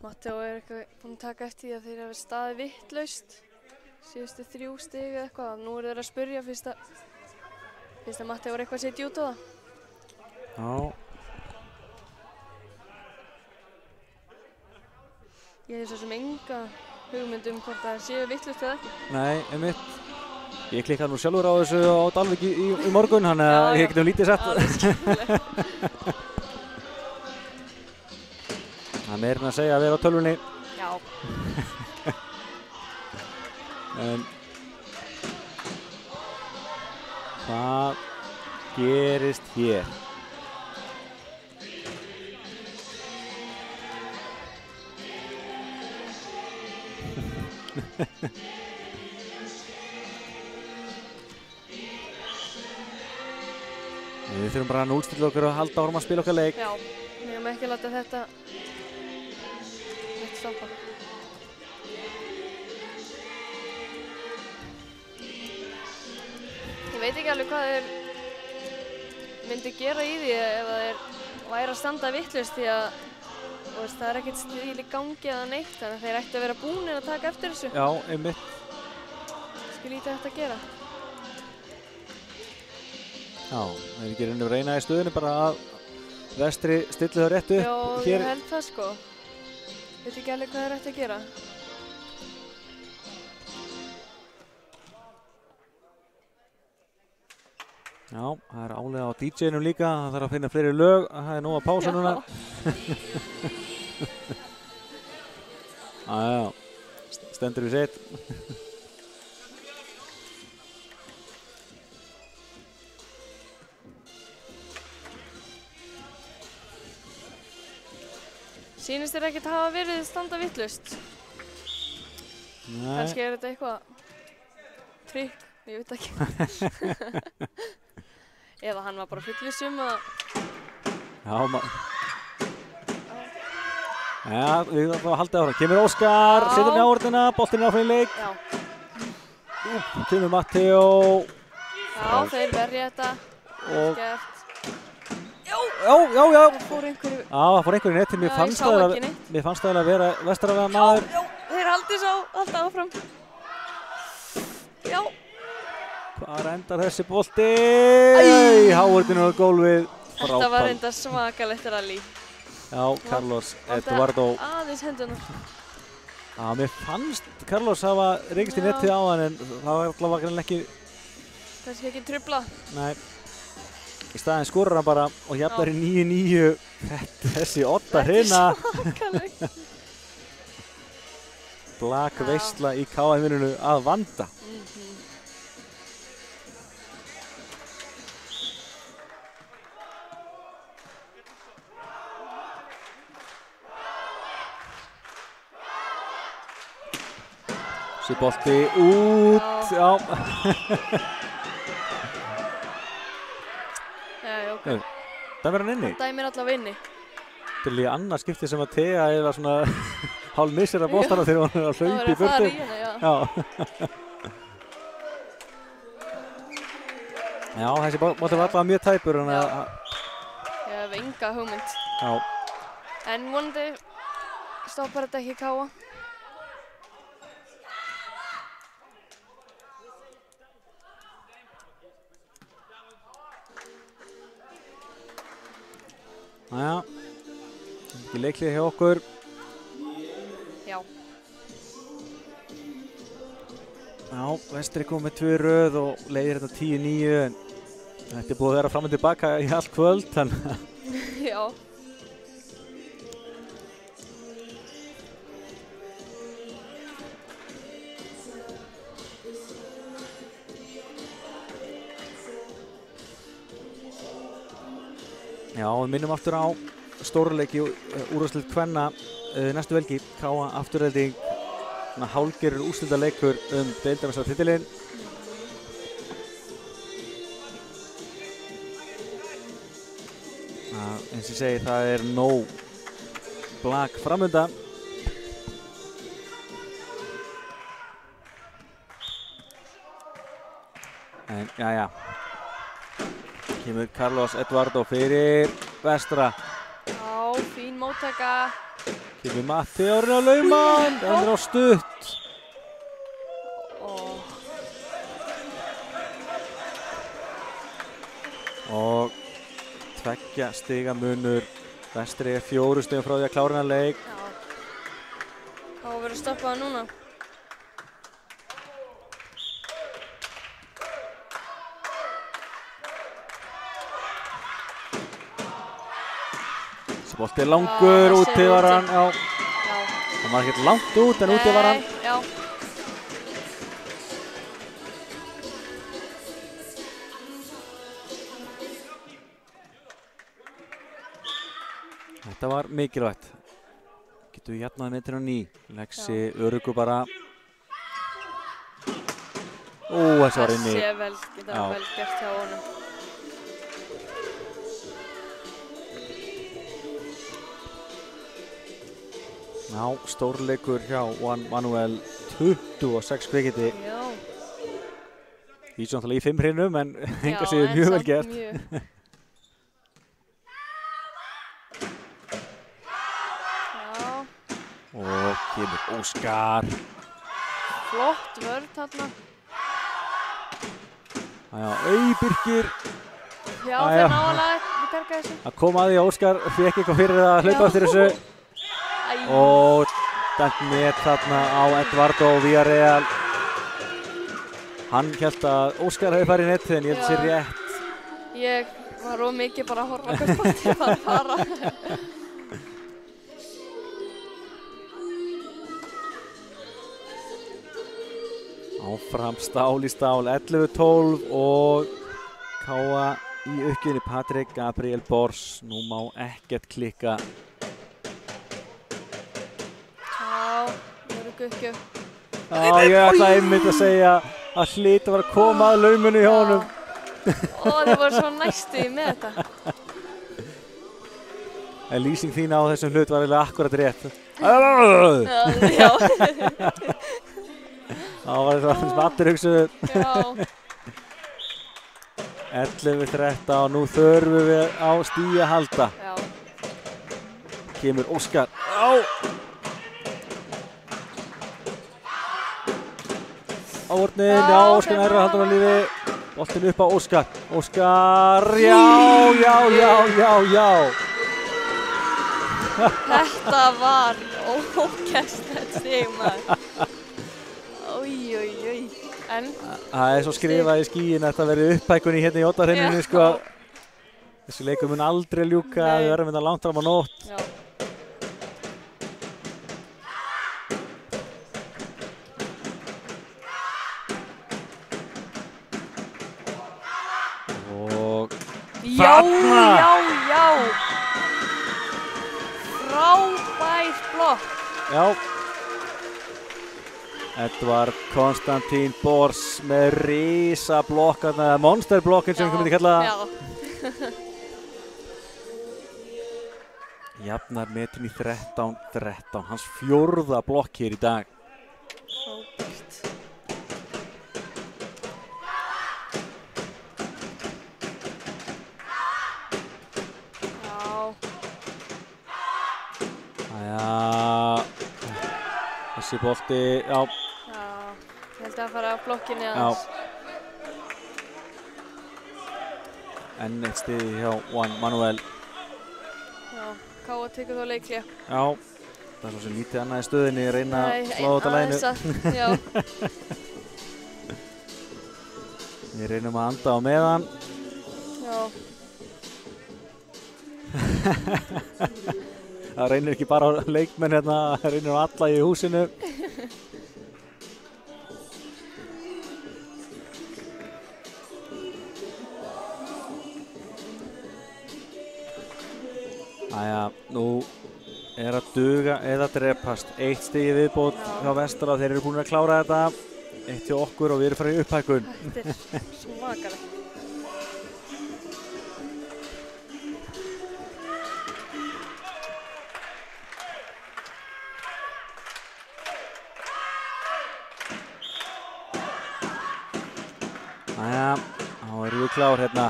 S2: Matteo eitthvað búinn að taka eftir því að þeir hafi staðið vittlaust síðustu 3 stig eða eitthvað. Nú eru þeir að spyrja fyrst að Matteo eitthvað að setja út á það.
S1: Já.
S2: Ég hef svo sem enga hugmynd hvort það séu vittlaust eða ekki.
S1: Nei, einmitt. Ég klikkaði nú sjálfur á þessu á Dalvík í morgun, þannig að ég getum lítið sett. Það er meira en að segja að vera á tölvunni.
S2: Já.
S1: En hvað gerist hér? Við þurfum bara að núlstilla okkur og halda áfram að spila okkar leik.
S2: Já, við höfum ekki látið þetta stoppa. Ég veit ekki alveg hvað þeir myndi gera í því ef þeir væri að standa vitlaust því að það er ekkert stíl í gangi eða neitt, þannig að þeir ættu að vera búnir að taka eftir þessu.
S1: Já, einmitt.
S2: Skil lítið þetta að gera.
S1: Já, það er ekki reyna í stöðunni bara að Vestri stilli það rétt upp.
S2: Já,
S1: hér.
S2: ég held það sko. Veit ekki alveg hvað þeir ættu að gera.
S1: Já, það er álega á DJ-num líka, það þarf að finna fleiri lög, það er nóg að pása núna. Já, stendur við sitt.
S2: Sýnist þér ekkert hafa verið standa vitlaust?
S1: Nei.
S2: Kannski er þetta eitthvað trikk, ég veit ekki. Eða hann var bara fullviss að...
S1: Já, já, við þarfum að halda áfram. Kemur Óskar, setur hann í áhörðina, boltinn áfram í leik.
S2: Já.
S1: Kemur Matteo.
S2: Já, þeir verja þetta.
S1: Og...
S2: Gert.
S1: Já.
S2: Það fór einhverju...
S1: Já, það fór einhverju netti. Mér fannst það að vera Vestaralega maður.
S2: Já, þeir haldið svo alltaf áfram. Já.
S1: Hvar endar þessi bolti? Háurðinu á gólfið.
S2: Þetta var enda svakalegt rally.
S1: Já, Carlos Eduardo.
S2: Aðeins hendunar.
S1: Já, mér fannst Carlos hafa rekist í nettið á hann en það var allavega ekki...
S2: Kannski ekki trufla.
S1: Nei. Í staðinn skorar hann bara og jafnar í 9-9. Þessi 8 hrina.
S2: Þetta er svakalegt.
S1: Blak veisla í KM-vinunu að vanda. Þessi bolti út, já.
S2: Já, ok.
S1: Dæmir hann inni?
S2: Dæmir allavega inni.
S1: Þetta er líka annað skipti sem að Thea eða svona hálf missir að boltana þegar hann er að hlaupa í burtu.
S2: Það var að fara í hana,
S1: já. Já, þessi bolti var allavega mjög tæpur.
S2: Ég hef enga hugmynd.
S1: Já.
S2: En vonandi stoppar þetta ekki Káa.
S1: Næja, ekki leiklið hjá okkur.
S2: Já.
S1: Já, Vestri kom með 2 röð og leiðir þetta 10-9 en þetta er búið að vera fram og tilbaka í allt kvöld, þannig að...
S2: Já.
S1: Já, við minnum aftur á stórleiki úrvalsdeild kvenna næstu helgi. KA afturrelding, hálfgerður úrslitaleikur deildarmeistaratitilinn. Eins og ég segi, það er nóg blak framundan. En, jæja. Kemur Carlos Eduardo fyrir Vestra.
S2: Já, fín móttaka.
S1: Kemur Matti árið á lauman, hann á stutt. Og 2 stiga munur. Vestri 4 stigum frá því að klára hennar leik.
S2: Þá verður stoppað núna.
S1: Þessi bolti langur, úti var hann. Hann var ekkert langt út en úti var hann.
S2: Já.
S1: Þetta var mikilvægt. Getum við jafnaði metin á ný. Lexi öruggu bara. Þessi var inni.
S2: Þessi vel, þetta var vel gert hjá honum.
S1: Já, stórleikur hjá Juan Manuel. 26 kvikindi.
S2: Já.
S1: Í svona í 5 hrinum en enga séu mjög vel gert. Og kemur Óskar.
S2: Flott vörn þarna.
S1: Birkir.
S2: Já, þeir náðulega berga þessu.
S1: Það kom að því að Óskar fekk eitthvað fyrir að hlaupa eftir þessu. Og dæmt met þarna á Eduardo Villarreal. Hann hélt að Óskar hefði farið í netið en ég held sér rétt.
S2: Ég var of mikið bara að horfa hvort boltinn var að fara.
S1: Áfram stál í stál, 11-12 og KA í uppgjöfinni Patrik Gabriel Bors. Nú má ekkert klikka.
S2: Já, öruggu uppgjöf.
S1: Ég ætlaði einmitt að segja að hlyti var að koma að lauminu hjá honum.
S2: Þeir voru svo næstu með þetta.
S1: En lýsing þín á þessum hlut var eiginlega akkurat rétt.
S2: Já.
S1: Það var það sem allir hugsuðu.
S2: Já.
S1: 11-13 nú þurfum við á stigi að halda.
S2: Já.
S1: Kemur Óskar. Ávörnin, Óskar nærri að halda hann á lífi. Boltinn upp á Óskar. Óskar, já.
S2: Þetta var ógæslegt stig, maður. En?
S1: Það svo skrifað í skíin að þetta verði upphækkunni hérna í Oddahreininni, sko. Þessi leikur mun aldrei ljúka, við verðum hérna langt fram á nótt.
S2: Já.
S1: Og
S2: Já. Frábær blokk.
S1: Já. Edvard Konstantín Bors með risa blokkarna, monsterblokkin sem við myndum kalla það. Jafnar metin í 13-13, hans 4. blokk hér í dag.
S2: Frábært.
S1: Þessi bolti, já.
S2: Ég held að fara á blokkinni aðeins.
S1: Enn eitt stig hjá Juan Manuel.
S2: Já, KA tekur þá leikhlé.
S1: Já, það er svo sem lítið annað í stöðinni, reyna að slá þetta læginu.
S2: Já.
S1: Við reynum að anda á meðan.
S2: Já.
S1: Það reynir ekki bara á leikmenn hérna, það reynir á alla í húsinu. Nú er að duga eða drepast. 1 stig í viðbót hjá Vestra, þeir eru búin að klára þetta. 1 hjá okkur og við erum farið í upphækkun.
S2: Þetta er svakalegt.
S1: Þá erum við klár hérna.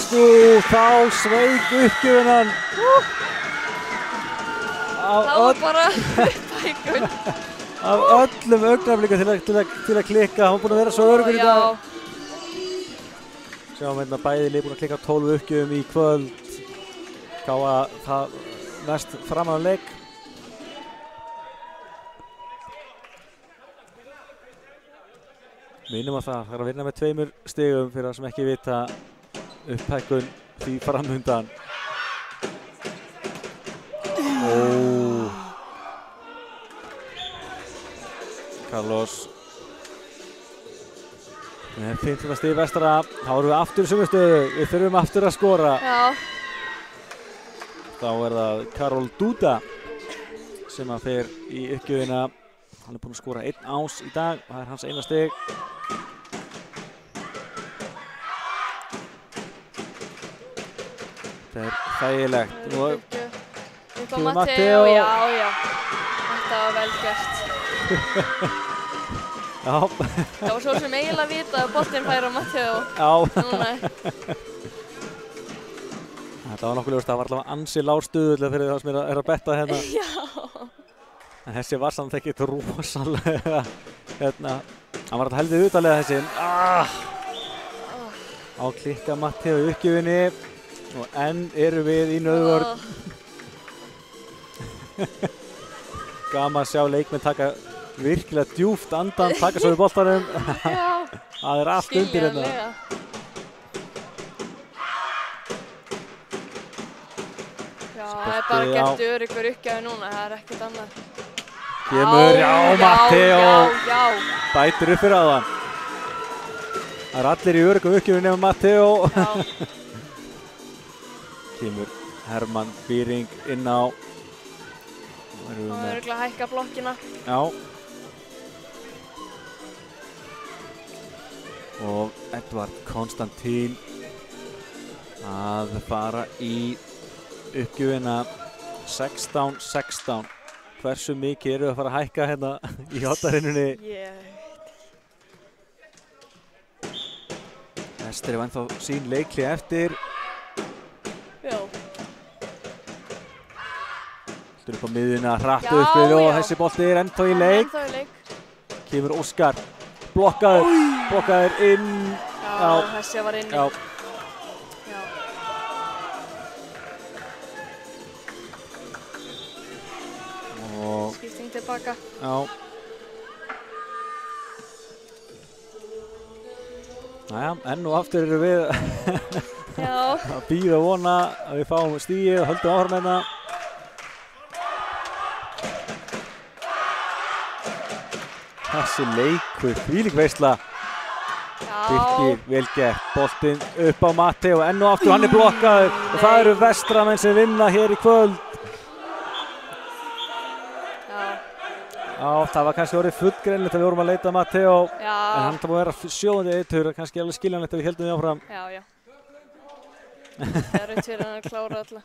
S1: Þá sveik uppgjöfunan.
S2: Það var bara uppækun.
S1: Af öllum augnablikka til að klikka. Hann var búinn að vera svo öruggur í dag. Sjáum hérna bæði lið búinn að klikka 12 uppgjöfum í kvöld. Káa það mest framan á leik. Minnum að það er að vinna með 2 stigum fyrir það sem ekki vita upphækkun því framhundan. Carlos með 15 stig vestra. Þá erum við aftur í sömu stöðu. Við þurfum aftur að skora.
S2: Já.
S1: Þá er það Karol Duda sem að fer í uppgjöfina. Hann er búinn að skora 1 ás í dag. Það er hans eina stig. Það er þægilegt.
S2: Upp á Matteo. Já. Þetta var vel gert.
S1: Já.
S2: Það var svo sem eiginlega vita að boltinn færi á Matteo.
S1: Já.
S2: Núna.
S1: Þetta var nokkuð ljóst. Það var allavega ansi lág stuðull fyrir það sem er að betta hérna.
S2: Já.
S1: En þessi var samt ekkert rosalega. Hann var alltaf heldur utalega þessi. Á klikka Matteo í uppgjöfinni. Og enn erum við í nauðvörn. Gaman að sjá leikmenn taka virkilega djúpt andan, taka svo við boltanum. Það er allt undir hérna.
S2: Já, það er bara gert öruggur uppgjöfi núna, það er ekkert annað.
S1: Kemur, já, Matteo.
S2: Já.
S1: Bætir upp fyrir aðan. Það er allir í öruggum uppgjöfi nema Matteo.
S2: Já.
S1: Kemur Hermann Býring inn á.
S2: Það er örugglega að hækka blokkina.
S1: Já. Og Edvard Konstantín að fara í uppgjöfina 16-16. Hversu mikið eru að fara að hækka hérna í hotarinnunni? Ester er ennþá sín leikli eftir.
S2: Já.
S1: Þetta er upp á miðjuna, hratt uppið og þessi bolti er ennþá í leik. Kemur Óskar, blokkaður inn.
S2: Já, þessi var inni. Já. Skipting tilbaka.
S1: Já. Næja, enn og aftur erum við að bíða og vona að við fáum stigið og höldum áfram hérna. Þessi leikur, þvílík veisla. Birkir vel gert, boltinn upp á Matteo, enn og aftur hann er blokkaður og það eru vestramenn sem vinna hér í kvöld. Já, það var kannski orðið fullgreinlegt að við vorum að leita að Matteo, en hann það búið að vera sjóðandi eitur, kannski alveg skiljanlegt að við heldum við áfram.
S2: Já. Það er raut fyrir hann að klára alla.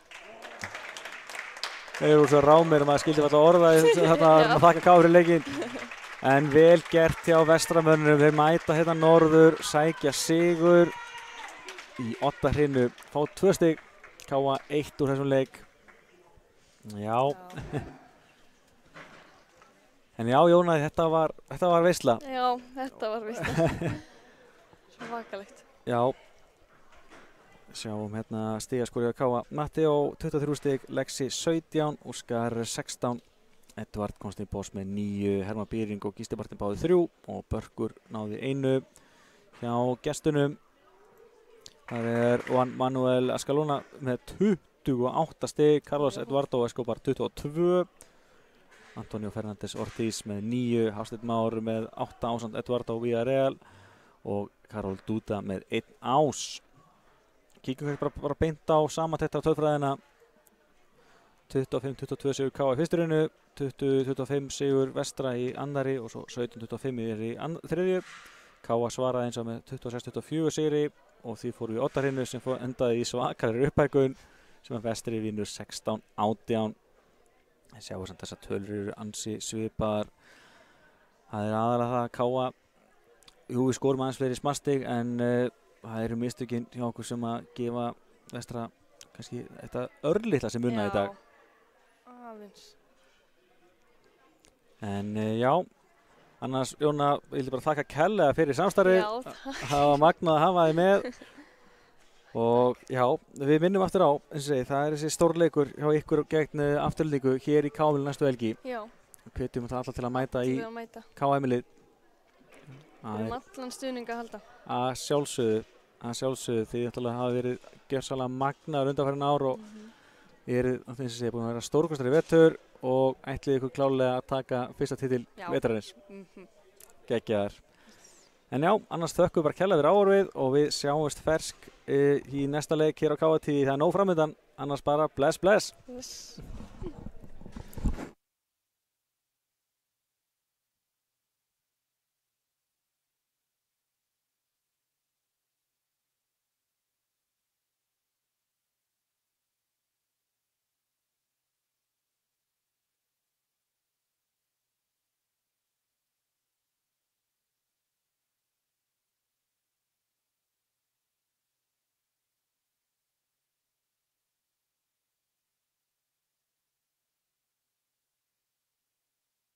S1: Þeir eru svo rámir að maður skildi alltaf orða þarna að þakka Kári leikinn. En vel gert hjá vestramönnum, þeir mæta hérna norður, sækja sigur í Oddahrinu, fá 2 stig, Káa 1 úr þessum leik. Já. En já, Jónas, þetta var veisla.
S2: Já, þetta var veisla. Svo vakalegt.
S1: Já. Sjáum hérna stigaskorið á Káa. Matteo 23 stig, Lexi 17, Óskar 16. Edvard komst í boss með 9, Hermann Býring og Gísli Martin báði 3 og Börkur náði 1 hjá gestunum. Það er Juan Manuel Escalona með 28 stig, Carlos Eduardo Escobar 22, Antonio Fernández Ortiz með 9, Hafsteinn Már með 8 ásamt Eduardo Villarreal og Karol Duda með 1 ás. Kíkjum bara beint á samantekt af tölfræðina. 25-22 sigur Káa í fyrsturinu, 20-25 sigur Vestra í annari og svo 17-25 í þriðju. Káa svaraði eins og með 26-24 sigri og því fóru í Oddahrinu sem endaði í svakalegri upphækkun sem að Vestri vinnur 16-18. Sjáum samt þessar tölur eru ansi svipaðar. Það er aðalega það að Káa, jú við skorum aðeins fleiri smastig en það eru mistökin hjá okkur sem að gefa Vestra kannski þetta örlitla sem munna í dag.
S2: Aðeins.
S1: En já, annars Jóna, ég vil bara þakka kærlega fyrir samstarfið.
S2: Já,
S1: Það var magnað að hafa þið með. Og já, við minnum aftur á, eins og segi, það er þessi stórleikur hjá ykkur gegn Aftureldingu hér í KM næstu helgi.
S2: já,
S1: Við hvetjum það alltaf til að mæta í
S2: til að mæta.
S1: KM-lið.
S2: Við erum allan stuðning að halda.
S1: Að sjálfsögðu, því ætlalega hafa verið gjörsamlega magnaður undanfærin ár og eru, eins og segi, búin að vera stórkostar í vetur og ætlið ykkur klálega að taka fyrsta titil vetrarins. Geggjaðar. En já, annars þökkum við bara kærlega fyrir áhorfið og við sjáumst fersk í næsta leik hér á KT. Það er nóg framöndan, annars bara bless.
S2: Yes.